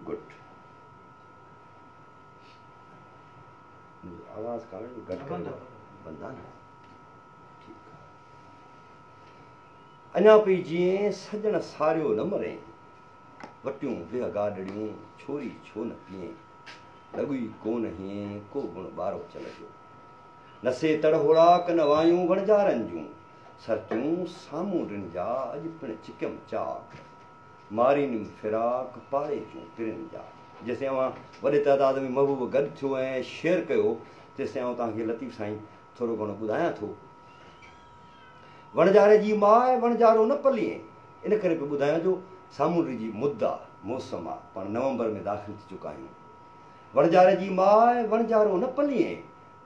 Good आवाज का बंदा ना ठीक अञा पई जीअं सजण सारियो न मरे वटियूं बिह गाॾड़ियूं छोरी छो न पीए लॻी कोन हीअं को गुण ॿारो चल जो नसे तड़होड़ा कन वायूं वणजारनि जूं सरतियूं साम्हूं ॾिन जा अॼु पिण चिकियम चाक मारीनिम फिराक पाड़े जूं पिरनि जा जेसिताईं अवां वॾे तइदाद में महबूब गॾु थियो ऐं शेयर कयो तेसिताईं आउं तव्हांखे लतीफ़ साईं थोरो घणो ॿुधायां थो वणजारे जी माए वणजारो न पलीए इन करे पियो ॿुधायां जो सामूंड जी मुद्दा मौसम आहे पाण नवंबर में दाख़िल थी चुका आहियूं वणजारे जी माए वणजारो न पलीए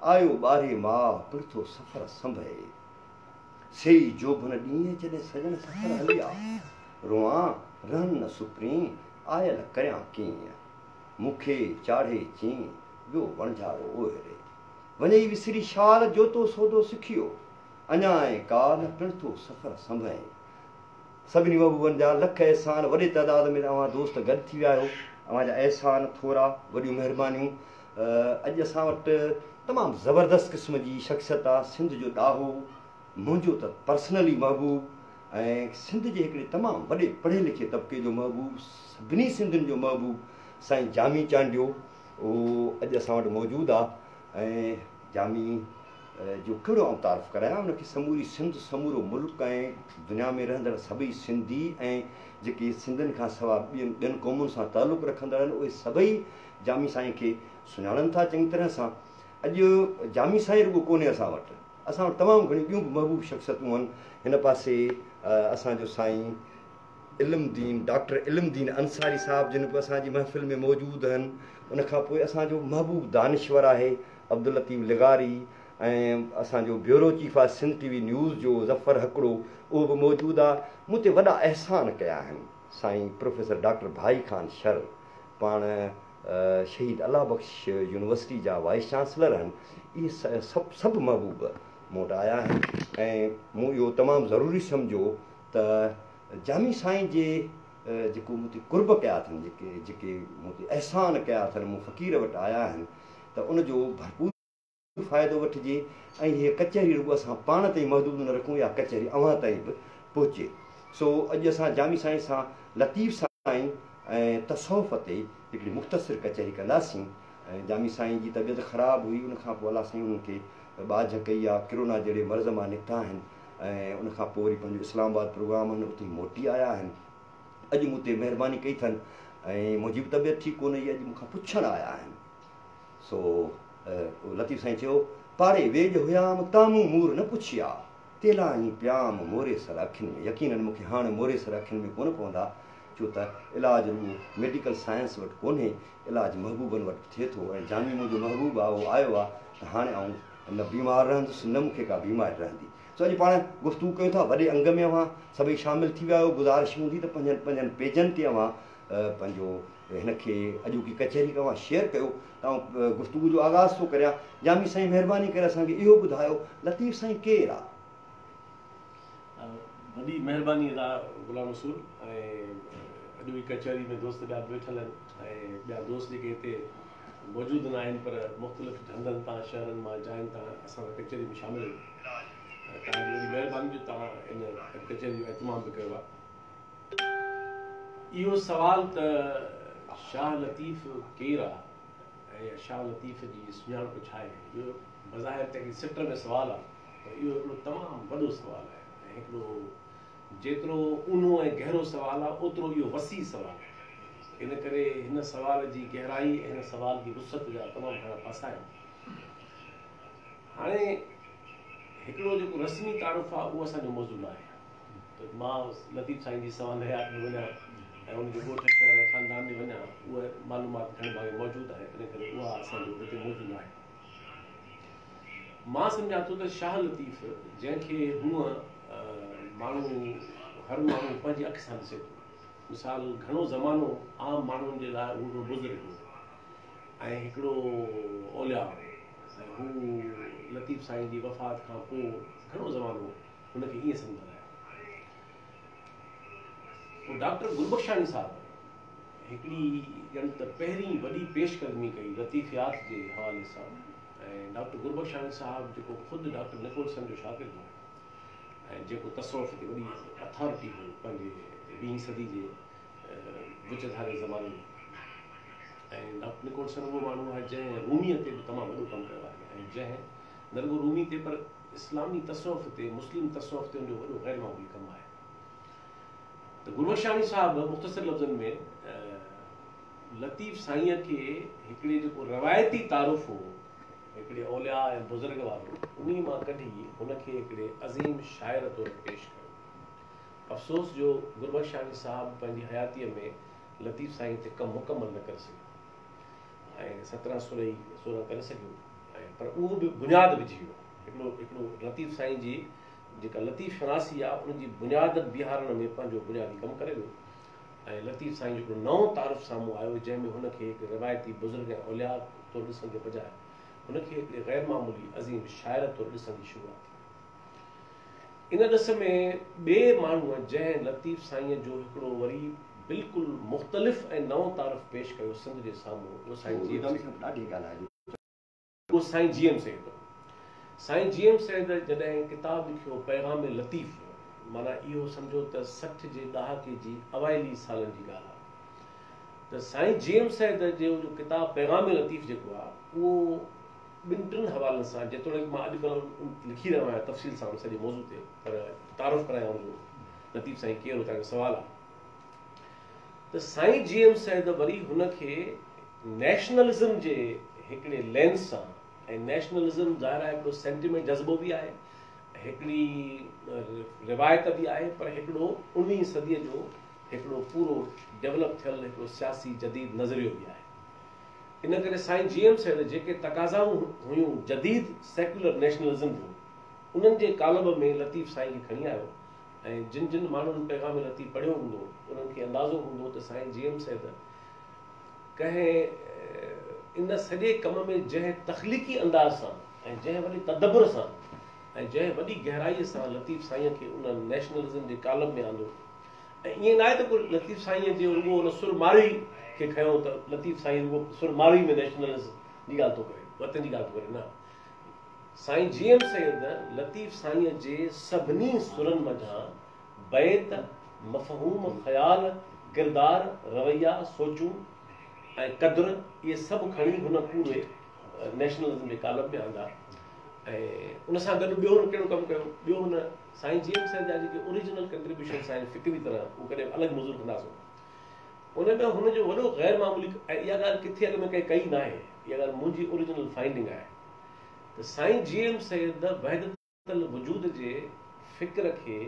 आयो ॿारहे माह पिणथो सफ़र संभे सेई जोभन ॾींहं जॾहिं सजण सफ़र हलिया रोआं रहन न सुपरी आयल करियां कीअं मूंखे चाढ़े चीं ॿियो वणजारो ओहिरे वञई विसरी शाल जोतो सौदो सिखियो अञा ऐं काल पिणथो सफ़र संभे सभिनी महबूबनि जा लख अहसान वॾे तइदाद में तव्हां दोस्त गॾु थी विया आहियो अव्हां जा अहसान थोरा वॾियूं महिरबानियूं अॼु असां वटि तमामु ज़बरदस्त क़िस्म जी शख़्सियत आहे सिंध जो ॾाहो मुंहिंजो त पर्सनली महबूब ऐं सिंध जे हिकिड़े तमामु वॾे पढ़े लिखे तबिके जो महबूब सभिनी सिंधियुनि जो महबूब साईं जामी चांडियो उहो अॼु असां वटि मौजूदु आहे ऐं जामी जो कहिड़ो आउं तारीफ़ करायां उनखे समूरी सिंध समूरो मुल्क ऐं दुनिया में रहंदड़ सभई सिंधी ऐं जेके सिंधियुनि खां सवाइ ॿियनि क़ौमुनि सां तालुक़ु रखंदड़ आहिनि उहे सभई जामी साईं खे सुञाणनि था चङी तरह सां अॼु जामी साईं रुॻो कोन्हे असां वटि तमामु घणियूं ॿियूं बि महबूब शख़्सियतूं आहिनि हिन पासे असांजो साईं इल्मदीन डॉक्टर इल्मदीन अंसारी साहिबु जिन बि असांजी महफ़िल में मौजूदु आहिनि उनखां पोइ असांजो महबूब दानिश्वर आहे अब्दुल लतीफ़ लिगारी ऐं असांजो ब्यूरो चीफ आहे सिंध टीवी न्यूज़ जो ज़फ़र हिकिड़ो उहो बि मौजूदु आहे मूं ते वॾा अहसान कया आहिनि साईं प्रोफेसर डॉक्टर भाई ख़ान शर पाण शहीद अल्लाह बख़्श यूनिवर्सिटी जा वाइस चांसलर आहिनि इहे सभु महबूब मूं वटि आया आहिनि ऐं मूं इहो तमामु ज़रूरी सम्झो त जामी साईं जे जेको मूं ते कुर्ब कया अथनि जेके मूं ते अहसान कया अथनि मूं फ़क़ीर वटि आया आहिनि त उनजो भरपूर फ़ाइदो वठिजे ऐं हीअ कचहरी रुॻो असां पाण ताईं महदूदु न रखूं या कचहरी अव्हां ताईं बि पहुचे सो अॼु असां जामी साईं सां लतीफ़ साईं ऐं तसौफ़ ते हिकिड़ी मुख़्तसिर कचहरी कंदासीं ऐं जामी साईं जी तबियत ख़राबु हुई उनखां पोइ अलाह साईं उन्हनि खे बाझ कई आहे किरोना जहिड़े मर्ज़ मां निकिता आहिनि ऐं उनखां पोइ वरी पंहिंजो इस्लामाबाद प्रोग्राम आहिनि उते मोटी आया आहिनि अॼु मूं ते महिरबानी कई अथनि ऐं मुंहिंजी बि तबियत ठीकु कोन्हे अॼु मूंखां पुछणु आया आहिनि सो लतीफ़ साईं चयो पाड़े वेज हुयाम तामूं मूर न पुछिया तेलाणी प्याम मोरे सर अखियुनि में यकीननि मूंखे हाणे मोरे सर अखियुनि में कोन पवंदा छो त इलाजु रुॻो मेडिकल साइंस वटि कोन्हे इलाजु महबूबनि वटि थिए थो ऐं जामी मुंहिंजो महबूब आहे उहो आयो आहे त हाणे आउं न बीमार रहंदुसि न मूंखे का बीमारी रहंदी सो अॼु पाण गुफ़्तगू कयूं था वॾे अंग में अव्हां सभई शामिलु थी विया आहियो गुज़ारिश हूंदी त पंहिंजनि पेजनि ते अव्हां पंहिंजो हिनखे अॼोकी कचहरी खां शेयर कयो त गुफ़्तगू जो आगाज़ थो करियां जामी साईं महिरबानी करे असांखे इहो ॿुधायो लतीफ़ साईं केरु आहे वॾी महिरबानी गुलाम रसूल ऐं अॼोकी कचहरी में दोस्त ॿिया वेठल आहिनि ऐं ॿिया दोस्त जेके हिते मौजूदु न आहिनि पर मुख़्तलिफ़ हंधनि तां शहरनि मां जाइनि तां असां कचहरी में शामिलु आहियूं तव्हांजी वॾी महिरबानी जो तव्हां इन कचहरी जो एतमाम बि कयो आहे इहो सुवालु त शाह लतीफ़ केरु आहे ऐं शाह लतीफ़ जी सुञाणप छा आहे इहो बज़ाहिर तंहिं सिट में सुवालु आहे त इहो हिकिड़ो तमामु वॾो सुवालु आहे ऐं हिकिड़ो जेतिरो ऊनो ऐं गहरो सुवालु आहे ओतिरो इहो वसी सुवालु आहे इन करे हिन सुवाल जी गहराई ऐं हिन सुवाल जी वुसत जा तमामु घणा पासा आहिनि हाणे हिकिड़ो जेको रस्मी तारुफ़ आहे उहो असांजो मौज़ूअ आहे त मां लतीफ़ साईं जी सवाल हयात में वञा ऐं उनजे ॻोठ शहर ऐं ख़ानदान में वञा, उहा मालूमात खणी भाई मौजूदु आहे, इन करे उहा असांजो हिते मौजूदु आहे। मां सम्झां थो त शाह लतीफ़ जंहिंखे हूअं माण्हू हर माण्हू पंहिंजी अखि सां ॾिसे थो, मिसाल घणो ज़मानो आम माण्हुनि जे लाइ उहो बुज़ुर्ग हो ऐं हिकिड़ो औलिया ऐं हू लतीफ़ साईं जी वफ़ात खां पोइ घणो ज़मानो हुनखे ईअं सम्झंदा आहिनि। पोइ डॉक्टर गुलबख्शानी साहब हिकिड़ी ॼण त पहिरीं वॾी पेशकदमी कई लतीफ़ियात जे हवाले सां, ऐं डॉक्टर गुलबख्शानी साहब जेको ख़ुदि डॉक्टर निकोलसन जो शागिर्द हो ऐं जेको तसव्वुफ़ जी वॾी अथॉरिटी हुई पंहिंजे 20वीं सदी जे विचधारे ज़माने में, ऐं डॉक्टर निकोलसन उहो माण्हू आहे जंहिं रूमीअ ते बि तमामु वॾो कमु कयो आहे, ऐं जंहिं न रुॻो रूमी ते पर इस्लामी तसव्वुफ़ ते, मुस्लिम तसव्वुफ़ ते उनजो वॾो ग़ैर मामूली कमु आहे। त गुलबख्शानी साहब मुख़्तसर लफ़्ज़नि में लतीफ़ साईंअ खे हिकिड़े जेको रवायती तारुफ़ हो हिकिड़े औलिया ऐं बुज़ुर्ग वारो, उन मां कढी हुनखे हिकिड़े अज़ीम शाइर तौरु पेश कयो। अफ़सोस जो गुलबख्शानी साहब पंहिंजी हयातीअ में लतीफ़ साईं ते कमु मुकमल न करे सघियो ऐं 17 16 करे सघियो, ऐं पर उहो बि बुनियादु विझी वियो। हिकिड़ो लतीफ़ साईं जी जेका लतीफ़ शनासी आहे उनजी बुनियादु बीहारण में पंहिंजो बुनियादी कमु करे वियो, ऐं लतीफ़ साईं जो हिकिड़ो नओं तारुफ़ साम्हूं आयो जंहिंमें हुनखे हिकु रिवायती बुज़ुर्ग ऐं औलिया तौरु ॾिसण जे बजाए हुनखे हिकिड़े ग़ैर मामूली अज़ीम शाइर तौरु ॾिसण जी शुरूआत थी। इन ॾिस में ॿिए माण्हूअ जंहिं लतीफ़ साईंअ जो हिकिड़ो वरी बिल्कुलु मुख़्तलिफ़ ऐं नओं तारुफ़ पेश कयो सिंध जे साम्हूं, उहो साईं जी ॾाढी ॻाल्हि आहे। उहो साईं GM सैद। साईं GM सैद जॾहिं किताबु लिखियो पैगाम लतीफ़, माना इहो सम्झो त 60 जे ॾहाके जी अवाइली सालनि जी ॻाल्हि आहे। त साईं GM सैद जो किताबु पैगाम लतीफ़ जेको आहे उहो ॿिनि टिनि हवालनि सां, जेतोणीकि मां अॼुकल्ह लिखी रहियो आहियां तफ़सील सां सॼे मौज़ू ते, पर तारुफ़ करायां हुनजो लतीफ़ साईं केरु तव्हांजो सुवालु आहे। त साईं GM सैद वरी हुनखे नेशनलिज़म जे हिकिड़े लेंस सां, ऐं नेशनलिज़म ज़ाहिर आहे हिकिड़ो सेंटिमेंट जज़्बो बि आहे, हिकिड़ी रिवायत बि आहे, पर हिकिड़ो 19वीं सदीअ जो हिकिड़ो पूरो डेवलप थियल हिकिड़ो सियासी जदीद नज़रियो बि आहे। इन करे साईं GM सैद जेके तक़ाज़ाऊं हुयूं जदीद सेक्युलर नेशनलिज़म जूं, उन्हनि जे कालम में लतीफ़ साईं खे खणी आयो, ऐं जिन जिन माण्हुनि पैगाम लतीफ़ पढ़ियो हूंदो उन्हनि खे अंदाज़ो हूंदो त साईं GM सैद कंहिं इन सॼे कम में जंहिं तख़लीक़ी अंदाज़ सां ऐं जंहिं वॾे तदब्बर सां ऐं जंहिं वॾी गहराईअ सां लतीफ़ साईंअ खे उन नेशनलिज़म जे कालम में आंदो, ऐं ईअं न आहे त कोई लतीफ़ साईंअ जे रुॻो उन सुरमारी खे खयो त लतीफ़ साईं रुॻो सुरमारी में नेशनलिज़म जी ॻाल्हि थो करे, वतन जी ॻाल्हि थो करे, न। साईं GM सैद लतीफ़ साईंअ जे सभिनी सुरनि मंझां बैत, मफ़हूम, ख़्याल, किरदार, रवैया, सोचूं ऐं क़द्र इहे सभु खणी हुन पूरे नेशनलिज़म जे कालम में आंदा। ऐं उन सां गॾु ॿियो हुन कहिड़ो कमु कयो, ॿियो हुन साईं GM सैद जा जेके ओरिजिनल कंट्रीब्यूशन्स आहिनि फ़िक्री तरह, उहो कॾहिं अलॻि मौज़ू कंदासीं। उनमें हुनजो वॾो ग़ैर मामूली, ऐं इहा ॻाल्हि किथे अॻ में कंहिं कई न आहे, इहा ॻाल्हि मुंहिंजी ओरिजिनल फाइंडिंग आहे त साईं GM सैद वहदतल वजूद जे फ़िक्र खे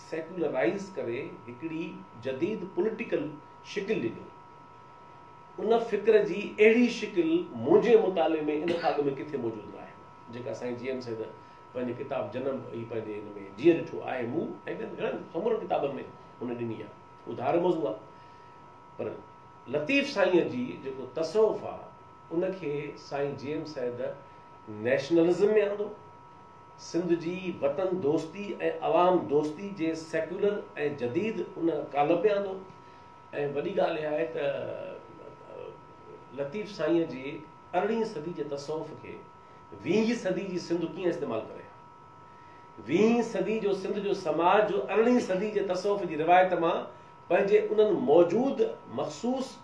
सेक्युलराइज़ करे हिकिड़ी जदीद पॉलिटिकल शिकिल ॾिनी। उन फ़िक्र जी अहिड़ी शिकिल मुंहिंजे मुताले में इन खां अॻ में किथे मौजूदु न आहे, जेका साईं GM सैद पंहिंजे किताब जनम ई पंहिंजे हिन में जीअं ॾिठो आहे मूं ऐं घणनि समूरनि किताबनि में हुन ॾिनी आहे, उधार मौज़ू आहे। पर लतीफ़ साईंअ जी जेको तसव्वुफ़ आहे उनखे साईं GM सैद नेशनलिज़म में आंदो, सिंध जी वतन दोस्ती ऐं अवाम दोस्ती जे सेक्युलर ऐं जदीद उन कालम में आंदो। ऐं वॾी ॻाल्हि इहा आहे त लतीफ़ साईंअ जे 18वीं सदी जे तसव्वुफ़ खे 20वीं सदी जी सिंध कीअं इस्तेमालु करे, 20वीं सदी जो सिंध जो समाज जो 18वीं सदी जे तसव्वुफ़ जी रिवायत मां पंहिंजे उन्हनि मौजूदु मख़सूस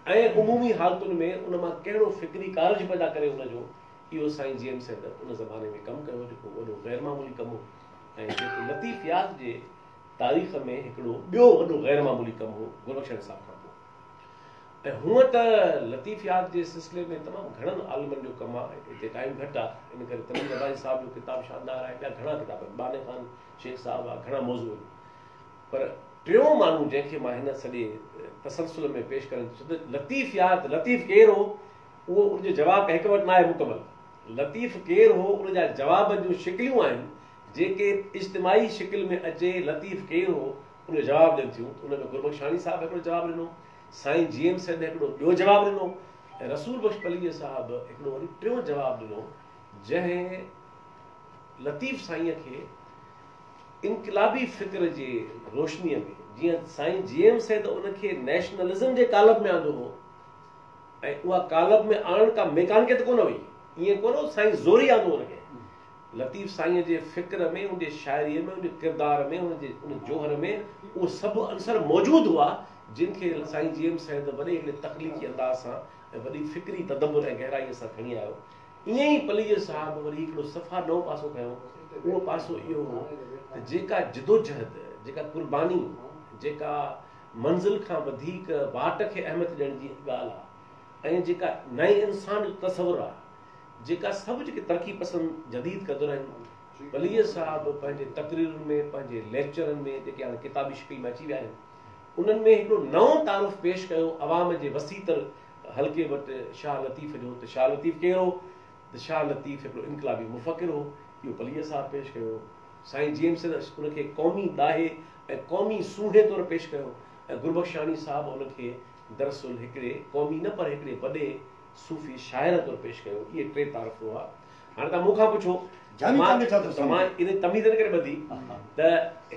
ऐं उमूमी हालतुनि में उन मां कहिड़ो फ़िक्री कारज पैदा करे उनजो, इहो साईं GM सैद उन ज़माने में कमु कयो जेको वॾो ग़ैर मामूली कमु हो, ऐं जेको लतीफ़ियात जे तारीख़ में हिकिड़ो ॿियो वॾो ग़ैर मामूली कमु हो गुलबख्शानी साहब खां पोइ। ऐं हूअं त लतीफ़ियात जे सिलसिले में तमामु घणनि आलिमनि जो कमु आहे, हिते टाइम घटि आहे, इन करे तमीम रबाई साहब जो किताबु शानदार आहे, ॿिया घणा किताब आहिनि, बाने खान शेख साहब आहे, घणा मौज़ू आहिनि। पर टियों माण्हू जंहिंखे मां हिन सॼे तसलसुल में पेश करणु छो त लतीफ़ यादि लतीफ़ केरु हो उहो उनजो जवाबु हिकु वटि न आहे मुकमल। लतीफ़ केरु हो उन जा जवाब जूं शिकिलियूं आहिनि जेके इज्तिमाही शिकिल में अचे लतीफ़ केरु हो उनजो जवाबु ॾियनि थियूं। उन में गुरबख्शानी साहिबु हिकिड़ो जवाबु ॾिनो, साईं GM सैद हिकिड़ो ॿियो जवाबु ॾिनो ऐं रसूल बख्श पलीअ साहिबु हिकिड़ो वरी टियों जवाबु ॾिनो जंहिं लतीफ़ साईंअ खे इनक़िलाबी फ़िक्र जे रोशनीअ में जीअं साईं GM सैद उनखे नेशनलिज़म जे कालब में आंदो हो ऐं उहा कालब में आणण का मैकानिकत कोन हुई, ईअं कोन साईं ज़ोरी आंदो हुनखे। लतीफ़ साईंअ जे फ़िक्र में उनजे शाइरीअ में उनजे किरदार में उन जोहर में उहे सभु अंसर मौजूदु हुआ जिन खे साईं GM सैद वॾे हिकिड़े तख़लीक़ी अंदाज़ सां ऐं वॾी फ़िक्री तदब्बुर ऐं गहराईअ सां खणी आयो। ईअं ई पलीअ साहिबु वरी हिकिड़ो सफ़ा नओं पासो खयों। उहो पासो इहो हो त जेका जिदोजहद, जेका कुर्बानी, जेका मंज़िल खां वधीक वाट खे अहमियत ॾियण जी ॻाल्हि आहे ऐं जेका नए इंसान जो तसवुरु आहे, जेका सभु जेके तरक़ी पसंदि जदीद क़दुर आहिनि, पलीअ साहिबु पंहिंजे तक़रीरुनि में पंहिंजे लेक्चरनि में जेके हाणे किताबी शिकिल में अची विया आहिनि उन्हनि में हिकिड़ो नओं तारुफ़ पेश कयो अवाम जे वसीतर हल्के वटि शाह लतीफ़ जो। त शाह लतीफ़ केरु हो? त शाह लतीफ़ हिकिड़ो इनक़िलाबी मुफ़क्किर हो, इहो पलीअ साहिबु पेश कयो। साईं GM सैद उनखे क़ौमी दाहे ऐं क़ौमी सूंहे तौरु पेश कयो ऐं गुरबख्शानी साहिबु उनखे दरअसल हिकिड़े क़ौमी न पर हिकिड़े वॾे सूफ़ी शाइर तौरु पेश कयो। इहे टे तारीफ़ हुआ। हाणे तव्हां मूंखां पुछो मां इन तमीज़ करे ॿधी त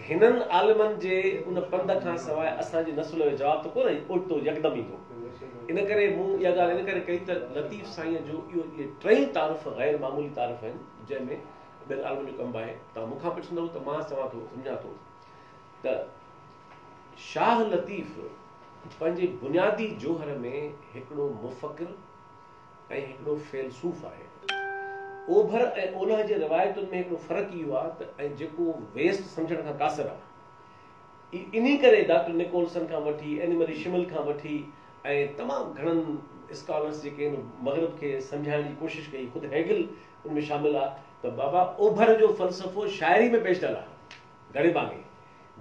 हिननि आलिमनि जे उन पंध खां सवाइ असांजे नसुल जो जवाबु त कोन्हे उल्टो यकदमि ईंदो। इन करे मूं इहा ॻाल्हि इन करे कई त लतीफ़ साईंअ जो इहो इहे टई तारीफ़ ग़ैर मामूली तारीफ़ आहिनि जंहिंमें ॿियनि आलिमनि जो कमु आहे। तव्हां मूंखां पुछंदव त मां चवां थो सम्झां थो त शाह लतीफ़ पंहिंजे बुनियादी जोहर में हिकिड़ो मुफ़क्किर ऐं हिकिड़ो फ़ैलसूफ़ आहे। ओभर ऐं ओलह जे रिवायतुनि में हिकिड़ो फ़र्क़ु इहो आहे त ऐं जेको वेस्ट सम्झण खां कासिर आहे इन्ही करे डॉक्टर निकोलसन खां वठी एनिमरी शिमिल खां वठी ऐं तमामु घणनि स्कॉलर्स जेके आहिनि मग़रिब खे सम्झाइण जी कोशिशि कई, ख़ुदि हैगल उनमें शामिल आहे त बाबा ओभर जो फ़लसफ़ो शाइरी में पेश थियल आहे घणे भाङे।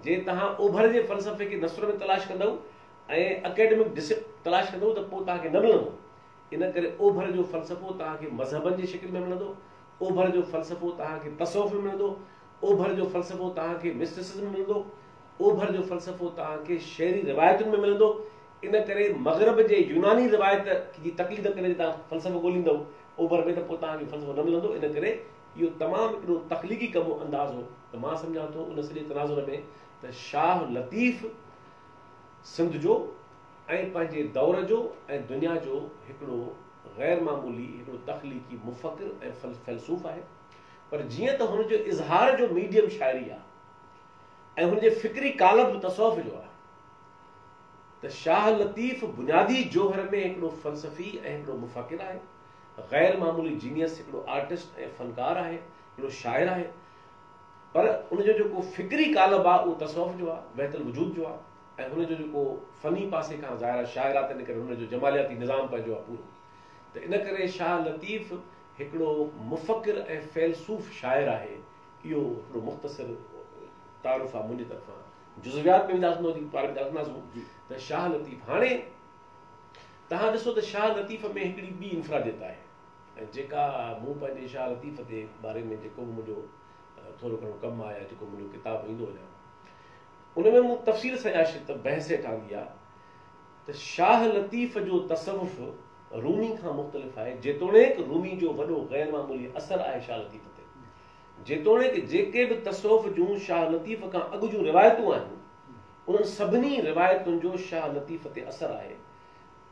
जे तव्हां ओभर जे फ़लसफ़े खे नसर में तलाश कंदव ऐं अकेडमिक तलाश कंदव त पोइ तव्हांखे न मिलंदो। इन करे ओभर जो फ़लसफ़ो तव्हांखे मज़हबनि जी शिकिल में मिलंदो, ओभर जो फ़लसफ़ो तव्हांखे तसव्वुफ़ में मिलंदो, ओभर जो फ़लसफ़ो तव्हांखे मिस्टिसिज़म में मिलंदो, ओभर जो फ़लसफ़ो तव्हांखे शेरी रिवायतुनि में मिलंदो। इन करे मग़रिब जे यूनानी रिवायत जी तक़लीद करे तव्हां फ़लसफ़ो ॻोल्हींदव ओभर में त पोइ तव्हांखे फ़लसफ़ो न मिलंदो। इन करे इहो तमामु हिकिड़ो तख़लीक़ी कमु अंदाज़ हो त मां सम्झां थो उन सॼे तनाज़ुर में त शाह लतीफ़ सिंध जो ऐं पंहिंजे दौर जो ऐं दुनिया जो हिकिड़ो ग़ैर मामूली हिकिड़ो तख़लीक़ी मुफ़क्किर ऐं फ़ैलसूफ़ आहे। पर जीअं त हुनजो इज़हार जो मीडियम शाइरी आहे ऐं हुनजे फ़िक्री कालब तसव्वुफ़ जो आहे त शाह लतीफ़ बुनियादी जोहर में हिकिड़ो फ़लसफ़ी ऐं हिकिड़ो मुफ़क्किर आहे, ग़ैर मामूली जीनियस हिकिड़ो आर्टिस्ट ऐं फ़नकार आहे, हिकिड़ो शाइर आहे। पर उनजो जेको फ़िक्री कालब आहे उहो तसव्वुफ़ जो आहे, वहदतुल वजूद जो आहे ऐं हुनजो जेको फ़नी पासे खां ज़ाहिर शाइर आहे त इन करे हुनजो जमालियाती निज़ाम पंहिंजो आहे पूरो। त इन करे शाह लतीफ़ हिकिड़ो मुफ़क्किर ऐं फ़ैलसूफ़ शाइर आहे। इहो हिकिड़ो मुख़्तसिर तारुफ़ आहे मुंहिंजी तरफ़ां। जुज़वियात में वेंदासीं त शाह लतीफ़ हाणे तव्हां ॾिसो त शाह लतीफ़ में हिकिड़ी ॿी इन्फ़रादियत आहे ऐं जेका मूं पंहिंजे शाह लतीफ़ जे बारे में जेको बि मुंहिंजो थोरो घणो कमु आहे जेको मुंहिंजो किताबु ईंदो हुयो उन में मूं तफ़सील सां त बहस ठाही आहे त शाह लतीफ़ जो तसव्वुफ़ रूमी खां मुख़्तलिफ़ आहे। जेतोणीकि रूमी जो वॾो ग़ैर मामूली असरु आहे शाह लतीफ़ ते, जेतोणीकि जेके बि तसव्वुफ़ जूं शाह लतीफ़ खां अॻु जूं रिवायतूं आहिनि उन्हनि सभिनी रिवायतुनि जो शाह लतीफ़ ते असरु आहे।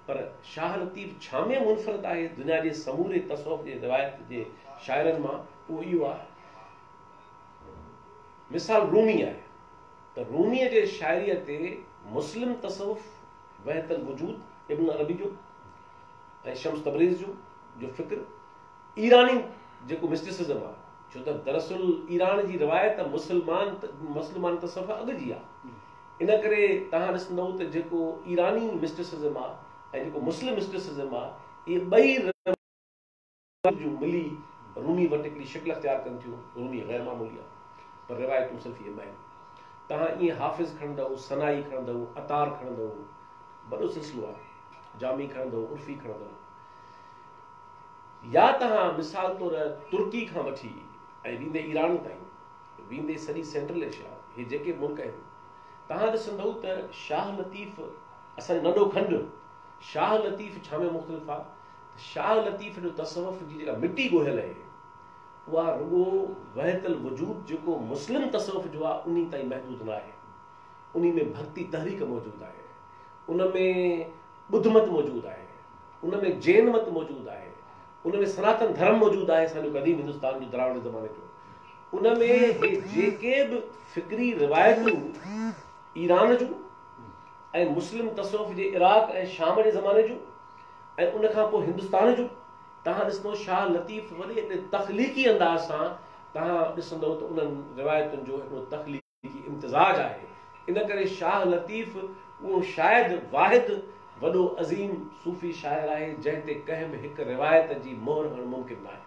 पर शाह लतीफ़ छा में मुनफ़रिद आहे दुनिया जे समूरे तसव्वुफ़ जे रिवायत जे शाइरनि मां, उहो इहो आहे। मिसाल रूमी आहे त रूमीअ जे शाइरीअ ते मुस्लिम तसव्वुफ़, वहदतुल वजूद इब्न अरबी जो ऐं शम्स तबरेज़ जो फ़िक्र, ईरानी जेको मिस्टिसिज़म आहे, छो त दरअसल ईरान जी रिवायत मुस्लमान तसव्वुफ़ अॻु जी आहे। इन करे तव्हां ॾिसंदव त जेको ईरानी मिस्टिसिज़म आहे ऐं जेको मुस्लिम मिस्टिसिज़म आहे इहे ॿई जूं मिली रूमी वटि हिकिड़ी शिकिल अख़्तियार कनि थियूं। रूमी ग़ैर मामूली आहे पर रिवायतूं सिर्फ़ु इहे आहिनि। तव्हां ईअं हाफ़िज़ खणंदव, सनाई खणंदव, अतार खणंदव, वॾो सिलसिलो आहे, जामी खणंदव, उर्फ़ी खणंदव, या तव्हां मिसाल तौर तुर्की खां वठी ऐं वेंदे ईरान ताईं, वेंदे सॼी सेंट्रल एशिया, हे जेके मुल्क आहिनि, तव्हां ॾिसंदव त शाह लतीफ़, असांजो नंढो खंडु शाह लतीफ़ छा में मुख़्तलिफ़ आहे? शाह लतीफ़ जो तसवुफ़ जी जेका मिटी ॻोहियल आहे उहा रुॻो वहतल वजूद जेको मुस्लिम तसवुफ़ जो आहे उन ताईं महदूद न आहे। उन में भक्ति तहरीक मौजूदु आहे, उन में ॿुधमत मौजूदु आहे, उन में जैनमत मौजूदु आहे, उन में सनातन धर्म मौजूदु आहे, असांजो क़दीम हिंदुस्तान जो द्राविड़ ज़माने जो। उन में जेके बि फ़िक्री रिवायतूं ईरान जूं ऐं मुस्लिम तसवुफ़ जे इराक़ ऐं शाम जे ज़माने जूं ऐं उन खां पोइ हिंदुस्तान जूं, तव्हां ॾिसंदव शाह लतीफ़ वरी हिकिड़े तख़लीक़ी अंदाज़ सां तव्हां ॾिसंदव त उन्हनि रिवायतुनि जो हिकिड़ो तख़लीक़ी इम्तिज़ाज आहे। इन करे शाह लतीफ़ उहो शायदि वाहिद वॾो अज़ीम सूफ़ी शाइर आहे जंहिं ते कंहिं बि हिकु रिवायत जी मोहर हणणु मुमकिन न आहे,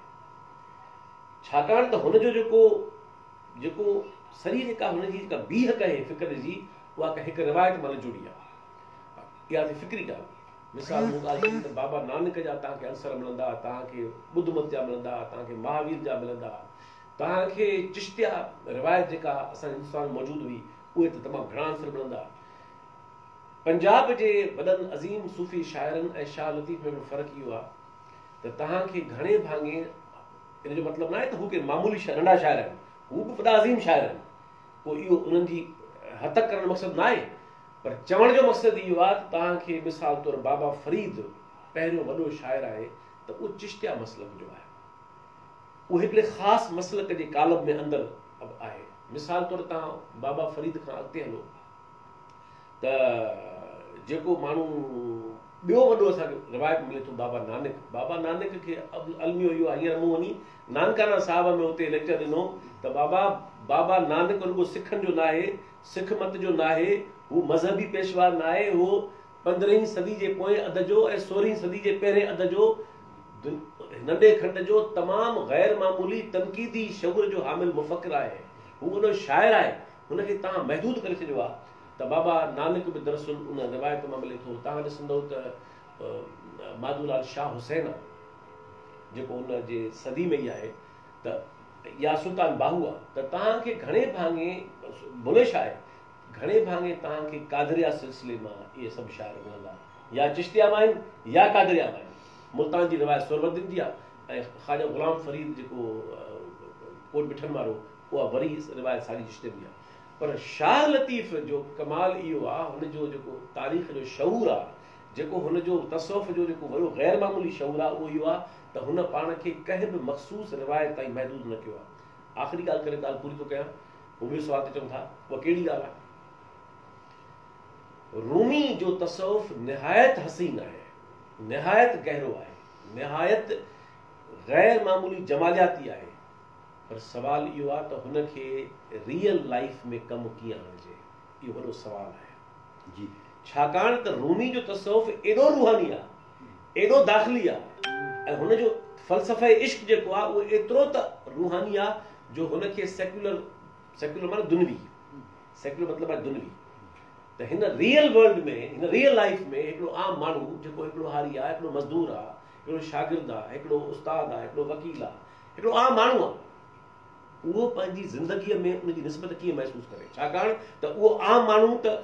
छाकाणि त हुनजो जेको सॼी जेका हुनजी जेका बीह कहे फ़िक्र जी, उहा हिकु रिवायत मां जुड़ी आहे। इहा थी फ़िक्री ॻाल्हि। मिसाल मूं ॻाल्हि कई त बाबा नानक जा तव्हांखे अंसर मिलंदा, तव्हांखे ॿुधमत जा मिलंदा, तव्हांखे महावीर जा मिलंदा, तव्हांखे चिश्तिया रिवायत जेका असांजे हिंदुस्तान में मौजूदु हुई उहे त तमामु घणा अंसर मिलंदा। पंजाब जे वॾनि अज़ीम सूफ़ी शाइरनि ऐं शाह लतीफ़ में फ़र्क़ु इहो आहे त तव्हांखे घणे भाङे, इन जो मतिलबु न आहे त हू के मामूली नंढा शाइर आहिनि, हू बि वॾा अज़ीम शाइर आहिनि, पोइ इहो उन्हनि जी हतक करण जो मक़सदु न आहे, पर चवण जो मक़सदु इहो आहे त तव्हांखे मिसाल तौरु बाबा फरीद पहिरियों वॾो शाइर आहे त उहो चिश्तिया मसलक जो आहे, उहो हिकिड़े ख़ासि मसलक जे कालम में अंदरि आहे। मिसाल तौरु तव्हां बाबा फरीद खां अॻिते हलो त जेको माण्हू ॿियो वॾो असांखे रिवायत मिले थो बाबा नानक खे अलमियो इहो आहे, हींअर मूं वञी नानकाना साहिब में उते लेक्चर ॾिनो त बाबा नानक रुॻो सिखनि जो न आहे, सिख मत जो न आहे, हू मज़हबी पेशवा न आहे, हू 15वीं सदी जे पोएं अध जो ऐं 16वीं सदी जे पहिरें अध जो नंढे खंड जो तमामु गैर मामूली तनक़ीदी शऊर जो हामिल मुफ़क्किर आहे, हू वॾो शाइर आहे, हुनखे तव्हां महदूद करे छॾियो आहे। त बाबा नानक बि दरअसल उन रिवायत मां मिले थो। तव्हां ॾिसंदव त माधूलाल शाह हुसैन आहे जेको उन जे सदी में ई आहे, त या सुल्तान बाहू आहे, त तव्हांखे घणे भाङे बुलेश आहे, घणे भाङे तव्हांखे कादरिया सिलसिले मां इहे सभु शाइर मिलंदा, या चिश्तिया मां आहिनि या कादरिया मां आहिनि। मुल्तान जी रिवायत सोरवर्दीन जी आहे ऐं ख़्वाजा ग़ुलाम फरीद जेको कोट बिठनि वारो, उहा वरी रिवायत सारी चिश्तिया जी आहे। पर शाह लतीफ़ जो कमाल इहो आहे, हुनजो जेको तारीख़ जो शऊर आहे, जेको हुनजो तसवुफ़ जो जेको वॾो गैर मामूली शऊर आहे, उहो इहो आहे त हुन पाण खे कंहिं बि मख़सूस रिवायत ताईं महदूद न कयो आहे। आख़िरी ॻाल्हि करे ॻाल्हि पूरी थो कयां, हू ॿियो सवाल ते चऊं था, उहा कहिड़ी ॻाल्हि आहे? रूमी जो तसवुफ़ निहायत हसीन आहे, निहायत गहरो आहे, निहायत गैर मामूली जमालियाती आहे, पर सवाल इहो आहे त हुनखे रियल लाइफ में कमु कीअं आणिजे, इहो वॾो सवाल आहे जी। छाकाणि त रूमी जो तसवुफ़ एॾो रूहानी आहे, एॾो दाख़िली आहे, ऐं हुनजो फ़लसफ़े इश्क जेको आहे उहो एतिरो त रूहानी आहे जो हुनखे सेक्युलर माना दुनवी, सेक्युलर मतिलबु आहे दुनवी। त हिन रियल वर्ल्ड में, हिन रियल लाइफ में हिकिड़ो आम माण्हू जेको हिकिड़ो हारी आहे, हिकिड़ो मज़दूर आहे, हिकिड़ो शागिर्द आहे, हिकिड़ो उस्ताद आहे, हिकिड़ो वकील आहे, हिकिड़ो आम माण्हू आहे, उहो पंहिंजी ज़िंदगीअ में उनजी निस्बत कीअं महसूसु करे, छाकाणि त उहो आम माण्हू त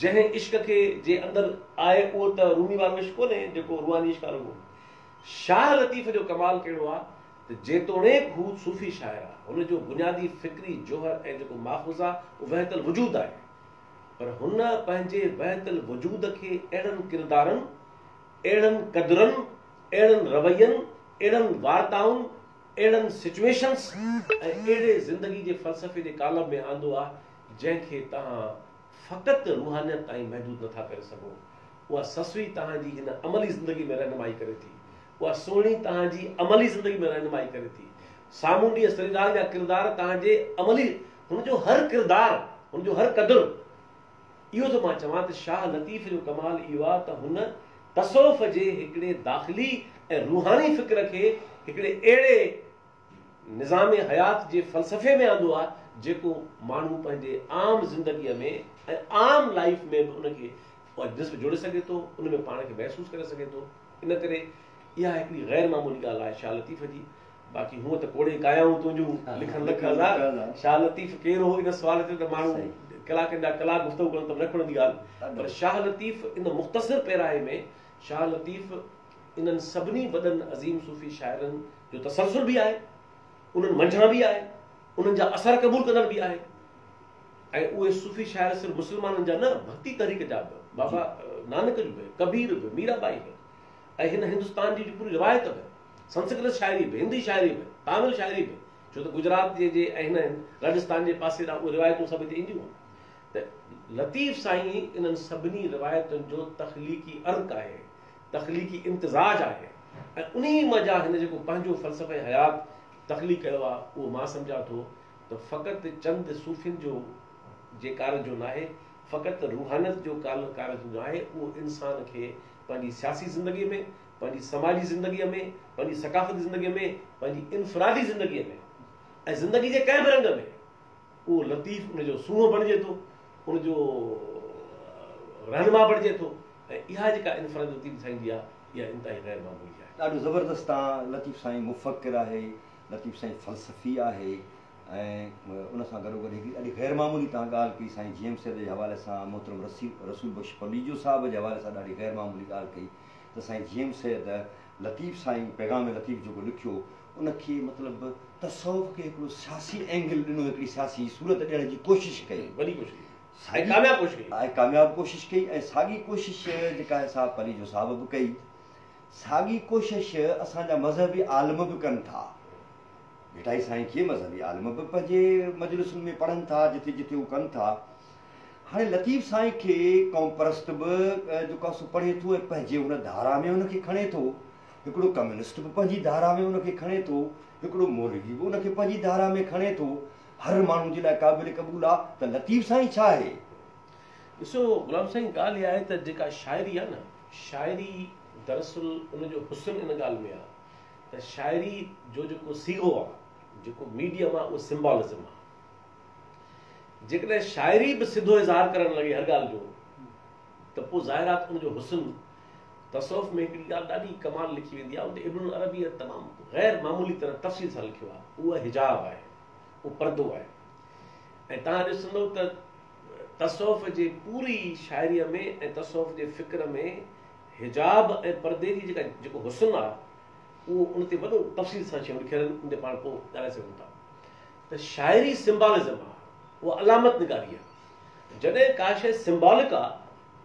जंहिं इश्क खे जे अंदरि आहे उहो त रूमी वारो इश्क कोन्हे जेको रूहानी इश्क आहे। शाह लतीफ़ जो कमाल कहिड़ो आहे त जेतोणीकि हू सूफ़ी शाइर आहे, हुनजो बुनियादी फ़िक्री जोहर ऐं जेको माख़ूज़ आहे उहो वहतल वजूद आहे, पर हुन पंहिंजे वहतल वजूद खे अहिड़नि किरदारनि, अहिड़नि क़दरनि, अहिड़नि रवैयनि, अहिड़नि वार्ताउनि, अहिड़नि सिचुएशन्स ऐं अहिड़े ज़िंदगी जे फ़लसफ़े जे कालम में आंदो आहे जंहिंखे तव्हां फ़क़ति रूहानियत ताईं महदूद नथा करे सघो। उहा ससुई तव्हांजी हिन अमली ज़िंदगी में रहनुमाई करे थी, उहा सुहिणी तव्हांजी अमली ज़िंदगी में रहनुमाई करे थी। सामूंडी सरीदार जा किरदार तव्हांजे अमली, हुनजो हर किरदार, हुनजो हर क़दुरु, इहो त मां चवां त शाह लतीफ़ जो कमाल इहो आहे त हुन तसवुफ़ जे हिकिड़े दाख़िली ऐं रूहानी फ़िक्र खे हिकिड़े अहिड़े निज़ाम हयात जे फ़लसफ़े में आंदो आहे जेको माण्हू पंहिंजे आम ज़िंदगीअ में ऐं आम लाइफ में बि उनखे ॾिस जोड़े सघे थो, उन में पाण खे महसूसु करे सघे थो। इन करे इहा हिकिड़ी गैर मामूली ॻाल्हि आहे शाह लतीफ़ जी। बाक़ी हूअं त कोड़े कायाऊं तुंहिंजूं लिखनि लख हज़ार, शाह लतीफ़ केरु हो इन सवाल ते त माण्हू कलाकनि जा कलाक गुफ़्तगू कनि त न खणंदी ॻाल्हि। पर शाह लतीफ़ इन मुख़्तसिर पैराए में शाह लतीफ़ इन्हनि सभिनी वॾनि अज़ीम सूफ़ी शाइरनि जो तसलसल बि आहे, उन्हनि मंझण बि आहे, उन्हनि जा असर क़बूल कंदड़ बि आहे। ऐं उहे सूफ़ी शाइर सिर्फ़ु मुस्लमाननि जा न, भक्ति तहरीक जा बि, बाबा नानक जो बि, कबीर बि, मीराबाई बि, ऐं हिन हिंदुस्तान जी पूरी रिवायत बि, संस्कृत शाइरी बि, हिंदी शाइरी बि, तामिल शाइरी बि, छो त गुजरात जे ऐं हिन राजस्थान जे पासे ॾांहुं उहे रिवायतूं सभु हिते ईंदियूं। त लतीफ़ साईं इन्हनि सभिनी रिवायतुनि जो तख़लीक़ी अर्क आहे, तख़लीक़ी इम्तिज़ाज आहे, ऐं उन मज़ा हिन जेको पंहिंजो फ़लसफ़े हयात तख़लीक़ कयो आहे, उहो मां सम्झां थो त फ़क़ति चंद सूफ़ियुनि जो जे कारज जो न आहे, फ़क़ति रूहानियत जो कारज जो आहे। उहो इंसान खे पंहिंजी सियासी ज़िंदगीअ में, पंहिंजी समाजी ज़िंदगीअ में, पंहिंजी सकाफ़ती ज़िंदगीअ में, पंहिंजी इनफ़रादी ज़िंदगीअ में ऐं ज़िंदगी जे कंहिं बि रंग में उहो लतीफ़ उनजो सूंहं बणिजे थो, उनजो रहनुमा बणिजे थो। ऐं इहा जेका इनफ़राद लतीफ़ साईं जी आहे, इहा इंतिहाई गैर मामूली आहे। ॾाढो ज़बरदस्त आहे। लतीफ़ साईं मुफ़क्किर आहे, लतीफ़ साईं फ़लसफ़ी आहे, ऐं उन सां गॾोगॾु हिकिड़ी ॾाढी गैर मामूली तव्हां ॻाल्हि कई साईं जेम्स जे हवाले सां, मोहतरम रसूल बख़्श पलीजो साहिब जे हवाले सां ॾाढी गैर मामूली ॻाल्हि कई त साईं जेम्स लतीफ़ साईं पैगाम लतीफ़ जेको लिखियो उनखे मतिलबु तसव्वुफ़ खे हिकिड़ो सियासी एंगल ॾिनो, हिकिड़ी सियासी सूरत ॾियण जी कोशिशि कई, वॾी कोशिशि ऐं कामयाबु कोशिशि कई। ऐं साॻी कोशिशि जेका आहे सा पलीजो साहिब बि कई। साॻी कोशिशि असांजा मज़हबी आलिम बि कनि था। मिठाई साईं खे मज़हबी आलिम बि पंहिंजे मजलिसुनि में पढ़नि था, जिथे जिथे उहे कनि था। हाणे लतीफ़ साईं खे क़ौम परस्त बि जेको आहे सो पढ़े थो ऐं पंहिंजे हुन धारा में उनखे खणे थो। हिकिड़ो कम्युनिस्ट बि पंहिंजी धारा में उनखे खणे थो, हिकिड़ो मौलवी बि उनखे पंहिंजी धारा में खणे थो। हर माण्हू जे लाइ क़ाबिल क़बूल आहे। त लतीफ़ साईं छा आहे? ॾिसो गुलाम साईं, ॻाल्हि इहा आहे त जेका शाइरी आहे न, शाइरी दरअसल उनजो हुस्न इन ॻाल्हि में आहे त शाइरी जो जेको सीगो आहे, जेको मीडियम आहे, उहो सिम्बॉलिज़म आहे। जेकॾहिं शाइरी बि सिधो इज़हार करणु लॻे हर ॻाल्हि जो, त पोइ ज़ाहिर आहे उनजो हुस्न तसव्वुफ़ में हिकिड़ी ॻाल्हि ॾाढी कमाल लिखी वेंदी आहे। उते इब्न अरबी तमामु गैर मामूली तरह तफ़सील सां लिखियो आहे। उहा हिजाब आहे, उहो पर्दो आहे। ऐं तव्हां ॾिसंदव त तसव्वुफ़ जे पूरी शाइरीअ में ऐं तसव्वुफ़ जे फ़िक्र में हिजाब ऐं परदे जी जेको हुस्न आहे, उहो उन ते वॾो तफ़सील सां शयूं लिखियल आहिनि। उन ते पाण पोइ ॻाल्हाए सघूं था त शाइरी सिम्बॉलिज़म आहे, उहा अलामत निगारी आहे। जॾहिं का शइ सिम्बॉलिक आहे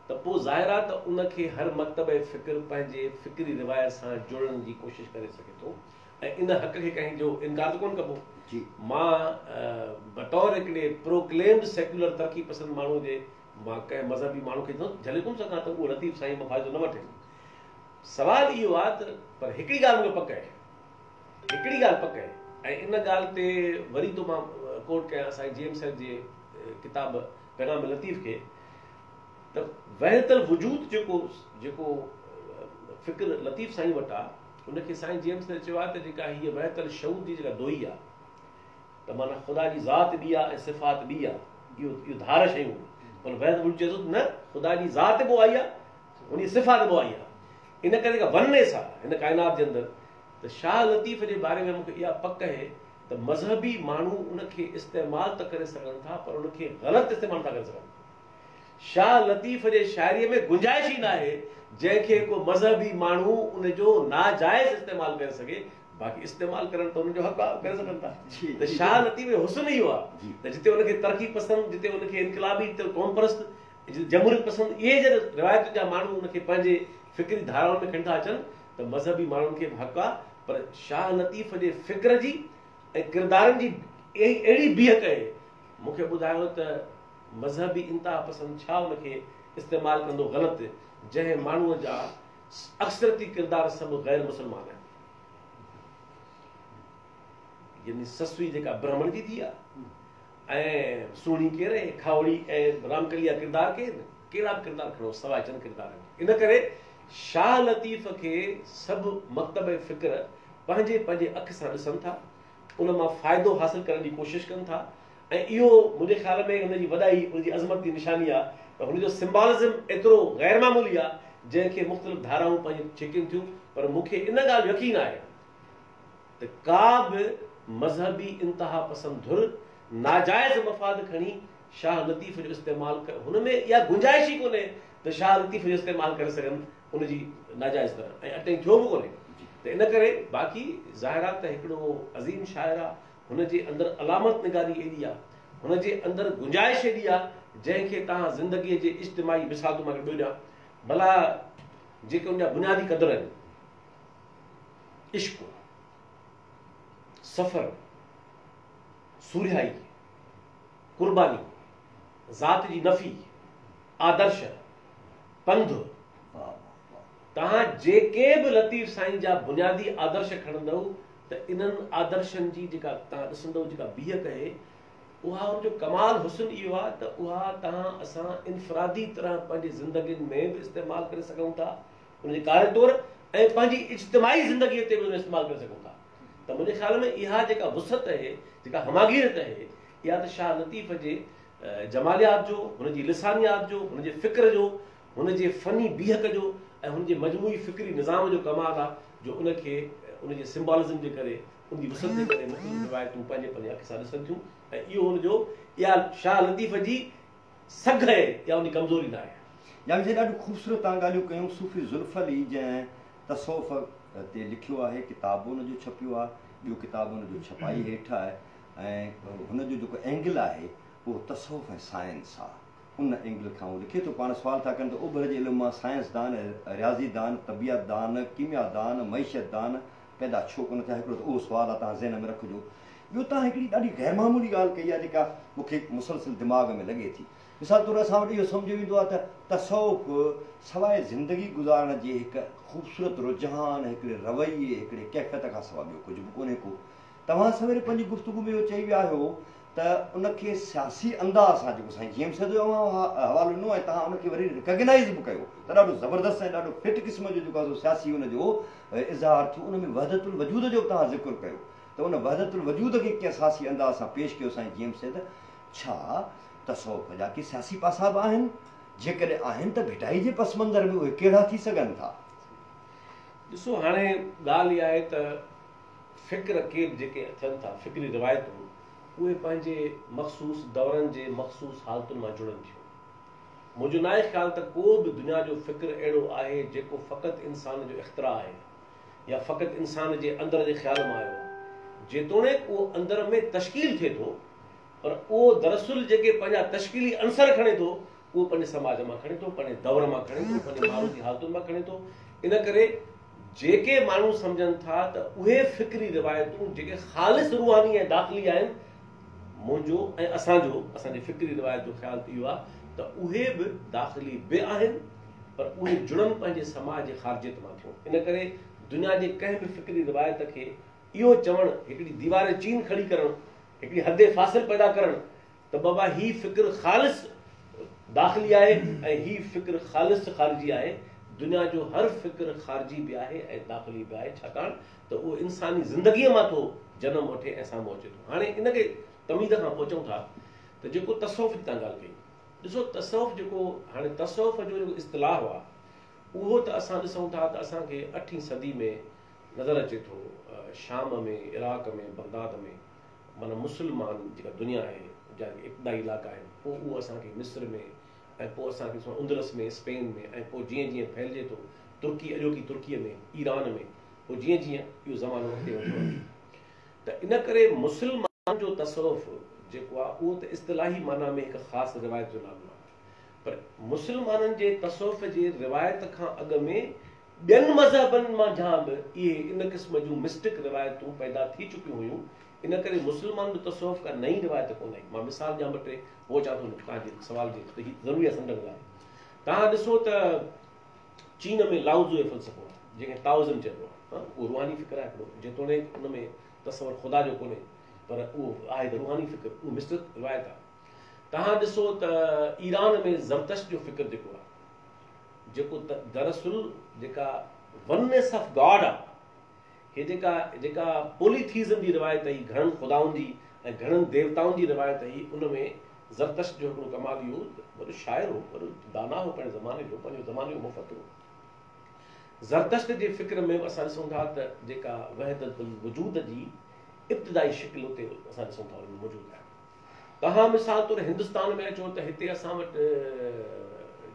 त पोइ ज़ाहिर आहे त उनखे हर मकतब फ़िक्र पंहिंजे फ़िक्री रिवायत सां जुड़ण जी कोशिशि करे सघे थो। ऐं इन हक़ खे कंहिं जो इनकार त कोन कबो। मां बतौर हिकिड़े प्रोक्लेम्ड सेक्युलर तरक़ी पसंद माण्हू जे, मां कंहिं मज़हबी माण्हू खे झले कोन सघां त उहो लतीफ़ साईं मां फ़ाइदो न वठे। सवाल इहो आहे त पर हिकिड़ी ॻाल्हि मूंखे पक आहे, हिकिड़ी ॻाल्हि पक आहे, ऐं इन ॻाल्हि ते वरी तो मां कोट कयां साईं जेम्स जे किताब पैगाम लतीफ़ खे, त वहदतल वजूद जेको फ़िक्र लतीफ़ साईं वटि आहे, उनखे साईं जेम्स ने चयो आहे त जेका हीअ वहदतल शऊद जी जेका दोई आहे, त माना ख़ुदा जी ज़ात ॿी आहे ऐं सिफ़ात ॿी आहे, इहो धार शयूं। पर वहदतल वजूद चए थो न, ख़ुदा जी ज़ात बि आई आहे, उन सिफ़ात बि आई आहे। इन करे जेका वननेस आहे हिन काइनात जे अंदरि, त शाह लतीफ़ जे बारे में मूंखे इहा पक आहे त मज़हबी माण्हू उनखे इस्तेमालु त करे सघनि था, पर उनखे ग़लति इस्तेमालु था करे सघनि। शाह लतीफ़ जे शाइरीअ में गुंजाइश ई न आहे जंहिंखे को मज़हबी माण्हू उनजो नाजाइज़ इस्तेमालु करे सघे। बाक़ी इस्तेमालु करणु त उनजो हक़ आहे, करे सघनि था। त शाह लतीफ़ जो हुस्न इहो आहे त जिते उनखे तरक़ी पसंदि, जिते उनखे इनक़लाबी, जिते क़ौम परस्त, जमहूरियत पसंद, इहे जॾहिं रिवायत जा माण्हू उनखे पंहिंजे फ़िक्री धाराउनि में खणी था अचनि, त मज़हबी माण्हुनि खे बि हक़ आहे। पर शाह लतीफ़ जे फ़िक्र जी ऐं किरदारनि जी अहिड़ी बीह कए, मूंखे ॿुधायो त मज़हबी इंतिहा पसंदि छा उनखे इस्तेमालु कंदो ग़लति, जंहिं माण्हूअ जा अक्सरती किरदार सभु गैर मुस्लमान आहिनि। यानी ससुई जेका ब्राह्मण जी थी आहे, ऐं सुहिणी केरु, खावड़ी ऐं रामकलिया किरदार केरु, कहिड़ा बि किरदार खणो सवाइ चंद किरदार। इन करे शाह लतीफ़ खे सभु मकतब फ़िक्र पंहिंजे पंहिंजे अख सां ॾिसनि था, उन मां फ़ाइदो हासिलु करण जी कोशिशि कनि था, ऐं इहो मुंहिंजे ख़्याल में हुनजी वॾाई, हुनजी अज़मत जी निशानी आहे त हुनजो सिम्बॉलिज़म एतिरो ग़ैर मामूली आहे जंहिंखे मुख़्तलिफ़ धाराऊं पंहिंजी छिकियूं थियूं। पर मूंखे इन ॻाल्हि यकीन आहे त का बि मज़हबी इंतिहा पसंद धुर नाजाइज़ मफ़ाद खणी शाह लतीफ़ जो इस्तेमालु कर, हुन में इहा गुंजाइश ई कोन्हे त शाह लतीफ़ जो इस्तेमालु करे सघनि उनजी नाजाइज़ तरह, ऐं अटें थियो बि कोन्हे। त इन करे बाक़ी ज़ाहिर आहे त हिकिड़ो अज़ीम शाइर आहे, हुनजे अंदरि अलामत निगारी एॾी आहे, हुनजे अंदरि गुंजाइश एॾी आहे जंहिंखे तव्हां ज़िंदगीअ जे इज्तिमाही मिसाल थो मां ॿियो ॾियां। भला जेके उनजा बुनियादी क़दर आहिनि, इश्क, सफ़र, सूरियाई, कुर्बानी, ज़ात जी नफ़ी, आदर्श, पंध, तव्हां जेके बि लतीफ़ साईं जा बुनियादी आदर्श खणंदव त इन्हनि आदर्शनि जी जेका तव्हां ॾिसंदव जेका बीह कहे, उहा उनजो कमाल हुस्न इहो आहे त उहा तव्हां असां इनफ़रादी तरह पंहिंजी ज़िंदगियुनि में बि इस्तेमालु करे सघूं था, उनजे कार्य तौरु, ऐं पंहिंजी इज्तिमाही ज़िंदगीअ ते बि उनजो इस्तेमालु करे सघूं था। त मुंहिंजे ख़्याल में इहा जेका वुसअत आहे, जेका हमागिरत आहे, इहा त शाह लतीफ़ जे जमालियात जो, हुनजी लिसानियात जो, हुनजे फ़िक्र जो, हुनजे फ़नी बीहक जो ऐं हुनजे मजमूई फ़िक्री निज़ाम जो कमाल आहे, जो उनखे उनजे सिम्बॉलिज़म जे करे, उनजी वुसअत जे करे मुख़्तलिफ़ रिवायतूं पंहिंजे पंहिंजे अख सां ॾिसनि थियूं। ऐं इहो हुनजो, इहा शाह लतीफ़ जी सघ आहे या उनजी कमज़ोरी न आहे। यानी जे ॾाढियूं ख़ूबसूरत तव्हां ॻाल्हियूं कयूं। सूफ़ी ज़ुल्फ़ली जंहिं तसौफ़ ते लिखियो आहे, किताब हुनजो छपियो आहे, ॿियो किताब हुनजो छपाई हेठि आहे, ऐं हुनजो जेको एंगल आहे उहो तसौफ़ ऐं साइंस आहे। उन एंगल खां उहो लिखे थो। पाण सुवाल था कनि त ओभर जे इल्म मां साइंसदान, रियाज़ीदान, तबियतदान, कीमियादान, मईशतदान पैदा छो कोन थिया? हिकिड़ो त उहो सुवालु आहे, तव्हां ज़हन में रखिजो। ॿियो तव्हां हिकिड़ी ॾाढी ग़ैर मामूली ॻाल्हि कई आहे जेका मूंखे मुसलसिल दिमाग़ में लॻे थी। मिसाल तौरु असां वटि इहो सम्झ ईंदो आहे त तसौफ़ सवाइ ज़िंदगी गुज़ारण जे हिकु ख़ूबसूरत रुझान, हिकिड़े रवैये, हिकिड़े कैफ़ियत खां सवाइ ॿियो कुझु बि कोन्हे को। तव्हां सवेरे पंहिंजी गुफ़्तगू में इहो चई विया आहियो त उनखे सियासी अंदाज़ सां, जेको साईं जेम्स जो हवालो ॾिनो, ऐं तव्हां उनखे वरी रिकॉग्नाइज़ बि कयो त ॾाढो ज़बरदस्त ऐं ॾाढो फिट क़िस्म जो जेको आहे सियासी हुनजो इज़हार थियो। उन में वहदतुल वजूद जो बि तव्हां ज़िक्र कयो त उन वहदतुल वजूद खे कंहिं सियासी अंदाज़ सां पेश कयो साईं जेम्स। त छा तसौफ़ जा के सियासी पासा बि आहिनि? जेकॾहिं आहिनि त भिटाई जे पस मंज़र में उहे कहिड़ा थी सघनि था? ॾिसो, हाणे ॻाल्हि इहा आहे त फ़िक्र के जेके थियनि था, फ़िक्री रिवायतूं, उहे पंहिंजे मख़सूस दौरनि जे मख़सूस हालतुनि मां जुड़नि थियूं। मुंहिंजो न आहे ख़्यालु त को बि दुनिया जो फ़िक्र अहिड़ो आहे जेको फ़क़ति इंसान जो इख़्तिरा आहे या फ़क़ति इंसान जे अंदर जे ख़्याल मां आयो। जेतोणीकि उहो अंदर में तश्कील थिए थो, पर उहो दरअसल जेके पंहिंजा तश्कीली अंसर खणे थो, उहो पंहिंजे समाज मां खणे थो, पंहिंजे दौर मां खणे थो, पंहिंजे माण्हू जी हालतुनि मां खणे थो। इन करे जेके माण्हू सम्झनि था त उहे फ़िक्री रिवायतूं जेके ख़ालिस रूहानी ऐं दाख़िली आहिनि, मुंहिंजो ऐं असांजो, असांजी फ़िक्री रिवायत जो ख़्यालु इहो आहे त उहे बि दाख़िली बि आहिनि, पर उहे जुड़नि पंहिंजे समाज जे ख़ारिजियत मां थियूं। इन करे दुनिया जे कंहिं बि फ़िक्री रिवायत खे इहो चवणु, हिकिड़ी दीवार चीन खड़ी करणु, हिकिड़ी हद फ़ासिल पैदा करणु त बाबा ही फ़िक्र ख़ालिस दाख़िली आहे ऐं ही फ़िक्र ख़ालिस ख़ारिजी आहे। दुनिया जो हर फ़िक्र ख़ारिजी बि आहे ऐं दाख़िली बि आहे, छाकाणि त उहो इंसानी ज़िंदगीअ मां थो जनम वठे ऐं साम्हूं अचे थो। हाणे इनखे तमीद खां पहुचूं था त जेको तसौफ़ जी तव्हां ॻाल्हि कई, ॾिसो तसौफ़ जेको हाणे तसौफ़ जो जेको इस्तिलाह आहे, उहो त असां ॾिसूं था त असांखे 8वीं सदी में नज़र अचे थो। शाम में, इराक़ में, बगदाद में, माना मुस्लमान जेका दुनिया आहे, जा इब्तिदाई इलाइक़ा आहिनि, पोइ उहो असांखे मिस्र में, ऐं पोइ असांखे उंदलस में, स्पेन में, ऐं पोइ जीअं जीअं फैलिजे थो तुर्की, अॼोकी तुर्कीअ में, ईरान में, पोइ जीअं जीअं इहो ज़मानो अॻिते वधो त इन करे मुस्लमान जो तसौफ़ जेको आहे उहो त इस्तिलाही माना में हिकु ख़ासि रिवायत जो नालो आहे, पर मुस्लमाननि जे तसौफ़ जे रिवायत खां अॻु में ॿियनि मज़हबनि मां जहां बि इहे इन क़िस्म जूं मिस्टिक रिवायतूं पैदा थी चुकियूं हुयूं। इन करे मुस्लमान जो तसौफ़ का नई रिवायत कोन आई। मां मिसाल ॾियां 2 टे, उहो चवां थो तव्हांजे सुवाल जी त हीअ ज़रूरी आहे सम्झण लाइ। तव्हां ॾिसो त चीन में लाओज़ू जो फ़लसफ़ो आहे, जंहिंखे ताओज़म चइबो आहे, उहो रूहानी फ़िक्र आहे हिकिड़ो, जेतोणीकि उन में तसवर ख़ुदा जो कोन्हे, पर उहो आहे त रूहानी फ़िक्र, उहो मिस्टिक रिवायत आहे। तव्हां ॾिसो त ईरान में ज़रतश जो फ़िक्र जेको आहे, जेको दरअसल जेका वननेस ऑफ गॉड आहे, हे जेका पोलीथीज़म जी रिवायत आई, घणनि ख़ुदाउनि जी ऐं घणनि देवताउनि जी रिवायत हुई। उन में ज़रतश्त जो हिकिड़ो कमाल इहो वॾो शाइर हो, वॾो दाना हो, पंहिंजे ज़माने जो, पंहिंजो ज़माने जो मुफ़त हो। ज़रतश्त जे फ़िक्र में असां ॾिसूं था त जेका वहदतुल वजूद जी इब्तिदाई शिकिल उते असां ॾिसूं था मौजूदु आहे। तव्हां मिसाल तौरु हिंदुस्तान में अचो त हिते असां वटि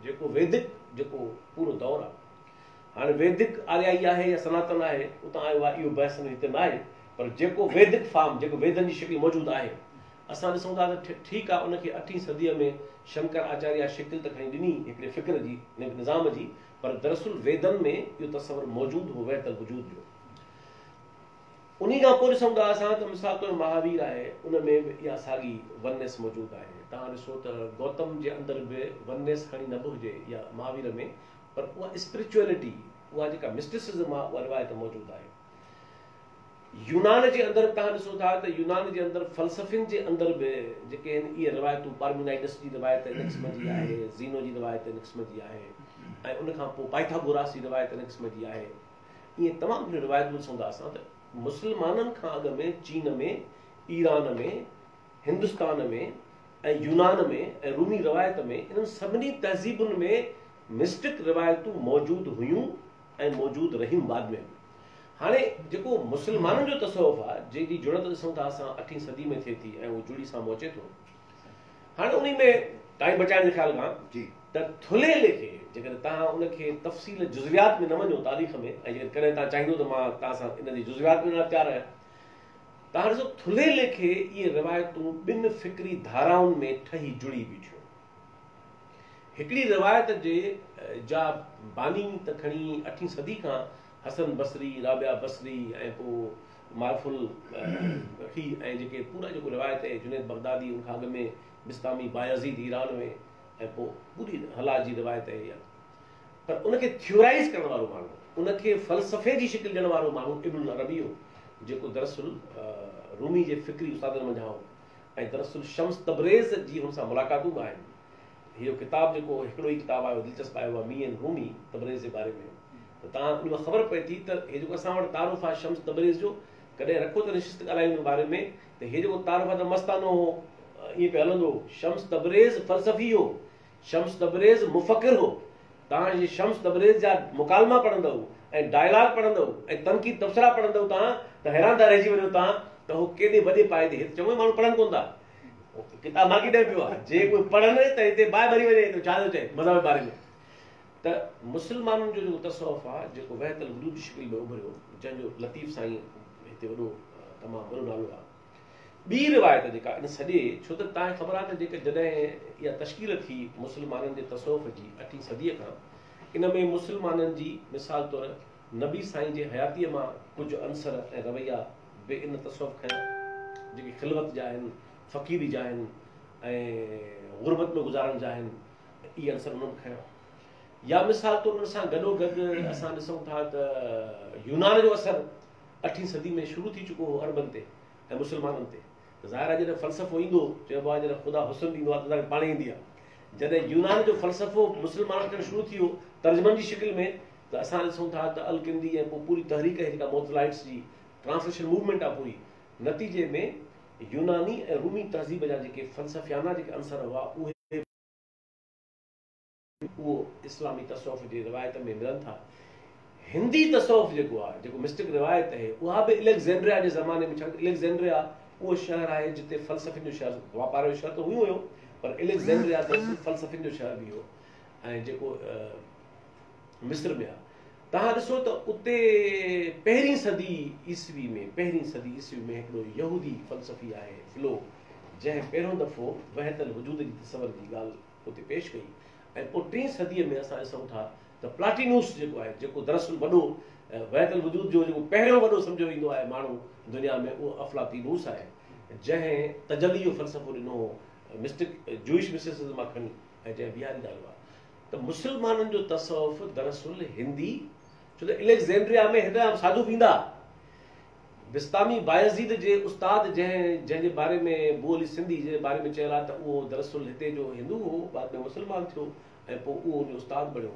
जेको वैदिक जेको पूरो दौरु आहे, हाणे वैदिक आर्याई आहे या सनातन आहे, उतां आयो आहे, इहो बहस हिते न आहे, पर जेको वैदिक फॉर्म, जेको वेदनि जी शिकिल मौजूदु आहे, असां ॾिसूं था त ठीकु आहे, उनखे 8वीं सदीअ में शंकर आचार्य शिकिल त खणी ॾिनी हिकिड़े फ़िक्र जी, निज़ाम जी, पर दरअसल वेदनि में इहो तस्वर मौजूदु हो वहदतुल वजूद जो। उन खां पोइ ॾिसूं था असां त मिसाल तौरु महावीर आहे, उन में बि इहा साॻी वननेस मौजूदु आहे। तव्हां ॾिसो त गौतम जे अंदरि बि वननेस खणी न बि हुजे या महावीर में, पर उहा स्पिरिचुअलिटी, उहा जेका मिस्टिसिज़म आहे, उहा रिवायत मौजूदु आहे। यूनान जे अंदरि तव्हां ॾिसो था त यूनान जे अंदरि फ़लसफ़िन जे अंदरि बि जेके आहिनि इहे रिवायतूं, पार्मेनाइडस जी रिवायत इन क़िस्म जी आहे, ज़ीनो जी रिवायत इन क़िस्म जी आहे, ऐं उनखां पोइ पाइथागोरास जी रिवायत इन क़िस्म जी आहे। ईअं तमामु घणियूं रिवायतूं ॾिसूं था असां त मुस्लमाननि खां अॻु में चीन में, ईरान में, हिंदुस्तान में ऐं यूनान में ऐं रूमी रिवायत में, इन्हनि सभिनी तहज़ीबुनि में मिस्टिक रिवायतूं मौजूदु हुयूं ऐं मौजूदु रहियूं बाद में। हाणे जेको मुस्लमाननि जो तसव्वुफ़ आहे, जंहिंजी जुड़त ॾिसूं था असां 8वीं सदी में थिए थी ऐं उहो जुड़ी साम्हूं अचे थो। हाणे उन में टाइम बचाइण जे ख़्याल खां त थुले लेखे जेकॾहिं तव्हां उनखे तफ़सील जुज़वियात में न वञो तारीख़ में, ऐं जेकॾहिं कॾहिं तव्हां चाहींदो त मां तव्हां सां इन जी जुज़वियात में न तयारु आहियां, तव्हां ॾिसो थुले लेखे इहे रिवायतूं ॿिनि फ़िक्री धाराउनि में ठही जुड़ी बीठियूं। हिकिड़ी रिवायत जे जा बानी त खणी 8वीं सदी खां हसन बसरी, राबिया बसरी ऐं पोइ मारफुल ऐं जेके पूरा जेको रिवायत आहे जुनैद बगदादी, उनखां अॻु में बिस्तामी बायज़ीद ईरान में, ऐं पोइ पूरी हला जी रिवायत आहे इहा। पर उनखे थ्योराइज़ करण वारो माण्हू, उनखे फ़लसफ़े जी शिकिल ॾियण वारो माण्हू इब्न अरबी हो, जेको दरअसल रूमी जे फ़िक्री उस्तादनि मंझां हो, ऐं दरअसल शम्स तबरेज़ जी हुन सां मुलाक़ातूं बि आहिनि। इहो किताबु जेको हिकिड़ो ई किताबु आयो दिलचस्प आयो आहे, मी एंड रूमी, तबरेज़ जे बारे में, त तव्हां उन में ख़बर पए थी त हे जेको असां वटि तारुफ़ आहे शम्स तबरेज़ जो, कॾहिं रखो त निश्चित ॻाल्हायूं बारे में, त हे जेको तारुफ़ आहे त मस्तानो हो, ईअं पियो हलंदो। शम्स तबरेज़ फ़लसफ़ी हो, शम्स तबरेज़ मुफ़क्किर हो। तव्हां जे शम्स तबरेज़ जा मुकालमा पढ़ंदव ऐं डायलॉग पढ़ंदव ऐं तनक़ीद तबसरा पढ़ंदव तव्हां त हैरान था रहिजी वञो तव्हां त हू केॾे वॾे पाइदे, हिते चङो माण्हू पढ़नि कोन था, किताब मां ॾिए पियो आहे, जे कोई पढ़नि त हिते ॿाहि भरी वञे त छा थो चए मज़हब जे बारे में। त मुस्लमाननि जो जेको तसव्वुफ़ आहे, जेको वहदतुल वजूद जी शिकिल में उभरियो, जंहिंजो लतीफ़ साईं हिते वॾो तमामु वॾो नालो आहे। ॿी रिवायत जेका इन सॼे, छो त तव्हांखे ख़बर आहे त जेके जॾहिं इहा तश्कील थी मुस्लमाननि जे तसव्वुफ़ जी 8वीं सदीअ खां, इन में मुस्लमाननि जी मिसाल तौरु नबी साईं जे हयातीअ मां कुझु अंसर ऐं रवैया बि इन तसव्वुफ़ खयां, जेके ख़िलवत जा आहिनि, फ़क़ीरी जा आहिनि ऐं ग़ुरबत में गुज़ारण जा आहिनि, इहे अंसर उन्हनि खयां। या मिसाल तौरु उन सां गॾोगॾु असां ॾिसूं था त यूनान जो असरु 8वीं सदी में शुरू थी चुको हो अरबनि ते ऐं मुस्लमाननि ते। त ज़ाहिर आहे जॾहिं फ़लसफ़ो ईंदो, चइबो आहे जॾहिं ख़ुदा हुस्न ॾींदो आहे त तव्हांखे पाण ईंदी आहे। जॾहिं यूनान जो फ़लसफ़ो मुस्लमाननि करणु शुरू थी वियो तर्जमनि जी शिकिल में, त असां ॾिसूं था त अलकिंदी ऐं पोइ पूरी तहरीक जेका मोतलाइट्स जी ट्रांसलेशन मूवमेंट आहे पूरी, नतीजे में यूनानी ऐं रूमी तहज़ीब जा जेके फ़लसफ़ियाना जेके अंसर हुआ उहो इस्लामी तसव्वुफ़ जी रिवायत में मिलनि था। हिंदी तसव्वुफ़ जेको आहे, जेको मिस्टिक रिवायत आहे, उहा बि इलेक्ज़ेंड्रिया जे ज़माने में, छा इलेक्ज़ेंड्रिया उहो शहर आहे जिते फ़लसफ़िन जो शहर, वापार जो शहर त हुयो, पर इलेक्ज़ेंड्रिया फ़लसफ़िन जो शहर बि हो, ऐं जेको मिस्र में आहे। तव्हां ॾिसो त उते पहिरीं सदी ईस्वी में हिकिड़ो यहूदी फ़लसफ़ी आहे फ़िलो, जंहिं पहिरियों दफ़ो वहदतुल वजूद जी तसवर जी ॻाल्हि उते पेश कई। ऐं पोइ 3 सदीअ में असां ॾिसूं था त प्लाटिनूस जेको आहे, जेको दरअसल वॾो वहदतुल वजूद जो जेको पहिरियों वॾो सम्झो वेंदो आहे माण्हू दुनिया में, उहो अफ़लातीनूस आहे, जंहिं तजली जो फ़लसफ़ो ॾिनो मिस्टिक जूइश मिस्टिसिज़म मां खणी, ऐं जंहिं बिहारी ॻाल्हि आहे त मुस्लमाननि जो तसव्वुफ़ दरअसल हिंदी, छो त इलेक्ज़ेंड्रिया में हितां साधू पींदा। बिस्तामी बायज़ीद जे उस्ताद जंहिंजे बारे में बू सिंधी जे बारे में चयल आहे त उहो दरअसल हिते जो हिंदू हो, बाद में मुस्लमान थियो ऐं पोइ उहो उनजो उस्ताद बणियो।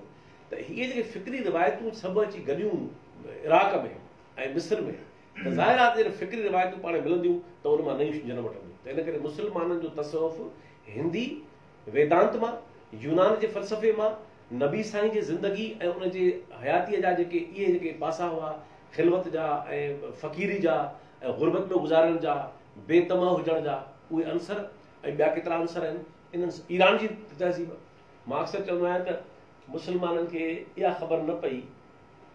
त इहे जेके फ़िक्री रिवायतूं सभु अची गॾियूं इराक़ में ऐं मिस्र में, त ज़ाहिर आहे जॾहिं फ़िक्री रिवायतूं पाण मिलंदियूं त उन मां नयूं जनम वठंदियूं। त इन करे मुस्लमाननि जो तसव्वुफ़ हिंदी वेदांत मां, यूनान जे फ़लसफ़े मां, नबी साईं जी ज़िंदगी ऐं उन जे हयातीअ जा जेके इहे जेके पासा हुआ ख़िलवत जा ऐं फ़क़ीरी जा ऐं ग़ुरबत में गुज़ारण जा, बेतमा हुजण जा, उहे अंसर ऐं ॿिया केतिरा अंसर आहिनि इन्हनि ईरान जी तहज़ीब। मां अक्सर चवंदो आहियां त मुस्लमाननि खे इहा ख़बर न पई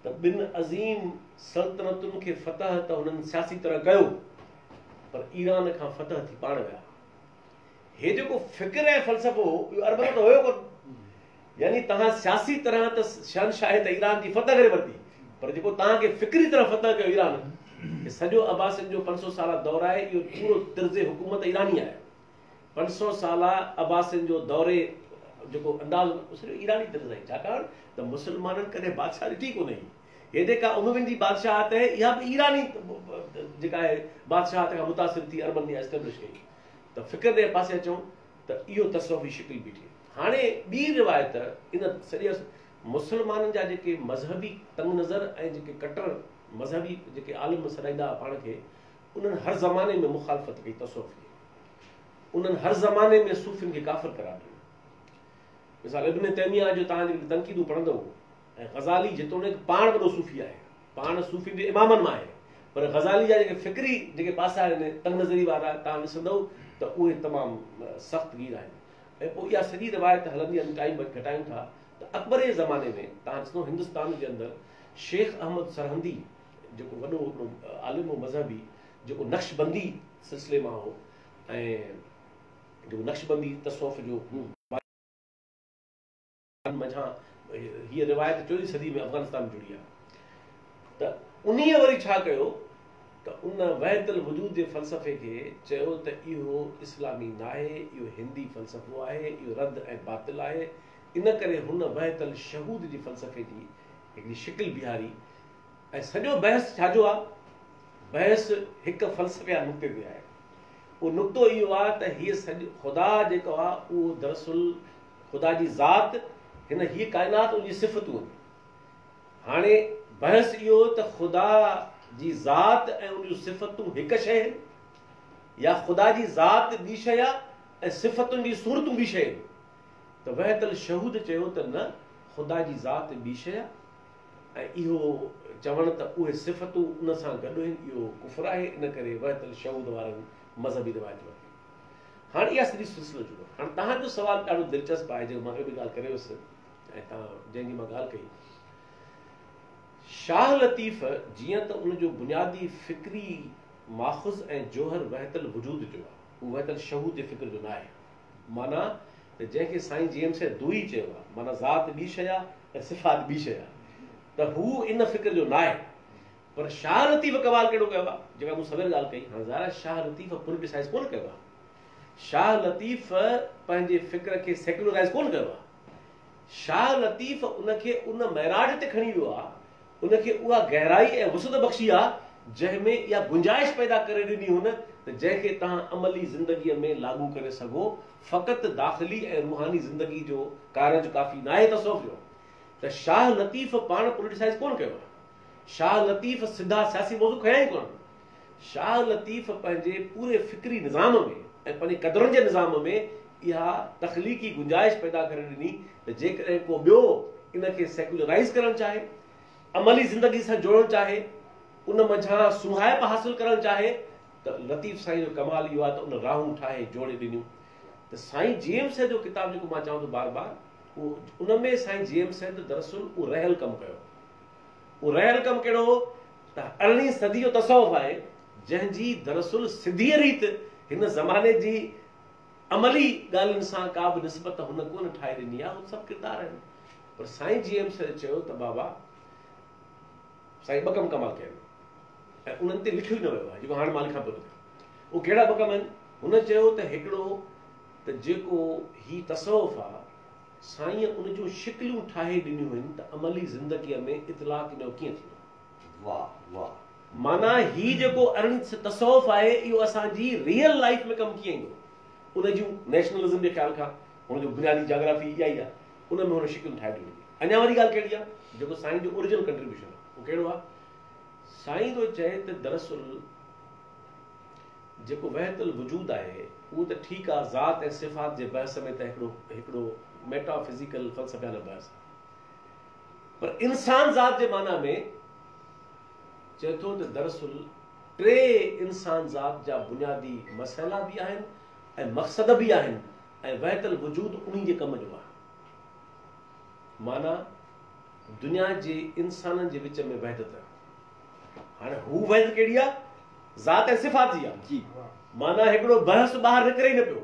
त ॿिनि अज़ीम सल्तनतुनि खे फ़तह त हुननि सियासी तरह कयो, पर ईरान खां फ़तह थी पाण विया। हे जेको फ़िक्र ऐं फ़लसफ़ो इहो अरबनि त हुयो कोन, यानी तव्हां सियासी तरह त शहनशाह त ईरान जी फ़तह करे वरिती, पर जेको तव्हांखे फ़िक्री तरह फ़तह कयो ईरान, सॼो अब्बासिन जो 500 साला दौर आहे, इहो पूरो तिर्ज़े हुकूमत ईरानी आहे। 500 साला अब्बासिन जो दौरे जेको अंदाज़ सॼो ईरानी तर्ज़ आहे, छाकाणि त मुस्लमाननि कॾहिं बादशाह ॾिठी कोन हुई। हेॾे का उमवियुनि जी बादशाहत आहे, इहा बि ईरानी जेका आहे बादशाहत खां मुतासिर थी अरबनि जी एस्टेब्लिश कई। त फ़िक्र जे पासे अचूं त इहो तसव्वुफ़ी शिकिल बीठी। हाणे ॿी रिवायत इन सॼे मुस्लमाननि जा जेके मज़हबी तंग नज़र ऐं जेके कटर मज़हबी जेके आलिम सॾाईंदा पाण खे, उन्हनि हर ज़माने में मुखालफ़त कई तसव्वुफ़ की। उन्हनि हर ज़माने में सूफ़ियुनि खे काफ़िर करार ॾिनो। मिसाल इब्न तैमिया जो तव्हां जेके तनक़ीदूं पढ़ंदव, ऐं ग़ज़ाली जेतोणीकि पाण वॾो सूफ़ी आहे, पाण सूफ़ी जे इमामनि मां आहे, पर ग़ज़ाली जा जेके फ़िक्री जेके पासा आहिनि तंग नज़री वारा तव्हां ॾिसंदव त उहे तमामु सख़्तु गीर आहिनि। ऐं पोइ इहा सॼी रिवायत हलंदी हलंदी टाइम घटायूं था त अकबर जे ज़माने में तव्हां ॾिसंदो हिंदुस्तान जे अंदरि शेख अहमद सरहंदी जेको वॾो आलिम मज़हबी जेको नक्शबंदी सिलसिले मां हो, ऐं जेको नक्शबंदी तसव्वुफ़ जो मझां हीअ रिवायत 14वीं सदी में अफ़गानिस्तान में जुड़ी आहे। त उन्हीअ वरी छा कयो त उन वहदतुल वजूद जे फ़लसफ़े खे चयो त इहो इस्लामी न आहे, इहो हिंदी फ़लसफ़ो आहे, इहो रद्द ऐं बातिल आहे। इन करे हुन वहदतुल शहूद जी फ़लसफ़े जी हिकिड़ी शिकिल बीहारी, ऐं सॼो बहस छाजो आहे? बहस हिकु फ़लसफ़े नुक़्ते ते आहे। उहो नुक़्तो इहो आहे त हीअ सॼो ख़ुदा जेको आहे उहो दरअसल ख़ुदा जी ज़ात, हिन हीअ काइनात उनजी सिफ़तूं आहिनि। हाणे बहस इहो त ख़ुदा जी ज़ात ऐं उन जूं सिफ़तूं हिकु शइ आहिनि, या ख़ुदा जी ज़ात ॿी शइ आहे ऐं सिफ़तुनि जी सूरतूं ॿी शइ आहिनि। त वहदतुल शहूद चयो त न, ख़ुदा जी ज़ात ॿी शइ आहे, ऐं इहो चवण त उहे सिफ़तूं उन सां गॾु आहिनि, इहो कुफ़र आहे। इन करे वहदतुल शहूद वारनि मज़हबी रिवायत वरिती। हाणे इहा सॼी सिलसिलो जुड़ो। हाणे तव्हांजो सुवालु ॾाढो दिलचस्प आहे, जेको मां बि ॻाल्हि करे वियुसि ऐं तव्हां जंहिंजी मां ॻाल्हि कई। शाह लतीफ़ जीअं त उनजो बुनियादी फ़िक्री माख़ुज़ ऐं जोहर वहदतुल वजूद जो आहे, उहो वहदतुल शहूद जे फ़िक्र जो न आहे। माना त जंहिंखे साईं जेम्स दुई चयो आहे, माना ज़ात ॿी शइ आहे ऐं सिफ़ात ॿी शइ आहे, त हू इन फ़िक्र जो न आहे। पर शाह लतीफ़ कमाल कहिड़ो कयो आहे, जेका मूं सवेल ॻाल्हि कई। हाणे ज़ाहिर शाह लतीफ़ पोलिटिसाइज़ कोन कयो आहे। शाह लतीफ़ पंहिंजे फ़िक्र खे सेक्युलराइज़ कोन कयो आहे। शाह लतीफ़ उनखे उन महराज ते खणी वियो आहे, उनखे उहा गहराई ऐं वुसत बख़्शी आहे जंहिंमें इहा गुंजाइश पैदा करे ॾिनी हुन त जंहिंखे तव्हां अमली ज़िंदगीअ में लागू करे सघो। फ़क़ति दाख़िली ऐं रूहानी ज़िंदगी जो कारज काफ़ी न आहे तसव्वुफ़ जो। त शाह लतीफ़ पाण पोलिटिसाइज़ कोन कयो आहे। शाह लतीफ़ सिधा सियासी मौज़ू खयां ई कोन। शाह लतीफ़ पंहिंजे पूरे फ़िक्री निज़ाम में ऐं पंहिंजे क़दरुनि जे निज़ाम में इहा तख़लीक़ी गुंजाइश पैदा करे ॾिनी त जेकॾहिं को ॿियो इनखे सेक्युलराइज़ करणु चाहे, अमली ज़िंदगी सां जोड़णु चाहे, उन मंझां सुहाइप हासिलु करणु चाहे, त लतीफ़ साईं जो कमाल इहो आहे त उन राहूं ठाहे जोड़े ॾिनियूं। त साईं जेम्स जो किताबु जेको मां चवां थो बार बार, उहो उन में साईं जेम्स दरअसल उहो रहियल कमु कयो। उहो रहियल कमु कहिड़ो हो त 18वीं सदी जो तसव्वुफ़ आहे, जंहिंजी दरअसल सिधीअ रीति हिन ज़माने जी अमली ॻाल्हियुनि सां का बि निस्बत हुन कोन ठाहे ॾिनी आहे। उहे सभु किरदार आहिनि। पर साईं जेम्स चयो त बाबा साईं ॿ कम कमाल कया आहिनि ऐं उन्हनि ते लिखियो ई न वियो आहे, जेको हाणे मां लिखां पियो। उहे कहिड़ा ॿ कम आहिनि? हुन चयो त हिकिड़ो त जेको ही तसव्वुफ़ आहे, साईं उन जूं शिकिलियूं ठाहे ॾिनियूं आहिनि त अमली ज़िंदगीअ में इतलाक़ इनजो कीअं थींदो। वाह वाह। माना ही जेको तसव्वुफ़ आहे, इहो असांजी रियल लाइफ में कमु कीअं ईंदो। उन जूं नेशनलिज़म जे ख़्याल खां हुनजो बुनियादी जोग्राफी इहा ई आहे। उन में हुन शिकिलियूं ठाहे ॾिनियूं। अञा वरी ॻाल्हि कहिड़ी आहे, जेको साईं जो ओरिजिनल कंट्रीब्यूशन आहे, उहो कहिड़ो आहे? साईं थो चए त दरअसल जेको वहतल वजूद आहे उहो त ठीकु आहे, ज़ात ऐं सिफ़ात जे बहस में त हिकिड़ो मेटाफिज़िकल फ़लसफ़ियानो बहस आहे, पर इंसान ज़ात जे माना में चए थो त दरअसल टे इंसान ज़ात जा बुनियादी मसइला बि आहिनि ऐं मक़सद बि आहिनि ऐं वहतल वजूद उन्ही जे कम जो आहे। माना दुनिया जे इंसाननि जे विच में वहदत, हाणे हू वहदत कहिड़ी आहे? ज़ात ऐं सिफ़ात जी आहे जी। माना हिकिड़ो बहस ॿाहिरि निकिरे ई न पियो,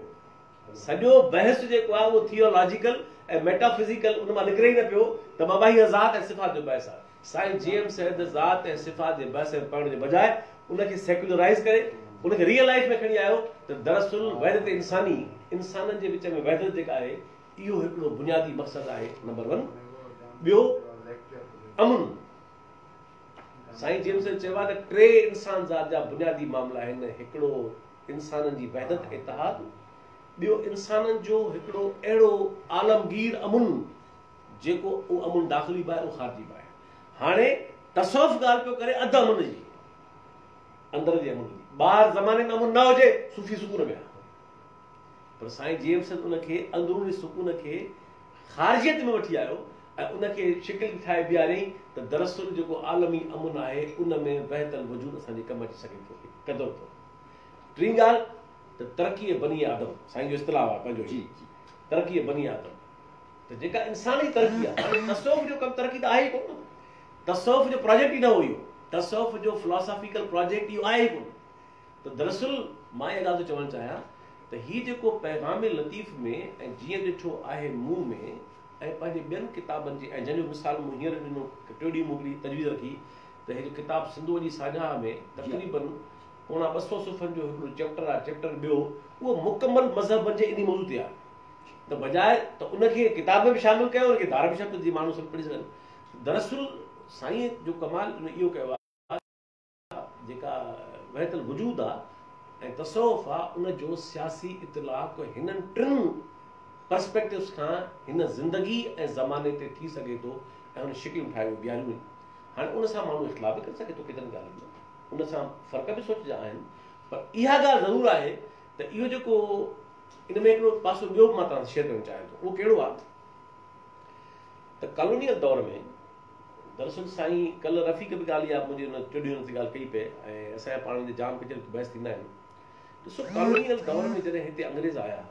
सॼो बहस जेको आहे उहो थियोलॉजिकल ऐं मेटाफिज़िकल उन मां निकिरे ई न पियो त बाबा हीअ ज़ात ऐं सिफ़ात जो बहस आहे। साईं जेम्स सैद ज़ात ऐं सिफ़ात जे बहस में पढ़ण जे बजाय उनखे सेक्युलराइज़ करे उनखे रियल लाइफ में खणी आयो त दरअसल वहदत इंसानी, इंसाननि जे विच में वहदत जेका आहे इहो हिकिड़ो बुनियादी मक़सद आहे, नंबर 1। ॿियो अमन, साईं जेम्स चयो आहे त टे इंसान ज़ात जा बुनियादी मामला आहिनि, हिकिड़ो इंसाननि जी वहदत इतिहाद, ॿियो इंसाननि जो हिकिड़ो अहिड़ो आलमगीर अमन जेको उहो अमन दाख़िली बि आहे उहो ख़ारिजी बि आहे। हाणे तसौफ़ ॻाल्हि पियो करे अधु अमन जी, अंदर जे अमन जी, ॿाहिरि ज़माने में अमन न हुजे सूफ़ी सुकून में आहे, पर साईं जेम्स उनखे अंदरूनी सुकून खे ख़ारिजियत में वठी आयो ऐं उनखे शिकिल ठाहे बीहारियईं त दरअसल जेको आलमी अमन आहे उन में वहतल वजूद असांजे कम अची सघे थो, क़दुरु थो। टी ॻाल्हि त तरक़ी बनी आदम, साईं जो इस्तिलाह आहे पंहिंजो, जी तरक़ी बनी आदम, त जेका इंसानी तरक़ी आहे, हाणे तसौफ़ जो कमु तरक़ी त आहे ई कोन, तसौफ़ जो प्रोजेक्ट ई न हुयो, तसौफ़ जो फिलोसॉफिकल प्रोजेक्ट इहो आहे ई कोन। त दरअसल मां इहा ॻाल्हि थो चवणु चाहियां त हीउ जेको पैगाम लतीफ़ में ऐं जीअं ॾिठो आहे मूं में ऐं पंहिंजे ॿियनि किताबनि जी, ऐं जंहिंजो मिसाल मूं हींअर ॾिनो टियों ॾींहुं मोकिली तजवीज़ रखी त हीअ किताब सिंधूअ जी साझा में तक़रीबन 200 सुफ़्हनि जो हिकिड़ो चैप्टर आहे, चैप्टर ॿियो उहो मुकमल मज़हबनि जे इन मौज़ू ते आहे, त बजाए त उनखे किताब में बि शामिलु कयो, उनखे धारा बि शामिलु जीअं माण्हू सभु पढ़ी सघनि। दरअसल साईं जो कमाल इहो कयो आहे जेका वहतल वजूद आहे ऐं तसौफ़ आहे उनजो सियासी इतलाक़ हिननि टिनि पर्सपेक्टिव्स खां हिन ज़िंदगी ऐं ज़माने ते थी सघे थो ऐं हुन शिकिल ठाहियो बीहारियूं। हाणे उन सां माण्हू इख़्तिलाफ़ बि करे सघे थो केतिरनि ॻाल्हियुनि में, उन सां फ़र्क़ बि सोचजा आहिनि, पर इहा ॻाल्हि ज़रूरु आहे त इहो जेको इन में हिकिड़ो पासो ॿियो मां तव्हां शेयर करणु चाहियां थो, उहो कहिड़ो आहे त कॉलोनियल दौर में दरअसल साईं कल्ह रफ़ीक बि ॻाल्हि आहे मुंहिंजी हुन टियों ॾींहं ते ॻाल्हि कई पिए ऐं असांजा पाण जे जाम पिचर बहस थींदा आहिनि। ॾिसो कॉलोनियल दौर में जॾहिं हिते अंग्रेज़ आया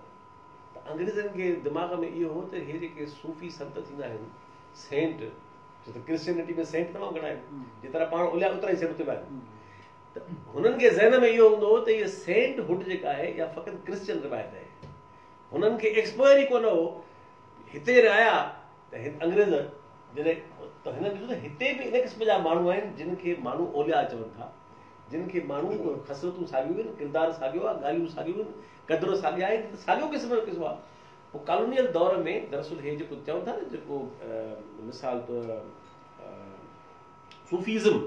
त अंग्रेज़नि खे दिमाग़ में इहो हो त हे जेके सूफ़ी संत थींदा आहिनि सेंट, छो त क्रिश्चियनिटी में सेंट तमामु घणा आहिनि, जेतिरा पाण उलिया ओतिरा ई सेंट उते आहिनि, त हुननि खे ज़हन में इहो हूंदो हो त इहा सेंट हुड जेका आहे इहा फ़क़ति क्रिश्चियन रिवायत आहे, हुननि खे एक्सपायर ई कोन हो। हिते आया त अंग्रेज़ जॾहिं त हिननि ॾिठो त हिते बि इन क़िस्म जा माण्हू आहिनि जिन खे माण्हू ओलिया चवनि था, जिन खे माण्हू ख़सरतूं साॻियूं आहिनि, किरदारु साॻियो आहे, ॻाल्हियूं साॻियूं आहिनि, क़दुरु साॻिया आहिनि, साॻियो क़िस्म जो किस्म आहे। पोइ कॉलोनियल दौर में दरअसल हे जेको चवनि था न जेको मिसाल तौरु सूफ़ीज़म,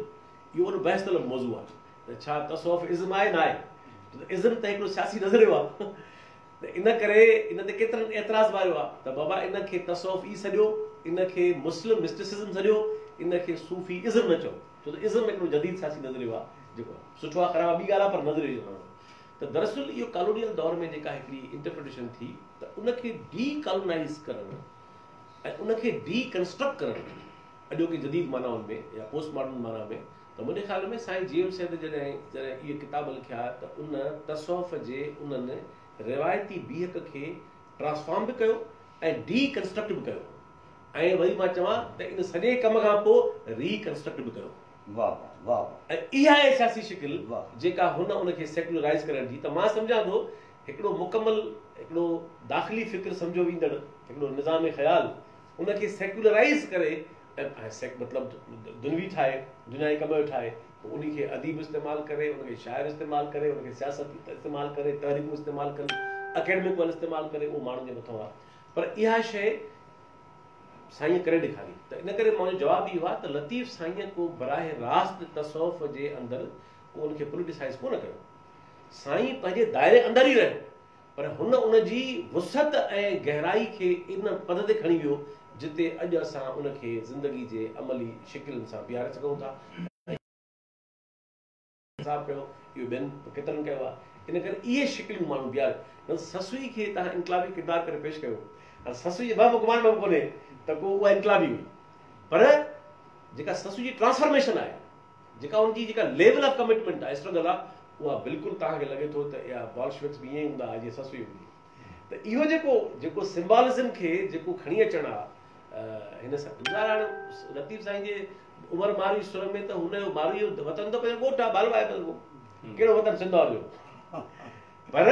इहो वॾो बहस तलब मौज़ू आहे त छा तसौफ़ इज़म आहे न आहे, इज़म त हिकिड़ो सियासी नज़रियो आहे, त इन करे इन ते केतिरनि एतिराज़ वारियो आहे त बाबा इनखे तसौफ़ ई सॼो, इनखे मुस्लिम मिस्टिसिज़म सॼो, इनखे सूफ़ी इज़म न चओ, छो त इज़म हिकिड़ो जदीद सियासी नज़रियो आहे जेको सुठो आहे ख़राबु ॿी ॻाल्हि आहे, पर नज़रियो त दरअसल इहो कॉलोनियल दौर में जेका हिकिड़ी इंटरप्रिटेशन थी त उनखे डी कॉलोनाइज़ करणु ऐं उनखे डी कंस्ट्रक्ट करणु अॼोके जदीद मानाउनि में या पोस्ट मॉडर्न माना में, त मुंहिंजे ख़्याल में साईं जेम्स सैद जॾहिं इहे किताब लिखिया त उन तसौफ़ जे उन्हनि रिवायती बीहक खे ट्रांसफॉर्म बि कयो ऐं डी कंस्ट्रक्ट बि कयो ऐं वरी मां चवां त इन सॼे कम खां पोइ रीकंस्ट्रक्ट बि कयो। वाह वाह। ऐं इहा आहे सियासी शिकिल जेका हुन उनखे सेक्युलराइज़ करण जी, त मां सम्झां थो हिकिड़ो मुकमल हिकिड़ो दाख़िली फ़िक्र सम्झो वेंदड़ हिकिड़ो निज़ाम ख़्याल उनखे सेक्युलराइज़ करे ऐं मतिलबु दुनिया ठाहे, दुनिया कम जो ठाहे, उनखे अदीब इस्तेमालु करे, उनखे शाइर इस्तेमालु करे, उनखे सियासत इस्तेमालु करे, तहरीकूं इस्तेमालु करे, अकेडमिक वन इस्तेमालु करे, उहो माण्हुनि जे मथां आहे। पर इहा शइ साईं करे ॾेखारी, त इन करे मुंहिंजो जवाबु इहो आहे त लतीफ़ साईं को बराह रास्त तसौफ़ जे अंदरि को उनखे पोलिटिसाइज़ कोन कयो, साईं पंहिंजे दायरे अंदरि ई रहियो, पर हुन उनजी वुसअत ऐं गहराई खे इन पद ते खणी वियो जिते अॼु असां उनखे ज़िंदगी जे अमली शिकिलनि सां बीहारे सघूं था। हिसाब कयो, इहो ॿियनि केतिरनि कयो आहे। इन करे इहे शिकिलियूं माण्हू बीहारे ससुई खे तव्हां इनकलाबी किरदार करे पेश कयो। हाणे ससु जे बाबा गुमान में कोन्हे त को उहा इनकलाबी हुई, पर जेका ससु जी ट्रांसफॉर्मेशन आहे, जेका उनजी जेका लेवल ऑफ कमिटमेंट आहे, स्ट्रगल आहे, उहा बिल्कुलु तव्हांखे लॻे थो त इहा बॉल्शेविक्स बि ईअं ई हूंदा जीअं ससु ई हूंदी। त इहो जेको सिम्बॉलिज़म खे जेको खणी अचणु आहे हिन सां हाणे लतीफ़ साईं जे उमर मारवी सुर में त हुनजो मारवी जो वतन त पंहिंजो ॻोठु आहे, बालवा आहे, कहिड़ो वतन सिंधौर जो, पर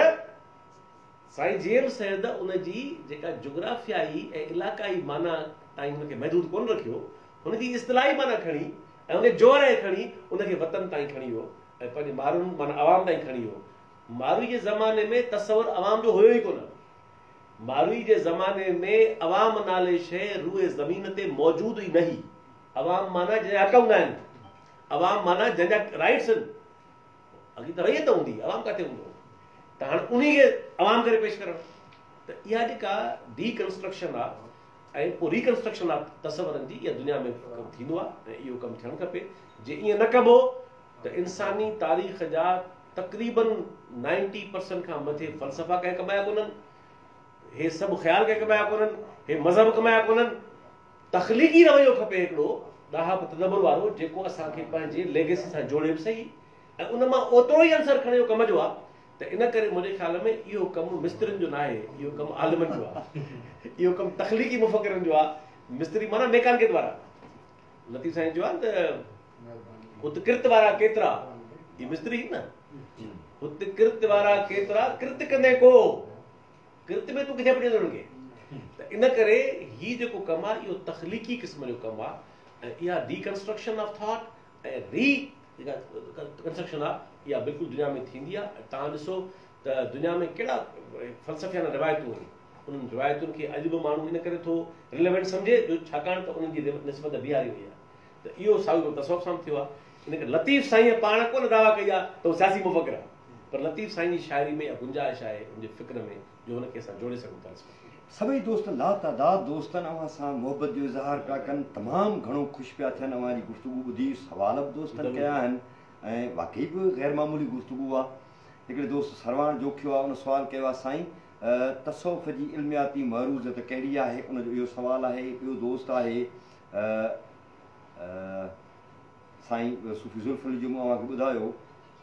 साईं जेम्स सैयद उनजी जेका जोग्राफियाई ऐं इलाक़ाई माना ताईं हुनखे महदूद कोन रखियो, हुनजी इस्तिलाही माना खणी ऐं उनजे जोर खे खणी उनखे वतन ताईं खणी वियो ऐं पंहिंजे माण्हुनि माना आवाम ताईं खणी वियो। मारवी जे ज़माने में तसवर आवाम जो हुयो ई कोन। मारवी जे ज़माने में अवाम नाले शइ रूए ज़मीन ते मौजूदु ई न हुई। अवाम माना जंहिंजा हक़ हूंदा आहिनि, अवाम माना जंहिंजा राइट्स आहिनि। अॻी त रहियत हूंदी, अवाम किथे हूंदो? त हाणे उन खे अवाम करे पेश करणु, त इहा जेका डीकंस्ट्रक्शन आहे ऐं पोइ रिकंस्ट्रक्शन आहे तसवरनि जी, इहा दुनिया में कमु थींदो आहे ऐं इहो कमु थियणु खपे। जे ईअं न कबो त इंसानी तारीख़ जा तक़रीबन 90% खां मथे फ़लसफ़ा कंहिं कमाया कोन्हनि, हे सभु ख़्याल कंहिं कमाया कोन्हनि, हे मज़हब कमाया कोन्हनि। तख़लीक़ी रवैयो खपे हिकिड़ो ॾाहप तदब्बुर वारो, जेको असांखे पंहिंजे लेगेसी सां जोड़े बि सही ऐं उन मां ओतिरो ई अंसर खणे कम जो आहे। त इन करे मुंहिंजे ख़्याल में इहो कमु मिस्त्रियुनि जो न आहे, इहो कमु आलिमनि जो आहे, इहो कमु तख़लीक़ी मुफ़क्किरनि जो आहे। मिस्त्री माना मैकानिकत वारा, लतीफ़ साईं जो आहे त उत्कृत वारा केतिरा, ही मिस्त्री न, उत्कृत वारा केतिरा, कृत कंदे को, कृत में तूं किथे पढ़ी हुनखे। त इन करे हीउ जेको कमु आहे इहो तख़लीक़ी क़िस्म जो कमु आहे ऐं इहा डीकंस्ट्रक्शन ऑफ थॉट ऐं जेका कंस्ट्रक्शन आहे इहा बिल्कुलु दुनिया में थींदी आहे। तव्हां ॾिसो त दुनिया में कहिड़ा फ़लसफ़ियाना रिवायतूं आहिनि, उन्हनि रिवायतुनि खे अॼु बि माण्हू इन करे थो रिलेवेंट सम्झे जो छाकाणि त उन्हनि जी निस्बत बीहारी हुई आहे। त इहो साॻियो तसव्वुफ़ सां थियो आहे। इन करे लतीफ़ साईं पाण कोन दावा कई आहे त उहो सियासी मुफ़क्किर आहे, पर लतीफ़ साईं जी शाइरी में इहा गुंजाइश आहे उनजे फ़िक्र में जो हुनखे असां जोड़े सघूं था। सभई दोस्त लातादाद दोस्तनि अवां सां मोहबत जो इज़हार पिया कनि, तमामु घणो ख़ुशि पिया थियनि अवां जी गुफ़्तगू ॿुधी, सवाल बि दोस्तनि कया आहिनि ऐं वाक़ई बि ग़ैर मामूली गुफ़्तगू आहे। हिकिड़े दोस्त सरवाण जोखियो आहे, उन सुवालु कयो आहे साईं तसव्वुफ़ जी इल्मियाती महरूज़त कहिड़ी आहे, उनजो इहो सुवालु आहे। ॿियो दोस्त आहे साईं सूफ़ी ज़ुल्फ़ली जो मूं अव्हांखे ॿुधायो,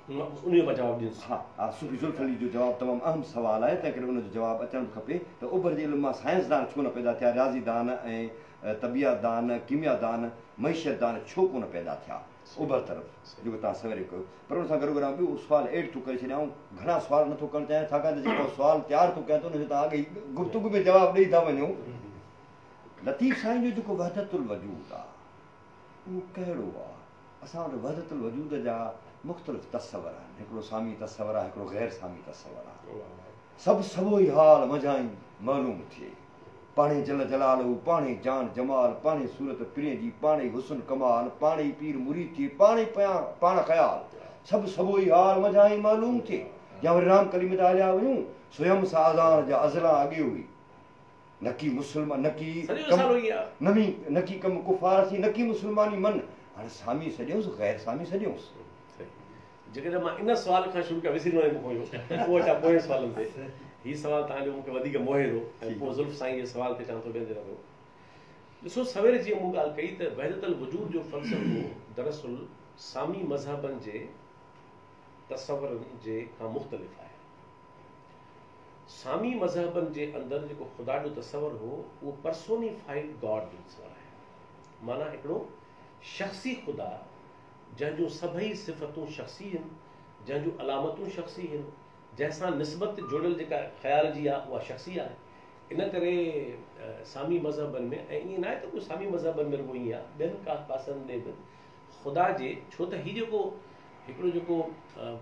हा सूफ़ी ज़ुल्फ़ली जो जवाबु तमामु अहम सुवालु आहे, तंहिं करे उनजो जवाबु अचणु बि खपे त उभर जे इल्म मां साइंसदान छो न पैदा थिया, रियाज़ीदान ऐं तबियातदान, कीमियादान, मईशतदान छो कोन पैदा थिया उभर तरफ़, जेको तव्हां सवेरे कयो। पर उन सां गॾो गॾु ॿियो सुवालु एड थो करे छॾियां, घणा सुवाल नथो करणु चाहियां छाकाणि त जेको सुवालु तयारु थो कयां त उनजो तव्हां अॻे गुफ़्तगू में जवाबु ॾेई था वञो। लतीफ़ साईं जो जेको वहदतुल वजूद आहे उहो कहिड़ो आहे? असां वटि वहदतुल वजूद जा मुख़्तलिफ़ तसवर आहिनि, हिकिड़ो सामी तसवर आहे, हिकिड़ो ग़ैर सामी तसवर आहे। सभु सभो ई हाल मझाई मालूम थिए, पाणे जल जलालू, पाणे जान जमाल, पाणे सूरत पिरे जी, पाणे हुस्न कमाल, पाणे पीर मुरीद थिए, पाणे पाण ख़याल, सभु सभो ई हाल मझाई मालूम थिए। या वरी राम कलीम ते हलिया वञूं, स्वयं सां आज़ान जा अज़ला अॻे हुई, नकी मुस्लमान नकी कम कुफार थी, नकी मुस्लमानी मन, हाणे सामी सॼियोसि ग़ैर सामी सॼियोसि। जेकॾहिं मां इन सुवाल खां शुरू कयां विसरी वञे पोइ पोइ सुवालनि ते हीउ सुवालु तव्हांजो मूंखे वधीक मोहे थो ऐं पोइ ज़ुल्फ़ साईं जे सुवाल ते चवां थो ॿियनि जे रखो। ॾिसो सवेरे जीअं मूं ॻाल्हि कई त वहदतुल वजूद जो फ़लसफ़ो दरअसल सामी मज़हबनि जे तसवरनि जे खां मुख़्तलिफ़ आहे। सामी मज़हबनि जे अंदरि जेको ख़ुदा जो तसवर हो उहो पर्सोनिफाइड गॉड जो तसवर आहे, माना हिकिड़ो शख़्सी ख़ुदा जंहिंजूं सभई सिफ़तूं शख़्सी आहिनि, जंहिंजूं अलामतूं शख़्सी आहिनि, जंहिंसां निस्बत जुड़ियल जेका ख़्याल जी आहे उहा शख़्सी आहे। इन करे सामी मज़हबनि में, ऐं ईअं न आहे त कोई सामी मज़हबनि में रुॻो ईअं आहे, ॿियनि का पासनि में बि ख़ुदा जे, छो त हीउ जेको हिकिड़ो जेको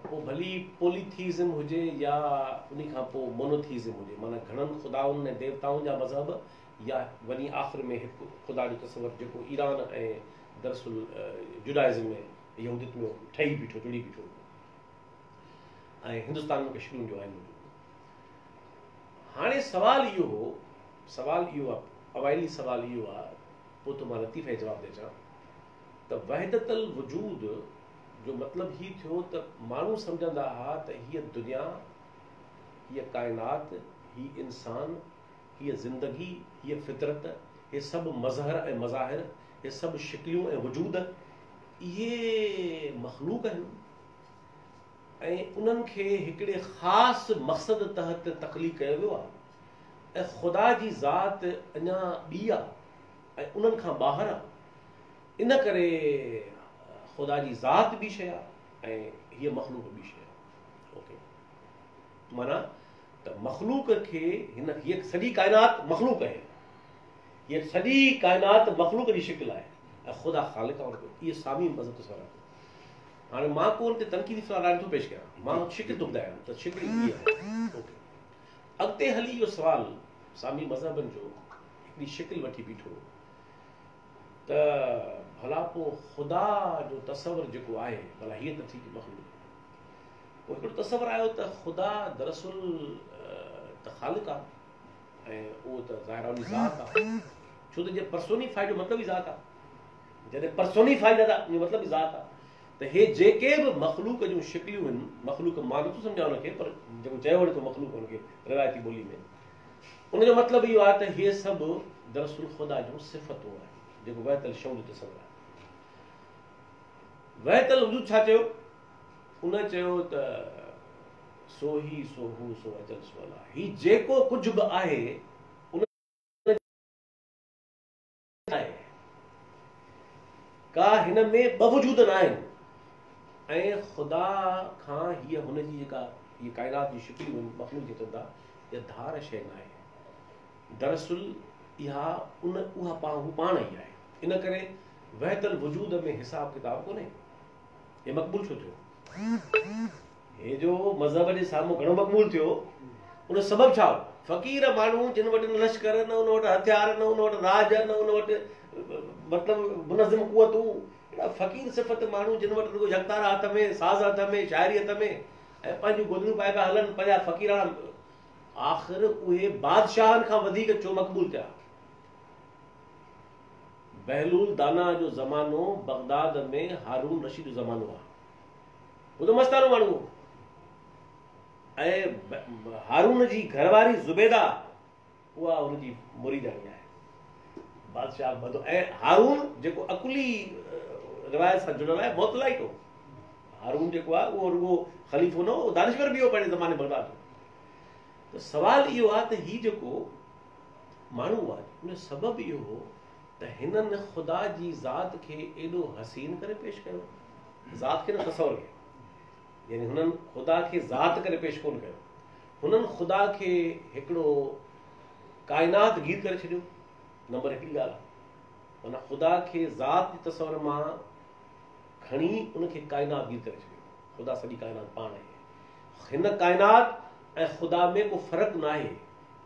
पोइ भली पोलीथीज़म हुजे या उन खां पोइ मोनोथीज़म हुजे, माना घणनि ख़ुदाउनि ऐं देवताउनि जा मज़हब, या वञी आख़िर में हिकु ख़ुदा जो तसवर जेको ईरान ऐं दरअसल जुडाइज़म में यहूदियत में ठही बीठो, जुड़ी बीठो, ऐं हिंदुस्तान में कश्मीर जो आहे मौजूदु। हाणे सवाल इहो आहे, अवाइली सवाल इहो आहे, पोइ त मां लतीफ़ जो जवाबु ॾेई अचां त वहदतुल वजूद जो मतिलबु ही थियो त माण्हू सम्झंदा हुआ त हीअ दुनिया, हीअ काइनात, ही इंसान, हीअ ज़िंदगी, हीअ फितरत, हे सभु मज़हर ऐं मज़ाहिर, हे सभु शिकलियूं ऐं वजूद, इहे मख़लूक आहिनि ऐं उन्हनि खे हिकिड़े ख़ासि मक़सद तहत तख़लीक़ कयो वियो आहे ऐं ख़ुदा जी ज़ात अञा ॿी आहे ऐं उन्हनि खां ॿाहिरि आहे। इन करे ख़ुदा जी ज़ात ॿी शइ आहे ऐं हीअ मख़लूक ॿी शइ आहे। ओके, माना त मख़लूक खे हीअ सॼी काइनात मख़लूक आहे, हीअ सॼी काइनात मख़लूक जी शिकिल आहे ऐं ख़ुदा ख़ालिक़ आहे। इहे सामी मज़हब तस्वर आहे। हाणे मां को उन ते तनक़ीदी सवाल थो पेश कयां, मां शिकिल थो ॿुधायां त शिकिल इहा आहे। ओके, अॻिते हली इहो सुवाल सामी मज़हबनि जो हिकिड़ी शिकिल वठी बीठो त भला पोइ ख़ुदा जो तसवर जेको आहे, भला हीअ त थी मख़लूक, पोइ हिकिड़ो तसवर आयो त ख़ुदा दरअसल त ख़ालिक़ आहे ऐं उहो त ज़ाहिरानी ज़ात आहे, छो त जे पर्सोनिफाइड जो मतिलबु ई ज़ात आहे। जॾहिं पर्सोनिफाइड आहे त मतिलबु ई ज़ात आहे। त हे जेके बि मख़लूक जूं शिकलियूं आहिनि, मख़लूक मां नथो सम्झां हुनखे, पर जेको चयो वञे थो मख़लूक हुनखे रिवायती ॿोली में, उनजो मतिलबु इहो आहे त हे सभु दरअसल ख़ुदा जूं सिफ़तूं आहिनि, जेको वहतल शऊं जो तसवर आहे। वहतल वजूद छा चयो? उन चयो त सो ही सो हू सो अजल सो अला, ही जेको कुझु बि आहे उन आहे, का हिन में ॿ वजूद न आहिनि ऐं ख़ुदा खां हीअ हुनजी जेका हीअ काइनात जी शिकिलियूं आहिनि, मख़लूक जी चवंदा, इहा धार शइ न आहे। दरअसल इहा उहा हू पाण ई आहे। इन करे वहतल वजूद में हिसाब किताब कोन्हे। हे मक़बूल छो थियो? हे जो मज़हब जे साम्हूं घणो मक़बूल थियो, उन सबबु छा हो? फ़क़ीर माण्हू जिन वटि न लश्कर, न उन वटि हथियार, न उन वटि राज, न उन वटि मतिलबु मुनज़िम क़ुवतूं, अहिड़ा फ़क़ीर सिफ़त माण्हू जिन वटि रुॻो जगतारा हथ में, साज़ हथ में, शाइरी हथ में ऐं पंहिंजूं गोदरियूं पाए पिया हलनि, पंहिंजा फ़क़ीराना, आख़िर उहे बादशाहनि खां वधीक छो मक़बूल थिया? बहलूल दाना जो ज़मानो बगदाद में हारून रशीद जो ज़मानो आहे। ॿुधो मस्तानो माण्हू, ऐं हारून जी घरवारी ज़ुबैदा उहा हुनजी मुरीदानी आहे। बादशाह बदो ऐं हारून जेको अकुली रिवायत सां जुड़ियल आहे, मोतलाइट हो। हारून जेको आहे उहो रुॻो ख़लीफ़ो न हो, दानिश्वर बि हो पंहिंजे ज़माने बगदाद जो। त सवाल इहो आहे त हीउ जेको माण्हू आहे, उन सबबु इहो हो त हिननि ख़ुदा जी ज़ात खे एॾो हसीन करे पेश कयो, ज़ात खे न तसवर खे, यानी हुननि ख़ुदा खे ज़ात करे पेश कोन कयो, हुननि ख़ुदा खे हिकिड़ो काइनात गीत करे छॾियो। नंबर हिकिड़ी ॻाल्हि आहे, माना ख़ुदा खे ज़ात जी तसवर मां खणी उनखे काइनात गीत करे छॾियो। ख़ुदा सॼी काइनात पाण आहे। हिन काइनात ऐं ख़ुदा में को फ़र्क़ु न आहे,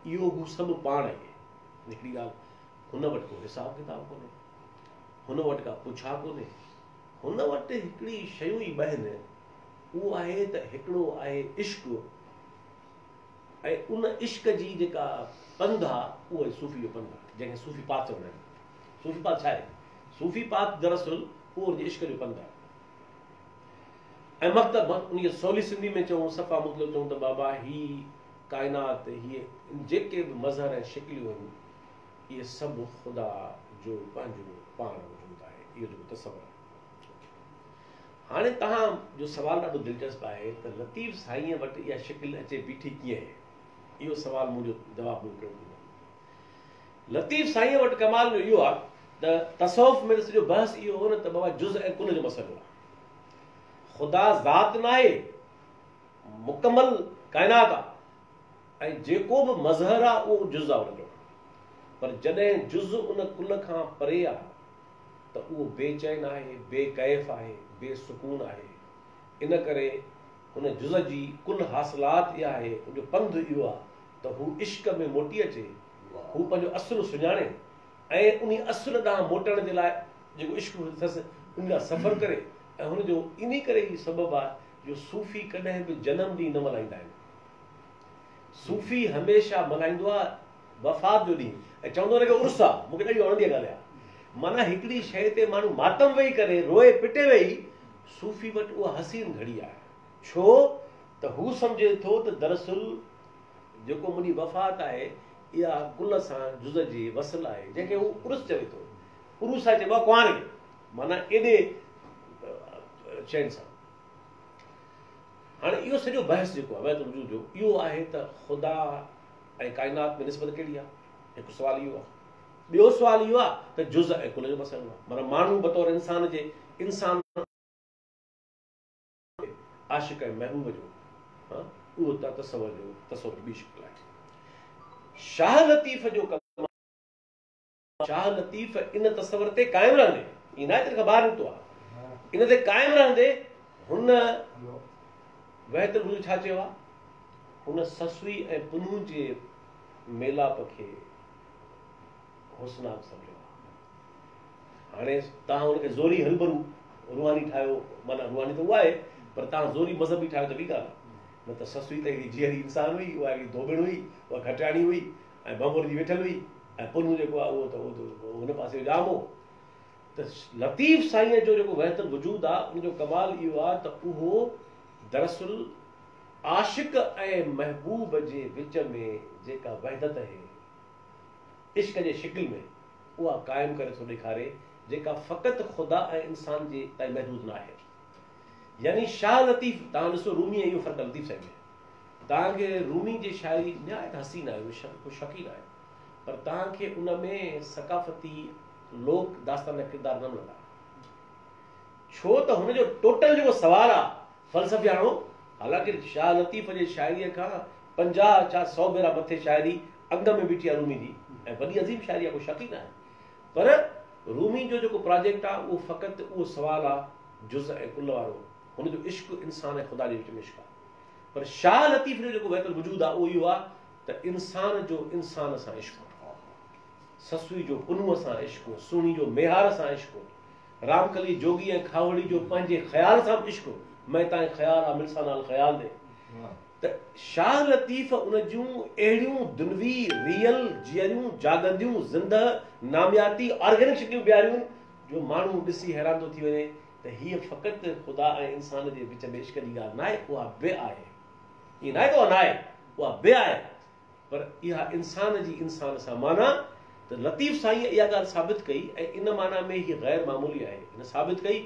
इहो हू सभु पाण आहे। हिकिड़ी ॻाल्हि, हुन वटि को हिसाब किताब कोन्हे, हुन वटि का पुछा कोन्हे, हुन वटि हिकिड़ी शयूं ई ॿ आहिनि, उहो आहे त हिकिड़ो आहे इश्क ऐं उन इश्क जी जेका पंध आहे उहो सूफ़ी जो पंध आहे, जंहिंखे सूफ़ी पात चवंदा आहिनि। सूफ़ी पात छा आहे? सूफ़ी पात दरअसल उहो उनजे इश्क जो पंध आहे। ऐं मक़सदु उन सवली सिंधी में चऊं, सफ़ा मतिलबु चऊं त बाबा ही काइनात, हीअ जेके बि मज़हर ऐं शिकिलियूं आहिनि, इहे सभु ख़ुदा जो पंहिंजो पाण वजूद आहे। इहो जेको तसवर आहे। हाणे तव्हां जो सुवालु ॾाढो दिलचस्प आहे त लतीफ़ साईंअ वटि इहा शिकिल अचे बीठी कीअं आहे? इहो सुवालु मुंहिंजो जवाबु ॾियो कहिड़ो। लतीफ़ साईंअ वटि कमाल जो इहो आहे त तसौफ़ में सॼो बहस इहो हो न त बाबा जुज़ ऐं कुल जो मसइलो आहे। ख़ुदा ज़ात न आहे, मुकमल काइनात आहे ऐं जेको बि मज़हर आहे उहो जुज़ आहे हुनजो। पर जॾहिं जुज़ उन कुल खां परे आहे त उहो बेचैन आहे, बेकैफ़ आहे, बेसुकून आहे। इन करे हुन जुज़ जी कुल हासिलात इहा आहे, उनजो पंध इहो आहे त हू इश्क में मोटी अचे, हू पंहिंजो असुलु सुञाणे ऐं उन असुल ॾांहुं मोटण जे लाइ जेको इश्क अथसि उन लाइ सफ़र करे। ऐं हुनजो इन करे ई सबबु आहे जो सूफ़ी कॾहिं बि जनम ॾींहुं न मल्हाईंदा आहिनि। सूफ़ी हमेशह मल्हाईंदो आहे वफ़ात जो ॾींहुं ऐं चवंदो आहे की उर्स आहे। मूंखे ॾाढी वणंदी ॻाल्हि आहे, माना हिकिड़ी शइ ते माण्हू मातम वेही करे रोए पिटे वेही सूफ़ी वटि उहा हसीन घड़ी आहे, छो त हू सम्झे थो त दरअसल जेको मुंहिंजी वफ़ात आहे इहा कुल सां जुज़ जी वसल आहे, जंहिंखे हू उरुस चवे थो। उरुस आहे चइबो आहे कुंवार खे, माना एॾे चइनि सां। हाणे इहो सॼो बहस जेको आहे वहदत वजूद जो, इहो आहे त ख़ुदा ऐं काइनात में निस्बत कहिड़ी आहे, हिकु सुवाल इहो आहे। ॿियो सुवाल इहो आहे त जुज़ ऐं कुल जो मसइलो आहे, माना माण्हू बतौर इंसान जे इंसान आशिक़ ऐं महबूब जो उहो तसवर जो तसवर ॿी शिकिल आहे। शाह लतीफ़ जो कम, शाह लतीफ़ इन तसवर ते क़ाइमु रहंदे, ईअं न आहे त ख़बर निकितो आहे, इन ते क़ाइमु रहंदे हुन वहदत वजूद छा चयो आहे, हुन ससुई ऐं पुनू जे मेलाप खे हुस्नाक सम्झो आहे। हाणे तव्हां हुनखे ज़ोरी हलबरू रूहानी ठाहियो, माना रूहानी त उहा आहे, पर तव्हां ज़ोरी मज़हबी ठाहियो त ॿी ॻाल्हि, न त ससुई त हिकिड़ी जीअरी इंसान हुई, उहा हिकिड़ी धोबिण हुई, उहा खटियाणी हुई ऐं बंबोर जी वेठल हुई, ऐं पुनू जेको आहे उहो त हुन पासे जाम हो। त लतीफ़ साईं जो जेको वहदत वजूद आहे उनजो कमाल इहो आहे त उहो दरअसल आशिक़ ऐं महबूब जे विच में जेका वहदत आहे इश्क जे शिकिल में, उहा क़ाइमु करे थो ॾेखारे, जेका फ़क़ति ख़ुदा ऐं इंसान जे ताईं महदूद न आहे। यानी शाह लतीफ़, तव्हां ॾिसो रूमी ऐं इहो फ़र्क़ु लतीफ़ साईं में, तव्हांखे रूमी जी शाइरी निहायत हसीन आहे, को शकीन आहे, पर तव्हांखे उन में सकाफ़ती लोक दास्तान किरदार न मिलंदा, छो त हुनजो टोटल जेको सवाल आहे फ़लसफ़ियाणो, हालांकि शाह लतीफ़ जे शाइरीअ खां 50-100 भेरा मथे शाइरी अंग में बीठी आहे रूमी जी, ऐं वॾी अज़ीम शाइरी आहे, को शकीन आहे, पर रूमी जो जेको प्रोजेक्ट आहे उहो फ़क़ति उहो सवाल आहे जुज़ ऐं कुल वारो, हुनजो इश्क इंसान ऐं ख़ुदा जे विच में इश्क आहे। पर शाह लतीफ़ जो जेको वहदत वजूद आहे उहो इहो आहे त इंसान जो इंसान सां इश्क, ससुई जो पुनूअ सां इश्क, सुहिणी जो मेहार सां इश्क, रामकली जोगी ऐं खावड़ी जो पंहिंजे ख़्याल सां बि इश्क, मैं ताईं ख़्याल आहे मिलसा नाल ख़्याल दे। त शाह लतीफ़ उन जूं अहिड़ियूं दुनवी रियल जीअरियूं जागंदियूं ज़िंदह नामियाती ऑर्गेनिक शकिलियूं ॿियारियूं जो माण्हू ॾिसी हैरान थो थी वञे त हीअ फ़क़ति ख़ुदा ऐं इंसान जे विच में इश्क जी ॻाल्हि न आहे, उहा बे आहे। ईअं न आहे त उहा न आहे, उहा बे आहे, पर इहा इंसान जी इंसान सां, माना त लतीफ़ साईं इहा ॻाल्हि साबित कई, ऐं इन माना में हीअ ग़ैर मामूली आहे, हिन साबित कई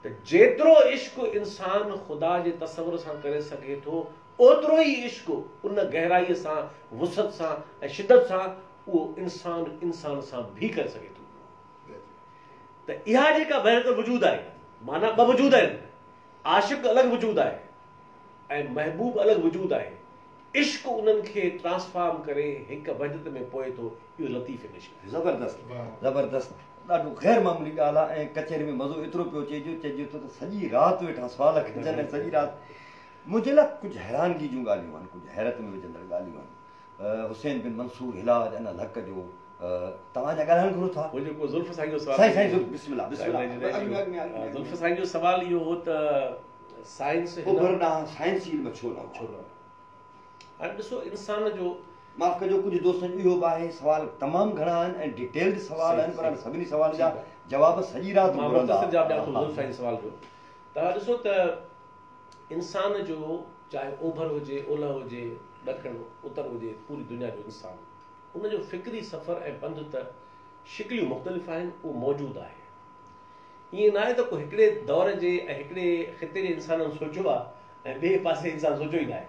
त जेतिरो इश्क इंसान ख़ुदा जे तसवर सां करे सघे थो, ओतिरो ई इश्क उन गहराईअ सां, वुसत सां ऐं शिदत सां उहो इंसान इंसान सां भी करे सघे थो। त इहा जेका वहदत वजूद आहे, माना ॿ वजूद आहिनि, आशिक़ अलॻि वजूद आहे ऐं महबूब अलॻि वजूद आहे, इश्क उन्हनि खे ट्रांसफॉर्म करे हिकु वहदत में पोए थो, इहो लतीफ़ इश्क। ज़बरदस्त ज़बरदस्त, ॾाढो ग़ैर मामूली ॻाल्हि आहे, ऐं कचहरी में मज़ो एतिरो पियो चइजे थो त सॼी राति वेठा सुवाल खिचनि, ऐं सॼी राति मुंहिंजे लाइ कुझु हैरानगी जूं ॻाल्हियूं आहिनि, कुझु हैरत में विझंदड़ ॻाल्हियूं आहिनि। हुसैन बिन मंसूर हिलाज अन हक़ जो तव्हांजा ॻाल्हाइण घुरो था, वो जेको ज़ुल्फ़ साईं जो सवाल, साईं बिस्मिल्लाह ज़ुल्फ़ साईं जो सवाल इहो हो त साइंस उभर ॾांहुं साइंसी इल्म छो न छो न। हाणे ॾिसो इंसान जो, माफ़ कजो, कुझु दोस्तनि जो इहो बि आहे, सवाल तमामु घणा आहिनि ऐं डिटेल्ड सवाल आहिनि, पर सभिनी सवाल जा जवाब सॼी राति घुरंदा। जवाब ॾियां थो ज़ुल्फ़ साईं सवाल जो। तव्हां ॾिसो त इंसान जो, चाहे ओभर हुजे, ओलह हुजे, ॾखिण उत्तर हुजे, पूरी दुनिया जो इंसान, उनजो फ़िक्री सफ़र ऐं पंध त शिकिलियूं मुख़्तलिफ़ आहिनि, उहो मौजूदु आहे। ईअं न आहे त को हिकिड़े दौर जे ऐं हिकिड़े ख़िते जे इंसाननि सोचियो आहे ऐं ॿिए पासे इंसानु सोचियो ई न आहे।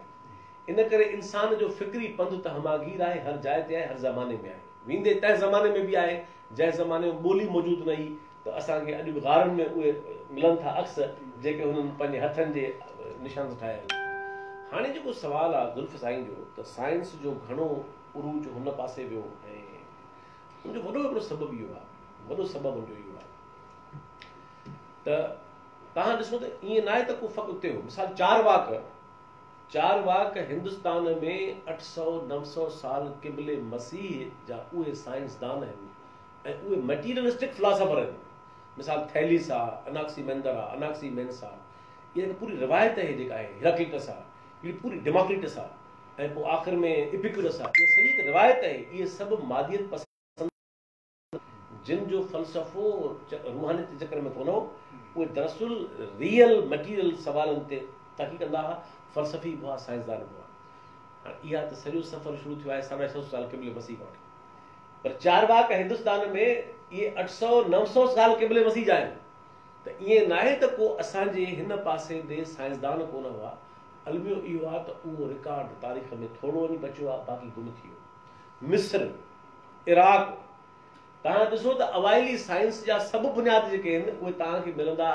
इन करे इंसान जो फ़िक्री पंध त हमागीर आहे, हर जाइ ते आहे, हर ज़माने में आहे, वेंदे तंहिं ज़माने में बि आहे जंहिं ज़माने में ॿोली मौजूदु न हुई, त असांखे अॼु बि गारनि में उहे मिलनि था अक्स, जेके हुननि पंहिंजे हथनि जे निशान ठाहिया आहिनि। हाणे जेको सुवालु आहे ज़ुल्फ़ साईं जो, त साइंस जो घणो उरूज हुन पासे वियो, ऐं हुनजो वॾो हिकिड़ो सबबु इहो आहे, वॾो सबबु हुनजो इहो आहे त तव्हां ॾिसो त ईअं न आहे त को फ़क़ति उते हो। मिसाल चारवाक हिंदुस्तान में 800-900 साल क़िबले मसीह जा उहे साइंसदान आहिनि, ऐं उहे मटीरियलिस्टिक फिलासफर आहिनि। मिसाल थैलिस आहे, अनाक्सीमेंदर आहे, अनाक्सीमेंस आहे, इहा पूरी रिवायत आहे जेका आहे, हेराक्लिटस आहे, इहा पूरी डेमोक्रिटस आहे, ऐं पोइ आख़िर में इपिकुरस आहे, इहा सॼी रिवायत आहे। इहे सभु मादियत पसंदि जिन जो फ़लसफ़ो रूहानियत जे चकर में कोन हो, उहे दरअसल रियल मटीरियल सवालनि ते तहक़ीक़ कंदा हुआ, फ़लसफ़ी बि हुआ, साइंसदान बि हुआ। हाणे इहा त सॼो सफ़र शुरू थियो आहे 650 साल क़िबले मसीह खां वठी, पर चारवाक हिंदुस्तान में इहे 800-900 साल क़िबले मसीह जा आहिनि। त ईअं न आहे त को असांजे हिन पासे ॾे साइंसदान कोन हुआ। अलमियो इहो आहे त उहो रिकॉर्ड तारीख़ में थोरो वञी बचियो आहे, बाक़ी गुम थी वियो। मिस्र, इराक, तव्हां ॾिसो त अवाइली साइंस जा सभु बुनियाद जेके आहिनि उहे तव्हांखे मिलंदा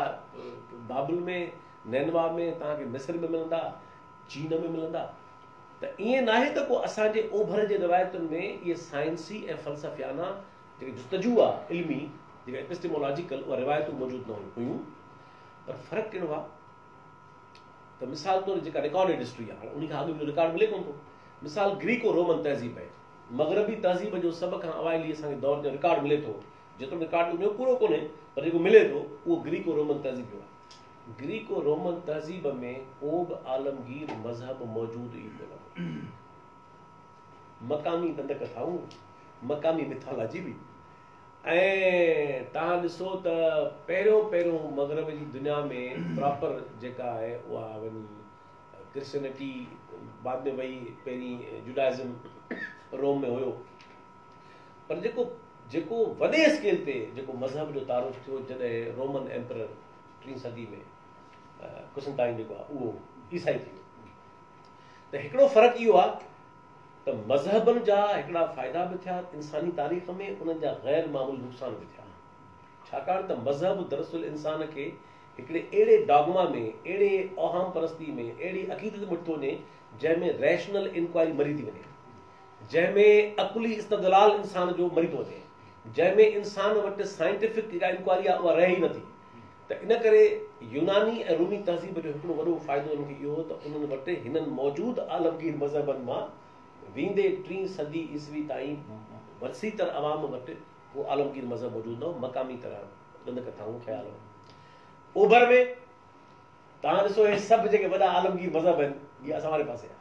बाबुल में, नैनवा में, तव्हांखे मिस्र में मिलंदा, चीन में मिलंदा। त ईअं न आहे त को असांजे ओभर जे रिवायतुनि में इहे साइंसी ऐं फ़लसफ़ियाना जेके जुस्तजू आहे इल्मी, जेका एपिस्टेमोलॉजिकल, उहा रिवायतूं मौजूदु न हुयूं। पर फ़र्क़ु कहिड़ो आहे त मिसाल तौरु जेका रिकॉर्डेड हिस्ट्री आहे, उन खां अॻु बि रिकॉर्ड मिले कोन थो। मिसाल ग्रीको रोमन तहज़ीब आहे, मग़रबी तहज़ीब जो सभ खां अवाइली असांखे दौर जो रिकॉर्ड मिले थो, जेतिरो रिकॉर्ड उनजो पूरो कोन्हे, पर जेको मिले थो उहो ग्रीको रोमन तहज़ीब जो आहे। ग्रीको रोमन तहज़ीब में को बि आलमगीर मज़हब मौजूदु ई कोन हो। मक़ामी दंद कथाऊं, मक़ामी मिथोलॉजी बि। ऐं तव्हां ॾिसो त पहिरियों मग़रब जी दुनिया में प्रॉपर जेका आहे उहा वञी क्रिश्चियनिटी, बाद में वई पहिरीं जुडाइज़म रोम में हुयो। पर जेको वॾे स्केल ते जेको मज़हब जो तारुफ़ थियो जॾहिं रोमन एम्परर 3वीं सदी में कुसनताइन जेको आहे उहो ईसाई थी वियो। त हिकिड़ो फ़र्क़ु इहो आहे त मज़हबनि जा हिकिड़ा फ़ाइदा बि थिया इंसानी तारीख़ में, उन्हनि जा ग़ैर मामूली नुक़सान बि थिया। छाकाणि त मज़हब दरअसल इंसान खे हिकिड़े अहिड़े डॉगमा में, अहिड़े औहाम परस्ती में, अहिड़ी अक़ीदत में वठी वञे जंहिंमें रैशनल इंक्वायरी मरी थी वञे, जंहिंमें अकुली इस्तदलाल इंसान जो मरी थो वञे, जंहिंमें इंसान वटि साइंटिफिक जेका इंक्वायरी आहे उहा रहे ई नथी। त इन करे यूनानी ऐं रूमी तहज़ीब जो हिकिड़ो वॾो फ़ाइदो उनखे इहो हो त उन्हनि वटि हिननि मौजूदु आलमगीर मज़हबनि मां वेंदे 3 सदी ईस्वी ताईं वसी तर अवाम वटि उहो आलमगीर मज़हब मौजूदु न हो, मक़ामी तरह दंद कथाऊं ख़्याल हो। ओभर में तव्हां ॾिसो हे सभु जेके वॾा आलमगीर मज़हब आहिनि, इहे असां वारे पासे आहे।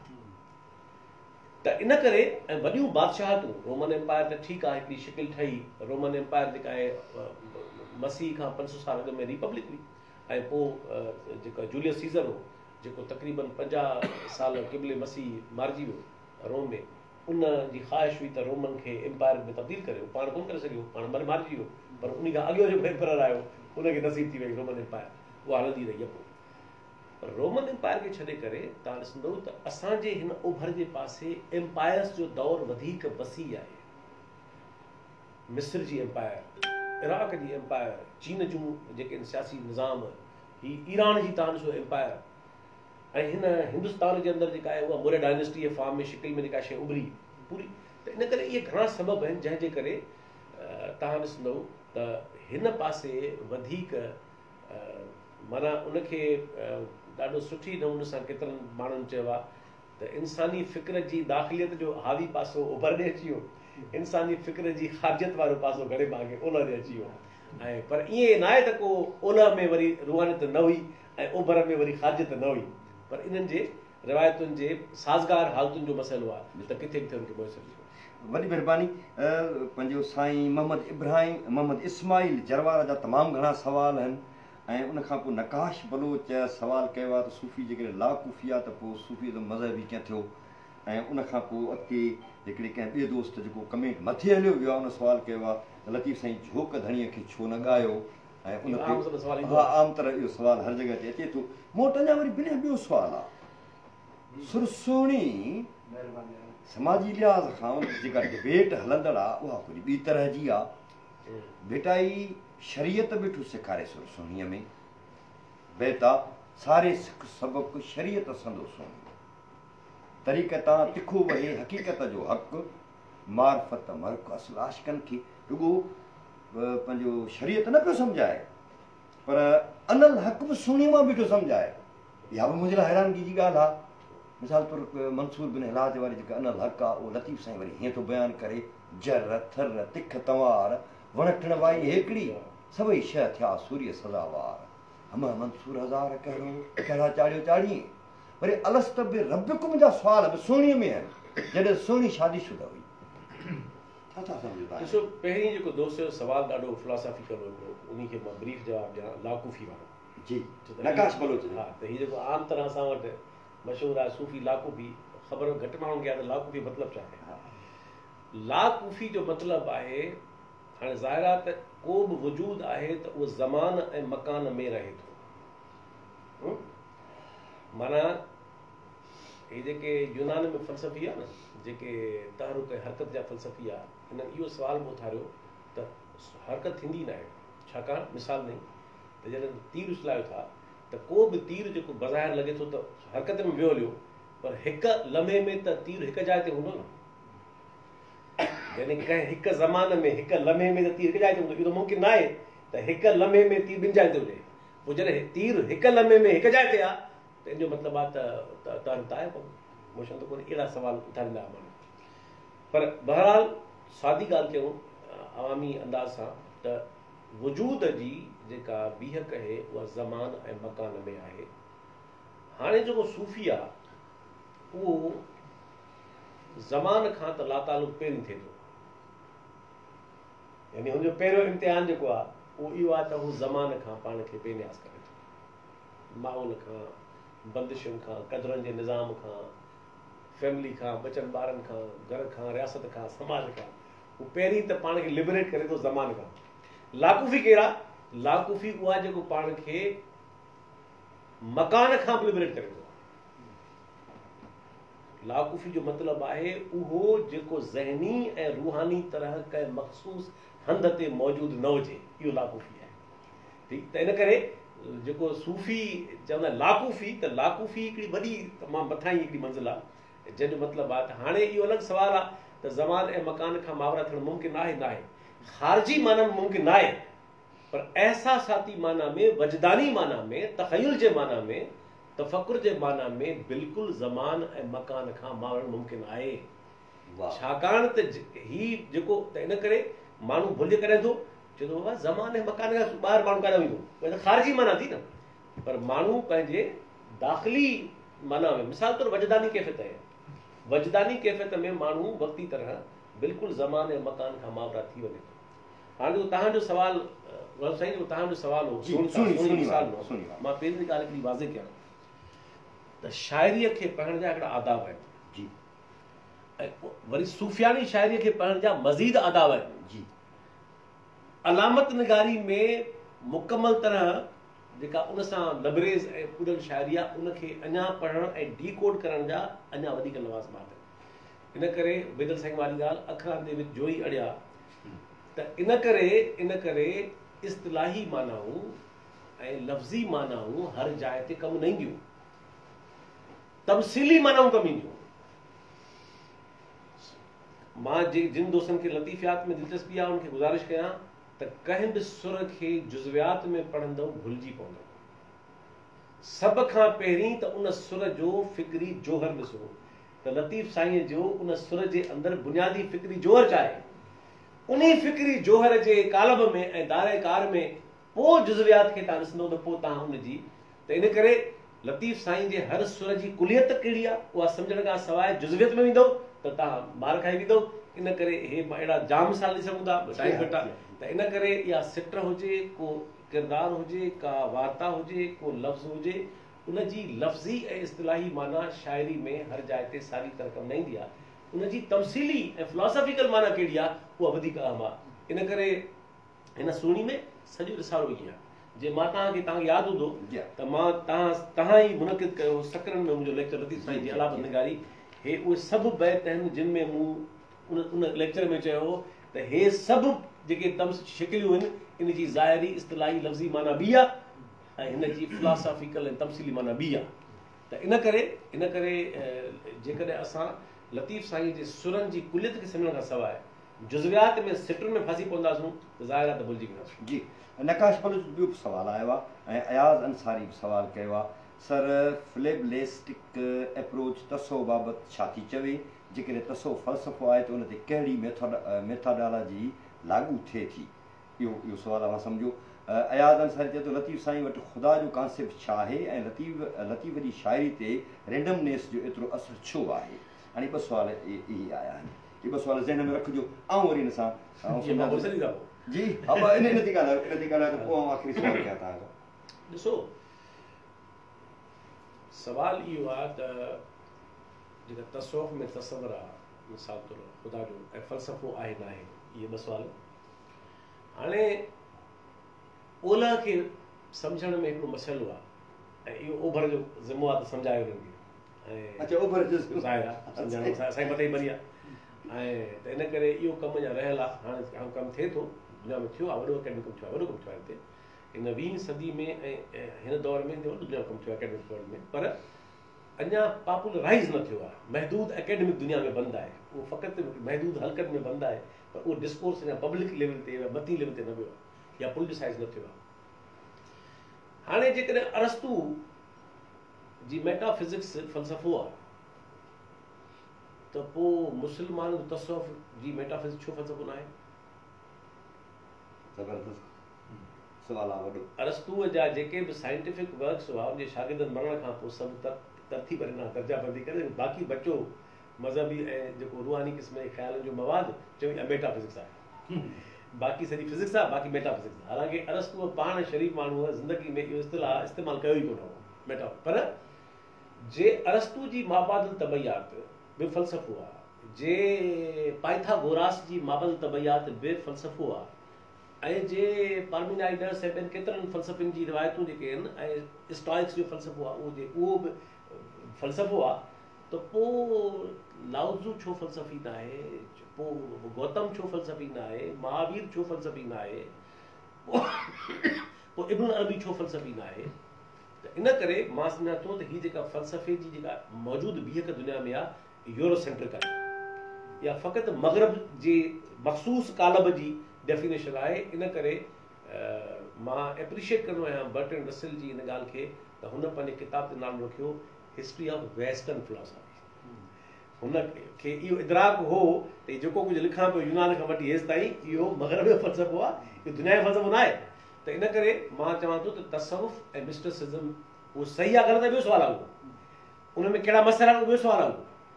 त इन करे ऐं वॾियूं बादशाहतूं, रोमन एम्पायर त ठीकु आहे, हिकिड़ी शिकिल ठही। रोमन एम्पायर जेका आहे मसीह खां 500 साल अॻु में रिपब्लिक हुई, ऐं पोइ जेका जूलियस सीज़र हो, जेको तक़रीबन 50 साल क़िबले मसीह मारिजी वियो रोम में, उन जी ख़्वाहिश हुई त रोमन खे एम्पायर में तब्दील करे। पाण कोन करे सघियो, पाण मारिजी वियो, पर उन खां अॻियो जेको एम्पायर आयो उनखे नसीब थी वई रोमन एम्पायर, उहा हलंदी रही आहे। पर रोमन एम्पायर खे छॾे करे तव्हां ॾिसंदो त असांजे हिन ओभर जे पासे एम्पायर्स जो दौर वधीक वसी आहे। मिस्र जी एम्पायर, इराक जी एम्पायर, चीन जूं जेके सियासी निज़ाम, ही ईरान जी तव्हां ॾिसो एम्पायर, ऐं हिन हिंदुस्तान जे अंदरि जेका आहे उहा मौर्य डायनेस्टी जे फॉर्म में शिकिल में जेका शइ उभरी पूरी। त इन करे इहे घणा सबब आहिनि जंहिंजे करे तव्हां ॾिसंदो त हिन पासे वधीक माना उनखे ॾाढो सुठी नमूने सां केतिरनि माण्हुनि चयो आहे त इंसानी फ़िक्र जी दाख़िलियत जो हावी पासो ओभर ॾे अची वियो, इंसानी फ़िक्र जी ख़ारिजियत वारो पासो घणे भाङे ओलह ॾे अची वियो। ऐं पर ईअं न आहे त को ओलह में वरी रूहानियत न हुई ऐं ओभर में वरी ख़ारिजियत न हुई, पर इन्हनि जे रिवायतुनि जे साज़गार हालतुनि जो मसइलो आहे त किथे किथे उनखे मुयसरु थियो। वॾी महिरबानी। पंहिंजो साईं मोहम्मद इस्माइल जरवारा जा तमामु घणा सुवाल आहिनि, ऐं उनखां पोइ नकाश बलोच सुवाल कयो आहे त सूफ़ी जेकॾहिं लाकूफ़ी आहे त पोइ सूफ़ीज़म मज़हबी कीअं थियो। ऐं उनखां पोइ अॻिते हिकिड़े कंहिं ॿिए दोस्त जेको कमेंट मथे हलियो वियो आहे उन सुवाल कयो आहे त लतीफ़ साईं झोक धणीअ खे छो न ॻायो। ऐं उन आम तरह इहो सुवाल हर जॻह ते अचे थो। मूं वटि अञा वरी ॿियो सुवाल आहे। सुरसुणी समाजी लिहाज़ खां जेका डिबेट हलंदड़ आहे उहा वरी ॿी तरह जी आहे। बेटाई शरीयत वेठो सेखारे सुरसुणीअ में, बेटा सारे सबक़ शरीयत संदो सुणी, तरीक़ता तिखो वहे हक़ीक़त जो हक़, मार्फत मर्क असुल आशिकनि खे रुॻो पंहिंजो शरीयत न पियो सम्झाए, पर अनल हक़ बि सुहिणी मां बीठो सम्झाए। इहा बि मुंहिंजे लाइ हैरानगी जी ॻाल्हि आहे। मिसाल तौरु मंसूर बिन हिलाज वारी जेका अनल हक़ आहे उहो लतीफ़ साईं वरी हीअं थो बयानु करे, जर थर तिख तवार वणठण वाई हिकिड़ी सभई शइ थिया सूर्य सज़ावार, हम मंसूर हज़ार कहिड़ा चाढ़ियो चाढ़ी। वरी अलस्त बि रबिकुम जा सुवाल बि सुहिणीअ में आहिनि, जॾहिं सुहिणी शादीशुदा हुई। छा छा सम्झो था? ॾिसो, पहिरीं जेको दोस्त जो सुवाल ॾाढो फिलोसॉफिकल हुयो, उन खे मां ब्रीफ जवाबु ॾियां, लाकूफ़ी वारो। जी, नकाश बलोच। हा, त हीउ जेको आम तरह सां वटि मशहूरु आहे सूफ़ी लाकूफ़ी, ख़बर घटि माण्हुनि खे आहे त लाकूफ़ी मतिलबु छा आहे। लाकूफ़ी जो मतिलबु आहे, हाणे ज़ाहिर आहे त को बि वजूदु आहे त उहो ज़मान ऐं मकान में रहे थो। माना हे जेके यूनान में फ़लसफ़ी आहे न, जेके तहरुक ऐं हरकत जा फ़लसफ़ी आहे, हिननि इहो सुवाल बि उथारियो त हरकत थींदी न आहे, छाकाणि मिसाल नहीं त जॾहिं तीर उछलायो था त को बि तीर जेको बज़ाहिर लॻे थो त हरकत में वियो हलियो, पर हिकु लम्हे में त तीर हिकु जाइ ते हूंदो न। यानी कंहिं हिकु ज़माने में हिकु लम्हे में त तीर हिकु जाइ ते हूंदो, इहो त मुमकिन न आहे त हिकु लम्हे में तीर ॿिनि जाइ ते हुजे। पोइ जॾहिं तीर हिकु लम्हे में हिकु जाइ ते आहे त इन जो मतिलबु आहे त आहे कोन, मोशन त कोन। अहिड़ा सुवाल उथारींदा माण्हू। पर बहरहाल सादी ॻाल्हि कयूं अवामी अंदाज़ सां त वजूद जी जेका बीहक आहे उहा ज़मान ऐं मकान में आहे। हाणे जेको सूफ़ी आहे उहो ज़मान खां त लातालुक़ पहिरीं थिए थो, यानी हुनजो पहिरियों इम्तिहान जेको आहे उहो इहो आहे त हू ज़मान खां पाण खे बेनियाज़ करे थो, माहौल खां, बंदिशुनि खां, क़दरनि जे निज़ाम खां, फैमिली खां, बचनि ॿारनि खां, घर खां, रियासत खां, समाज खां। हू पहिरीं त पाण खे लिबरेट करे थो ज़मान खां। लाकूफ़ी कहिड़ा? लाकूफ़ी उहा जेको पाण खे मकान खां बि लिबरेट करे थो। लाकूफ़ी जो मतिलबु आहे उहो जेको ज़हनी ऐं रूहानी तरह कंहिं मख़सूस हंध ते मौजूदु न हुजे, इहो लाकूफ़ी आहे। ठीकु, त इन करे जेको सूफ़ी चवंदा लाकूफ़ी, त लाकूफ़ी हिकिड़ी वॾी तमामु मथां ई हिकिड़ी मंज़िल आहे, जंहिंजो मतिलबु आहे त हाणे इहो अलॻि सुवालु आहे त ज़मान ऐं मकान खां मावरा थियणु मुमकिन आहे न आहे। ख़ारिजी माना में मुमकिन न आहे, पर एहसासाती माना में, वजदानी माना में, तख़युल जे माना में, तफ़कुर जे माना में बिल्कुलु ज़मान ऐं मकान खां मावरणु मुमकिन आहे। छाकाणि त ही जेको त इन करे माण्हू भुलिजी करे थो, चए थो बाबा ज़मान ऐं मकान खां ॿाहिरि माण्हू काॾे वेंदो, त ख़ारिजी माना थी न। पर माण्हू पंहिंजे दाख़िली माना में, मिसाल तौरु वजदानी कैफ़ियत आहे, वजदानी कैफ़ियत में माण्हू वक़्ती तरह बिल्कुलु ज़मान ऐं मकान खां मावरा थी वञे थो। हाणे जेको तव्हांजो सुवाल साईं, जेको तव्हांजो सुवाल हो, मां पहिरीं ॻाल्हि हिकिड़ी वाज़े कयां त शाइरीअ खे पढ़ण जा हिकिड़ा आदाब आहिनि, ऐं वरी सूफ़ियानी शाइरीअ खे पढ़ण जा मज़ीद आदाब आहिनि। अलामत निगारी में मुकमल तरह जेका उन सां लबरेज़ ऐं पूरल शाइरी आहे, उनखे अञा पढ़ण ऐं डीकोड करण जा अञा वधीक लवाज़िमात आहिनि। इन करे बेदल साईं वारी ॻाल्हि अखरनि जे विच जो ई अड़िया, त इन करे इस्तिलाही मानाऊं ऐं लफ़्ज़ी मानाऊं हर जाइ ते कमु न ईंदियूं, तमसीली मानाऊं कमु ईंदियूं। मां जिन दोस्तनि खे लतीफ़ियात में दिलचस्पी आहे उनखे गुज़ारिश कयां त कंहिं बि सुर खे जुज़वियात में पढ़ंदव भुलिजी पवंदव। सभ खां पहिरीं त उन सुर जो फ़िक्री जोहर ॾिसो त लतीफ़ साईं जो उन सुर जे अंदरि बुनियादी फ़िक्री जोहर छा आहे। उन फ़िक्री जोहर जे कालब में ऐं दायरे कार में पोइ जुज़वियात खे तव्हां ॾिसंदव त पोइ तव्हां उनजी, त इन करे लतीफ़ साईं जे हर सुर जी कुलियत कहिड़ी आहे उहा सम्झण खां सवाइ जुज़वियत में वेंदव त तव्हां मार खाई वेंदव। इन करे हे अहिड़ा जाम मिसाल ॾिसी सघूं था, टाइम घटि आहे, त इन करे इहा सिट हुजे, को किरदारु हुजे, का वार्ता हुजे, को लफ़्ज़ हुजे, उनजी लफ़्ज़ी ऐं इस्तिलाही माना शाइरी में हर जाइ ते सारी तरह कमु न ईंदी आहे। उनजी तमसीली ऐं फिलोसॉफिकल माना कहिड़ी आहे उहा वधीक अहम आहे। इन करे हिन सुहिणी में सॼो रिसालो ई आहे। जे मां तव्हांखे यादि हूंदो त मां तव्हां ई मुनक़िद कयो सकरनि में मुंहिंजो लेक्चर लतीफ़ साईं जी अलामत निगारी, हे उहे सभु बैत आहिनि जिन में मूं उन लेक्चर में चयो हो त हे सभु जेके शिकिलियूं आहिनि इन जी ज़ाहिरी इस्तिलाही लफ़्ज़ी माना ॿी आहे ऐं हिन जी फिलोसॉफिकल ऐं तमसीली माना ॿी आहे। त इन करे जेकॾहिं असां लतीफ़ साईं जे सुरनि जी कुलियत खे सम्झण खां सवाइ जुज़वियात में सिटुनि में फासी पवंदासीं त ज़ाहिर आहे त भुलिजी वेंदासीं। जी, नकाश बलूच ॿियो बि सुवालु आयो आहे ऐं अयाज़ अंसारी बि सुवालु कयो आहे, सर फ्लेबलिस्टिक अप्रोच तसो बाबति छा थी चवे, जेकॾहिं तसो फ़लसफ़ो आहे त उन ते कहिड़ी मेथोडोलॉजी लागू थिए थी। इहो सुवालु असां सम्झो। अयाज़ अंसारी चए थो लतीफ़ साईं वटि ख़ुदा जो कॉन्सेप्ट छा आहे ऐं लतीफ़ जी शाइरी ते रेंडमनेस जो एतिरो असरु छो आहे। हाणे ॿ सुवाल इहे आया आहिनि। ये ॿ सुवाल ज़हन में रखिजो ऐं वरी हिन सां ये मां ॿुधंदी था पोइ। जी हा इन थी ॻाल्हायो त पोइ आख़िरी सुवाल कयां तव्हांखां। ॾिसो सवाल इहो आहे त जेका तसव्वुफ़ में तसवर आहे मिसाल तौर ख़ुदा जो ऐं फ़लसफ़ो आहे न आहे, इहे ॿ सुवाल। हाणे ओलह खे सम्झण में हिकिड़ो मसइलो आहे ऐं इहो ओभर जो ज़िम्मो आहे त सम्झायो उन्हनि खे। ऐं अच्छा ओभर जो ज़ाहिर आहे सम्झण असांजे मथे ई भरी आहे। ऐं त इन करे इहो कमु अञा रहियल आहे। हाणे कमु थिए थो, दुनिया में थियो आहे, वॾो एकेडमिक कमु थियो आहे, वॾो कमु थियो आहे हिते इन 20वीं सदी में ऐं हिन दौर में वॾो दुनिया कमु थियो आहे एकेडमिक वर्ल्ड में, पर अञा पॉपुलराइज़ न थियो आहे। महदूद एकेडमिक दुनिया में बंदि आहे, उहो फ़क़ति महदूद हलकनि में बंदि आहे, पर उहो डिस्कोर्स अञा पब्लिक लेवल ते या मथी लेवल ते न वियो आहे या पोलिटिसाइज़ न थियो आहे। हाणे जेकॾहिं अरस्तू जी मेटाफिज़िक्स फ़लसफ़ो आहे त पोइ मुस्लमान तसव्वुफ़ जी मेटाफिज़िक्स छो फ़लसफ़ो न आहे? ज़बरदस्त सवाल आहे वॾो। अरस्तूअ जा जेके बि साइंटिफिक वर्क्स हुआ उनजे शागिर्दनि मरण खां पोइ सभु तरतीब ॾिना, दर्जाबंदी करे बाक़ी बचो मज़हबी ऐं जेको रूहानी क़िस्म जे ख़्यालनि जो मवाद चवई मेटाफिज़िक्स आहे। बाक़ी सॼी फिज़िक्स आहे, बाक़ी मेटाफिज़िक्स आहे। हालांकि अरस्तूअ पाण शरीफ़ माण्हूअ ज़िंदगी में इहो इस्तिलाह इस्तेमालु कयो ई कोन हो मेटा। पर जे अरस्तू जी माबादिल तबैयात बि फ़लसफ़ो आहे, जे पाइथागोरास जी माबादिल तबैयात बि फ़लसफ़ो आहे, ऐं जे पार्मेनाइडस ऐं ॿियनि केतिरनि फ़लसफ़ियुनि जी रिवायतूं जेके आहिनि ऐं स्टॉइक्स जो फ़लसफ़ो आहे उहो बि फ़लसफ़ो आहे, त पोइ लाओज़ू छो फ़लसफ़ी न आहे? पोइ गौतम छो फ़लसफ़ी न आहे? महावीर छो फ़लसफ़ी न आहे? पोइ इब्न अरबी छो फ़लसफ़ी न आहे? त इन करे मां सम्झां थो त हीअ जेका फ़लसफ़े जी जेका मौजूदु बीहक दुनिया में आहे यूरोसेंट्रिक आहे, या फ़क़ति मग़रब जे मख़सूस कालब जी डेफिनेशन आहे। इन करे मां एप्रिशिएट कंदो आहियां बर्ट्रैंड रसल जी इन ॻाल्हि खे त हुन पंहिंजे किताब ते नालो रखियो हिस्ट्री ऑफ वेस्टर्न फिलॉसफी। हुन खे इहो इदराक हो त जेको कुझु लिखां पियो यूनान खां वठी हेसि ताईं इहो मग़रब जो फ़लसफ़ो आहे, इहो दुनिया जो फ़लसफ़ो न आहे। त इन करे मां चवां थो त तसव्वुफ़ ऐं मिस्टिसिज़म उहो सही आहे ग़लति आहे ॿियो सुवाल आहे, उहो उन में कहिड़ा मसइला आहिनि ॿियो सुवाल आहे।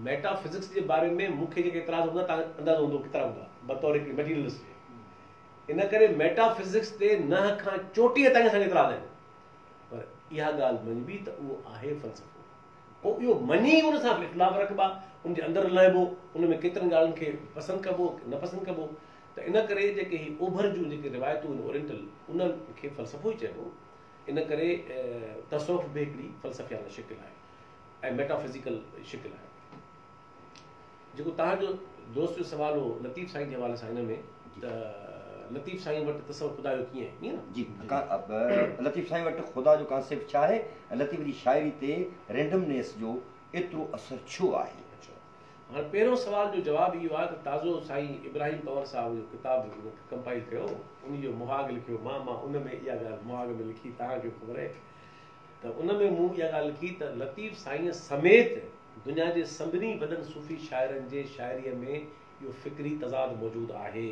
मेटाफिज़िक्स जे बारे में मूंखे जेके एतिराज़ हूंदा तव्हां अंदाज़ो हूंदो केतिरा हूंदा बतौर हिकिड़ी मटीरियलिस्ट जे। इन करे मेटाफिज़िक्स ते न खां चोटीअ ताईं असांखे एतिराज़ आहिनि, पर इहा ॻाल्हि मञिबी त उहो आहे फ़लसफ़ो। पोइ इहो मञी उन सां इख़्तिलाफ़ रखबा, उनजे अंदरि लहिबो, उन में केतिरनि ॻाल्हियुनि खे पसंदि कबो न पसंदि कबो। त इन करे जेके ही ओभर जूं जेके रिवायतूं आहिनि ओरिएंटल उन्हनि खे फ़लसफ़ो ई चइबो। इन करे तसव्वुफ़ बि हिकिड़ी फ़लसफ़ियाना शिकिल आहे ऐं मेटाफिज़िकल शिकिल आहे। जेको तव्हांजो दोस्त जो सुवाल हो लतीफ़ साईं जे हवाले सां हिन में, त लतीफ़ साईं वटि तसव्वुर ख़ुदा जो कीअं आहे, ईअं न? जी लतीफ़ साईं वटि ख़ुदा जो कॉन्सेप्ट छा आहे ऐं लतीफ़ जी शाइरी ते रैंडमनेस जो एतिरो असरु छो आहे? हाणे पहिरियों सुवाल जो जवाबु इहो आहे त ताज़ो साईं इब्राहिम पंवर साहिब जो किताबु कंपाइल कयो, उनजो मुहाग लिखियो, मां उन में इहा ॻाल्हि मुहाग में लिखी, तव्हांखे ख़बर आहे त उन में मूं इहा ॻाल्हि लिखी त लतीफ़ साईं समेत दुनिया जे सभिनी वॾनि सूफ़ी शाइरनि जे शाइरीअ में इहो फ़िक्री तज़ाद मौजूदु आहे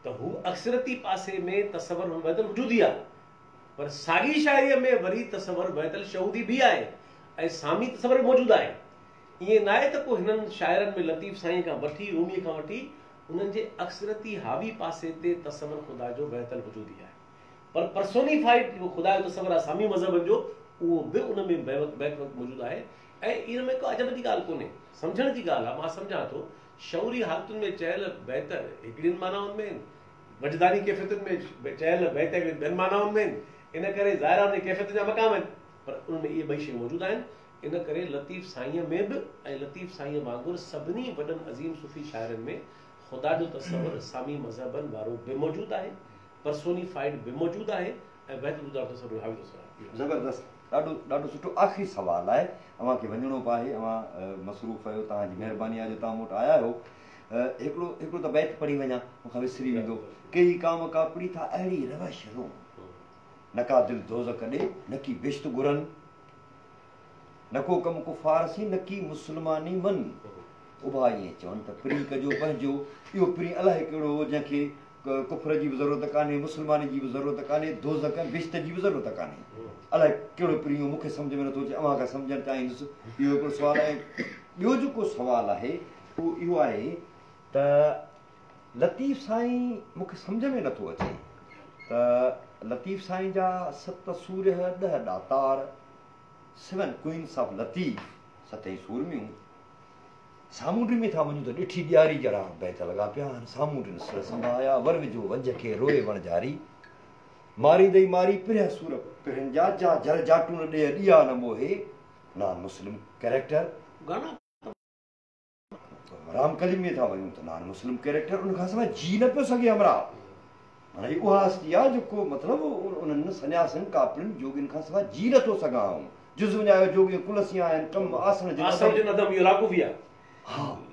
त हू अक्सरती पासे में तसवर वहदल वजूदी आहे, पर साॻी शाइरीअ में वरी तसवर वहदल शहूदी बि आहे ऐं सामी तसवर मौजूदु आहे। ईअं न आहे त पोइ हिननि शाइरनि में लतीफ़ साईं खां वठी रूमीअ खां वठी उन्हनि जे अक्सरती हावी पासे ते तसवर ख़ुदा जो वहदल वजूदी आहे, पर पर्सोनिफाइड जेको ख़ुदा जो तसवर आहे सामी मज़हबनि जो उहो बि उन में बैक वक़्तु मौजूदु आहे। ऐं इन में को अजब जी ॻाल्हि कोन्हे, सम्झण जी ॻाल्हि आहे। मां सम्झां थो शौरी हालतुनि में चयल बहितर हिकिड़ियुनि मानाउनि में, वजदानी कैफ़ियतुनि में चयल बहितर ॿियनि मानाउनि में, इन करे ज़ाहिर आहे कैफ़ियत जा मक़ाम आहिनि, पर उन में इहे ॿई शयूं मौजूदु आहिनि। इन करे लतीफ़ साईं में बि ऐं लतीफ़ साईं वांगुरु सभिनी वॾनि अज़ीम सूफ़ी शाइरनि में ख़ुदा जो तसवर सामी मज़हबनि वारो बि मौजूदु आहे, पर्सोनिफाइड बि मौजूदु आहे ऐं बहितर तसवर हावी तसवर आहे। ज़बरदस्त, ॾाढो सुठो आख़िरी सुवालु आहे। अव्हांखे वञिणो बि आहे, अव्हां मसरूफ़ आहियो, तव्हांजी महिरबानी आहे जो तव्हां मूं वटि आया आहियो। हिकिड़ो त बैत पढ़ी वञा, मूंखां विसरी वेंदो, कई काम कापड़ी था अहिड़ी रवश रो न का दिलि दोज़ कॾे न की बिश्त घुरनि, न को कमु कुफ़ारसी न की मुस्लमानी मन। उभा ईअं चवनि त प्री कजो पंहिंजो, इहो प्री अलाए कहिड़ो हो जंहिंखे कुफर जी बि ज़रूरत कान्हे, मुस्लमानी जी बि ज़रूरत कान्हे, दोज़क बिश्त जी बि ज़रूरत कान्हे। अलाए कहिड़ो प्री मूंखे सम्झ में नथो अचे, अव्हां खां सम्झणु चाहींदुसि। इहो हिकिड़ो सुवालु आहे। ॿियो जेको सुवालु आहे उहो इहो आहे त लतीफ़ साईं मूंखे सम्झ में नथो अचे त लतीफ़ साईं जा 7 सूर्य 10 ॾातार 7 क्वीन्स ऑफ लतीफ़ 7 सूरमियूं सामूंडी में था वञूं त ॾिठी ॾियारी जहिड़ा बैत लॻा पिया आहिनि सामूंडियुनि सर संभाया वर विझो वंज खे रोए वणजारी मारी दई मारी पिरिया सूर पिरनि जा जल जाटू न ॾे ॾिया न मोहे नॉन मुस्लिम कैरेक्टर गाना रामकली में था वञूं त नॉन मुस्लिम कैरेक्टर उनखां सवाइ जी न पियो सघे हमरा माना हीअ उहा हस्ती आहे जेको मतिलबु उन्हनि सन्यासियुनि कापड़ियुनि जोगियुनि खां सवाइ जी नथो सघां जुज़ वञायो जोगी कुलसिया आहिनि कम आसन लाकूफ़ी आहे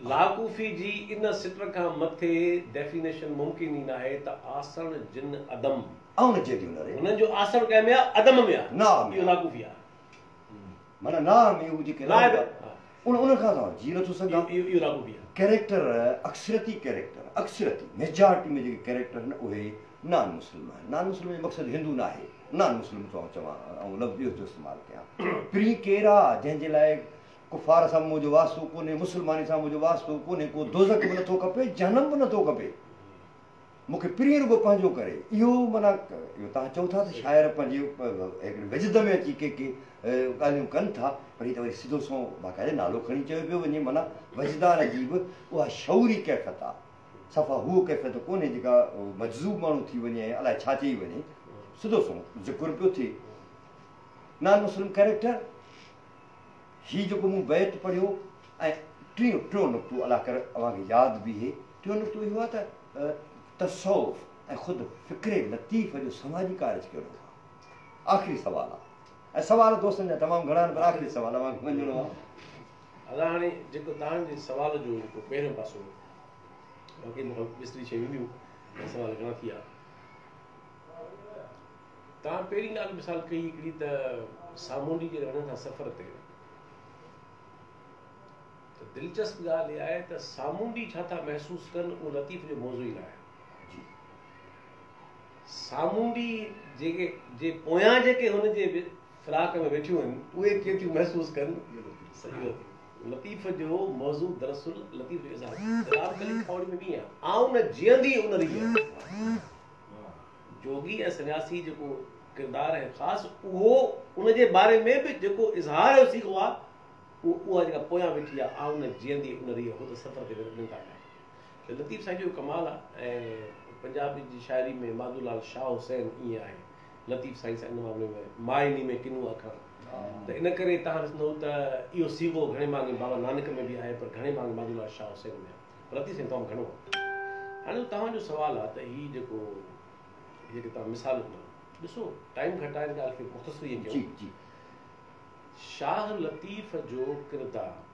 लाकूफ़ी जी इन सिट खां मथे डेफिनेशन मुमकिन ई न आहे त आसन जिन अदम आउन जे दी न हुननि जो आसन कंहिं में आहे अदम में आहे ना इहो लाकूफ़ी आहे माना ना में हू जेके उन खां सवाइ जी नथो सघां इहो लाकूफ़ी आहे कैरेक्टर अक्सरती मेजॉरिटी में जेके कैरेक्टर आहिनि उहे नॉन मुस्लिम आहिनि नॉन मुस्लिम जो मक़सदु हिंदू न आहे नॉन मुस्लिम चवां ऐं लफ़्ज़ जो इस्तेमालु कयां प्री केरा जंहिंजे लाइ कुफार सां मुंहिंजो वास्तो कोन्हे मुस्लमानी सां मुंहिंजो वास्तो कोन्हे को दोज़ख बि नथो खपे जनम बि नथो खपे मूंखे प्रिय रुगो पंहिंजो करे इहो माना इहो तव्हां चओ था त शाइर पंहिंजी हिकिड़े विजद में अची के ॻाल्हियूं कनि था पर हीअ त वरी सिधो सो बाक़ाइदे नालो खणी चयो पियो वञे माना वजदान जी बि उहा शौरी कैफ़ियत आहे सफ़ा हूअ कैफ़ियत कोन्हे जेका मजज़ूब माण्हू थी वञे अलाए छा चई वञे सिधो सो ज़िक्र पियो थिए नॉन मुस्लिम कैरेक्टर हीउ जेको मूं बैत पढ़ियो ऐं टियों नुक़्तो अलाह करे अव्हांखे यादि बि इहे टियों नुक़्तो इहो आहे त तसौफ़ ऐं ख़ुदि फ़िक्रे लतीफ़ जो समाजी कार्य कहिड़ो आहे आख़िरी सुवालु आहे ऐं सुवाल दोस्तनि जा तमामु घणा आहिनि पर आख़िरी सुवाल अव्हांखे वञिणो आहे अलाह हाणे जेको तव्हांजे सुवाल जो जेको पहिरियों पासो बाक़ी मूंखां ॿिस्तरी शयूं ईंदियूं ऐं सुवाल घणा थी विया तव्हां पहिरीं ॻाल्हि मिसाल कई हिकिड़ी त सामूंडी जे वञण खां सफ़र ते त दिलचस्प ॻाल्हि इहा आहे त सामूंडी छा था महसूसु कनि उहो लतीफ़ जो मौज़ू ई न आहे सामूंडी जेके जे पोयां जेके हुनजे फिराक में वेठियूं आहिनि उहे कीअं थियूं महसूसु कनि लतीफ़ जो मौज़ू दरअसल लतीफ़ जो इज़हार कली खौड़ी में बि आहे आउं न जीअंदी उन रीअ जोगी ऐं सन्यासी जेको किरदारु आहे ख़ासि उहो उनजे बारे में बि जेको इज़हार जो सीखो आहे उहा जेका पोयां वेठी आहे आउं न जीअंदी उन रीअ उहो त सफ़र ते वञनि था पिया त लतीफ़ साईं जो कमाल आहे ऐं पंजाबी जी शाइरी में माधूलाल शाह हुसैन ईअं आहे लतीफ़ साईं सां इन मामले में माइनी में किनू अखर त इन करे तव्हां ॾिसंदो त इहो सीगो घणे मांगे बाबा नानक में बि आहे पर घणे मांगे माधूलाल शाह हुसैन में आहे लतीफ़ साईं तमामु घणो आहे हाणे तव्हांजो सुवालु आहे त हीउ जेको जेके तव्हां मिसाल ॾिसो टाइम घटाइण ॻाल्हि खे मुख़्तसरी कयो शाह लतीफ़ जो किरदारु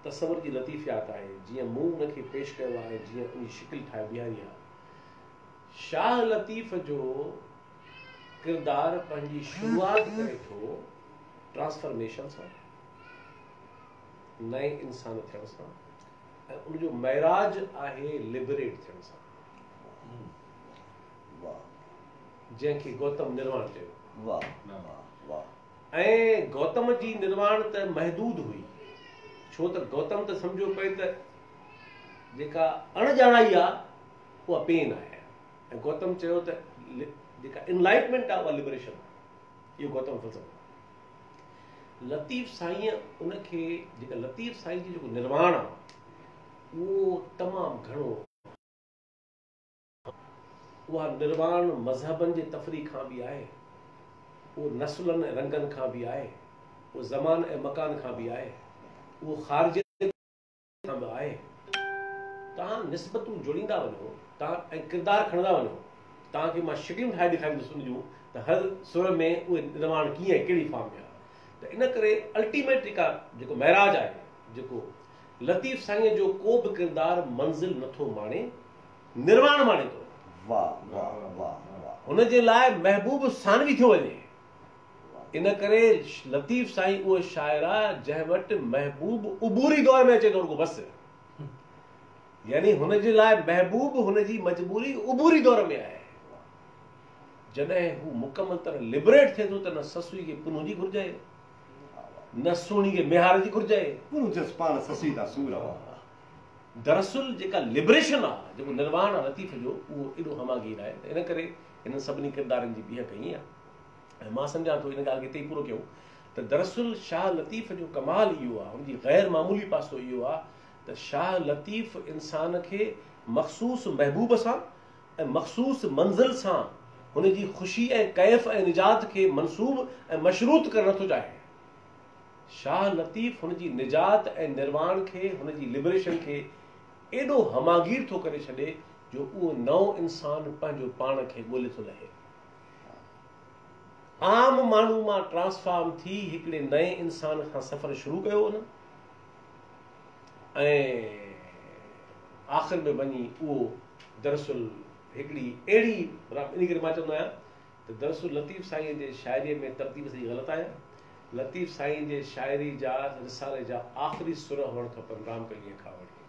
तसवर जी लतीफ़ियात आहे जीअं मूं हुनखे पेश कयो आहे जीअं उनजी शिकिल ठाहे बीहारी आहे शाह लतीफ़ जो किरदारु पंहिंजी शुरूआति करे थो ट्रांसफॉर्मेशन सां नए इंसान थियण सां ऐं उनजो महराज आहे लिबरेट थियण सां जंहिंखे गौतम निर्वाण चयो ऐं गौतम जी निर्वाण त महदूद हुई छो त गौतम त सम्झो पए त जेका अणॼाणाई आहे उहा पेन आहे ऐं गौतम चयो त जेका इनलाइटमेंट आहे उहा लिबरेशन आहे इहो गौतम फ़लसफ़ो लतीफ़ साईं उनखे जेका लतीफ़ साईं जी जेको निर्वाण आहे उहो तमामु घणो उहा निर्वाण मज़हबनि जे तफ़री खां बि आहे उहो नस्लनि ऐं रंगनि खां बि आहे उहो ज़मान ऐं मकान खां बि आहे उहो ख़ारिज खां बि आहे तव्हां निस्बतूं जोड़ींदा वञो तव्हां ऐं किरदारु खणंदा वञो तव्हांखे मां शिकिलियूं ठाहे ॾेखारींदुसि उनजूं त हर सुर में उहे निर्माण कीअं आहे कहिड़ी फॉर्म में आहे त इन करे अल्टीमेट जेको महराज आहे जेको लतीफ़ साईं जो को बि किरदारु मंज़िल नथो माणे निर्वाण माणे थो हुनजे लाइ महबूब सानवी थियो वञे इन करे लतीफ़ साईं उहो शाइर आहे जंहिं वटि महबूब उबूरी दौर में अचे थो रुगो बसि यानी हुनजे लाइ महबूब हुनजी मजबूरी उबूरी दौर में आहे जॾहिं हू मुकमल तरह लिबरेट थिए थो त न ससुई खे पुनूं जी घुरिजे न सुहिणी खे मेहार जी घुरिज आहे। पाण ससी था सूर दरअसल जेका लिबरेशन आहे, जेको निर्वाण आहे लतीफ़ जो, उहो एॾो हमागीर आहे। इन करे हिननि सभिनी किरदारनि जी बीह कई आहे। ऐं मां सम्झां थो इन ॻाल्हि खे हिते ई पूरो कयूं त दरअसल शाह लतीफ़ जो कमाल इहो आहे, हुनजी ग़ैर मामूली पासो इहो आहे त शाह लतीफ़ इंसान खे मख़सूस महबूब सां ऐं मख़सूस मंज़िल सां हुनजी ख़ुशी ऐं कैफ़ ऐं निजात खे मनसूब ऐं मशरूत करणु नथो चाहे। शाह लतीफ़ हुनजी निजात ऐं निर्वाण खे, हुनजी लिबरेशन खे एॾो हमागीर थो करे छॾे जो उहो नओं इंसान पंहिंजो पाण खे ॻोल्हे थो लहे। आम माण्हू मां ट्रांसफॉर्म थी हिकिड़े नए इंसान खां सफ़र शुरू कयो हुन, ऐं आख़िर में वञी उहो दरअसल हिकिड़ी अहिड़ी, इन करे मां चवंदो आहियां त दरअसल लतीफ़ साईं जे शाइरीअ में तरतीब सही ग़लति आहे। लतीफ़ साईं जे शाइरी जा रिसाले जा आख़िरी सुर हुअणु खपनि रामकलीअ खां वठी,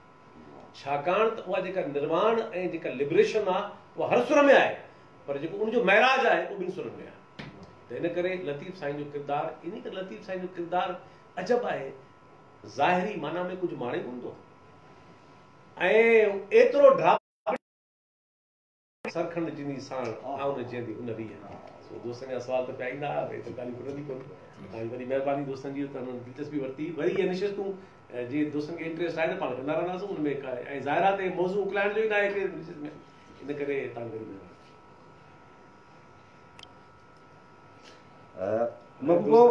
छाकाणि त उहा जेका निर्वाण ऐं जेका लिबरेशन आहे उहा हर सुर में आहे, पर जेको उनजो महराज आहे उहो ॿिनि सुरनि में आहे। त इन करे लतीफ़ साईं जो किरदारु, इन करे लतीफ़ साईं जो किरदारु अजब आहे, ज़ाहिरी माना में कुझु माणे कोन थो, ऐं एतिरो ड्राप सरखंड जिनी साण आउन चवंदी उन रीह। दोस्तनि जा सवाल त पिया ईंदा, त ॻाल्हियूं खुलंदी कोन। तव्हांजी वॾी महिरबानी दोस्तनि जी, त हुननि दिलचस्पी वरिती। वरी इहे निशिस्तूं जीअं दोस्तनि खे इंट्रस्ट आहे त पाण कंदा रहंदासीं हुन में, ऐं ज़ाहिर आहे त मौज़ू उकलाइण जो ई न आहे हिकिड़े निशिस्त में, इन करे तव्हां वरी महबूबो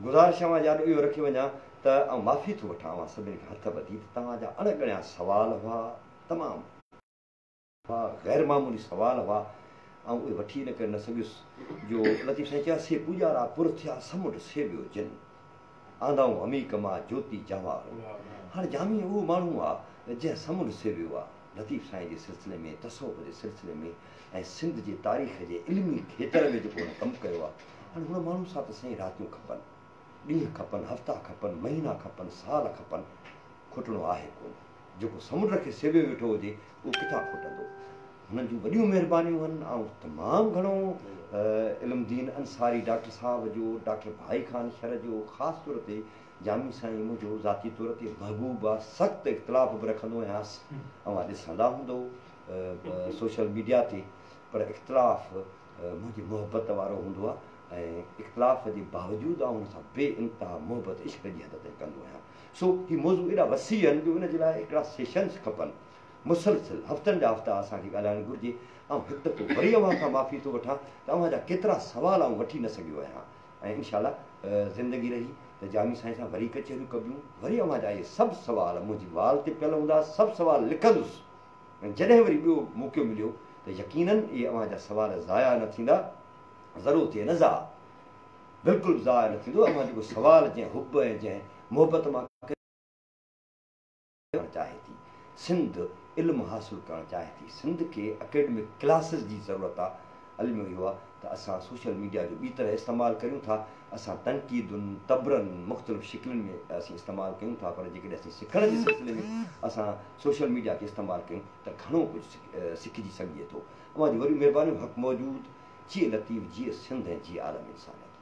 गुज़ारिश ॼाॾो इहो रखी वञा त ऐं माफ़ी थो वठां सभिनी खे हथ ॿधी त तव्हांजा अणगणिया सवाल हुआ, तमामु ग़ैर मामूली सवाल हुआ, ऐं उहे वठी न करे न सघियुसि। जो लतीफ़ साईं चया से पूॼारा पुर थिया समुंड सेवियो जिन, आंदाऊं अमीक मां ज्योति जवार। हाणे जामी उहो माण्हू आहे जंहिं समुंड सेवियो आहे लतीफ़ साईं जे सिलसिले में, तसव्वुफ़ जे सिलसिले में, ऐं सिंध जे तारीख़ जे इल्मी खेत्र में जेको हुन कमु कयो आहे। हाणे हुन माण्हू सां त साईं रातियूं खपनि, ॾींहं खपनि, हफ़्ता खपनि, महीना खपनि, साल खपनि, खुटणो आहे कोन। जेको समुंड खे सेवे वेठो हुजे उहो किथां खुटंदो। हुननि जूं वॾियूं महिरबानियूं आहिनि, ऐं तमामु घणो इल्मदीन अंसारी डॉक्टर साहिब जो, डॉक्टर भाई खान शर जो, ख़ासि तौर ते जामी साईं मुंहिंजो ज़ाती तौर ते महबूब आहे, सख़्तु इख़्तिलाफ़ बि रखंदो आहियां। ऐं ॾिसंदा हूंदो सोशल मीडिया ते, पर इख़्तिलाफ़ मुंहिंजी मुहबत वारो हूंदो आहे, ऐं इख़्तिलाफ़ जे बावजूदु हुन सां बे इंतिहा मुहबत इश्क जी हद ते कंदो आहियां। सो हीअ मौज़ू एॾा वसी आहिनि जो इन जे लाइ हिकिड़ा सेशन्स खपनि, मुसलसिल हफ़्तनि जा हफ़्ता असांखे ॻाल्हाइणु घुरिजे। ऐं हिकु दफ़ो वरी अव्हां खां माफ़ी थो वठां त अव्हां जा केतिरा सवाल आऊं वठी न सघियो आहियां, ऐं इनशा ज़िंदगी रही त जामी साईं सां वरी कचहरियूं कबियूं, वरी अव्हां जा इहे सभु सवाल मुंहिंजी वाल ते पियल हूंदा, सभु सवाल लिखंदुसि, ऐं जॾहिं वरी ॿियो मौक़ो मिलियो त यकीननि इहे अव्हां जा सवाल ज़ाया न थींदा, ज़रूरु थिए न ज़ा, बिल्कुलु ज़ाया न थींदो। अव्हां जेको सवाल जंहिं हुब ऐं जंहिं मुहबत मां चाहे थी, सिंध इल्मु हासिलु करणु चाहे थी, सिंध खे अकेडमिक क्लासिस जी ज़रूरत आहे। अलमियो इहो आहे त असां सोशल मीडिया जो ॿी तरह इस्तेमालु कयूं था, असां तनक़ीदुनि तबरनि मुख़्तलिफ़ शिकिलुनि में असीं इस्तेमालु कयूं था, पर जेकॾहिं असीं सिखण जे सिलसिले में असां सोशल मीडिया खे इस्तेमालु कयूं त घणो कुझु सिखिजी सघिजे थो। अव्हां जी वॾी महिरबानी, हक़ मौजूदु, जीअं लतीफ़, जीअं सिंध ऐं जीअं आलम इंसानियत।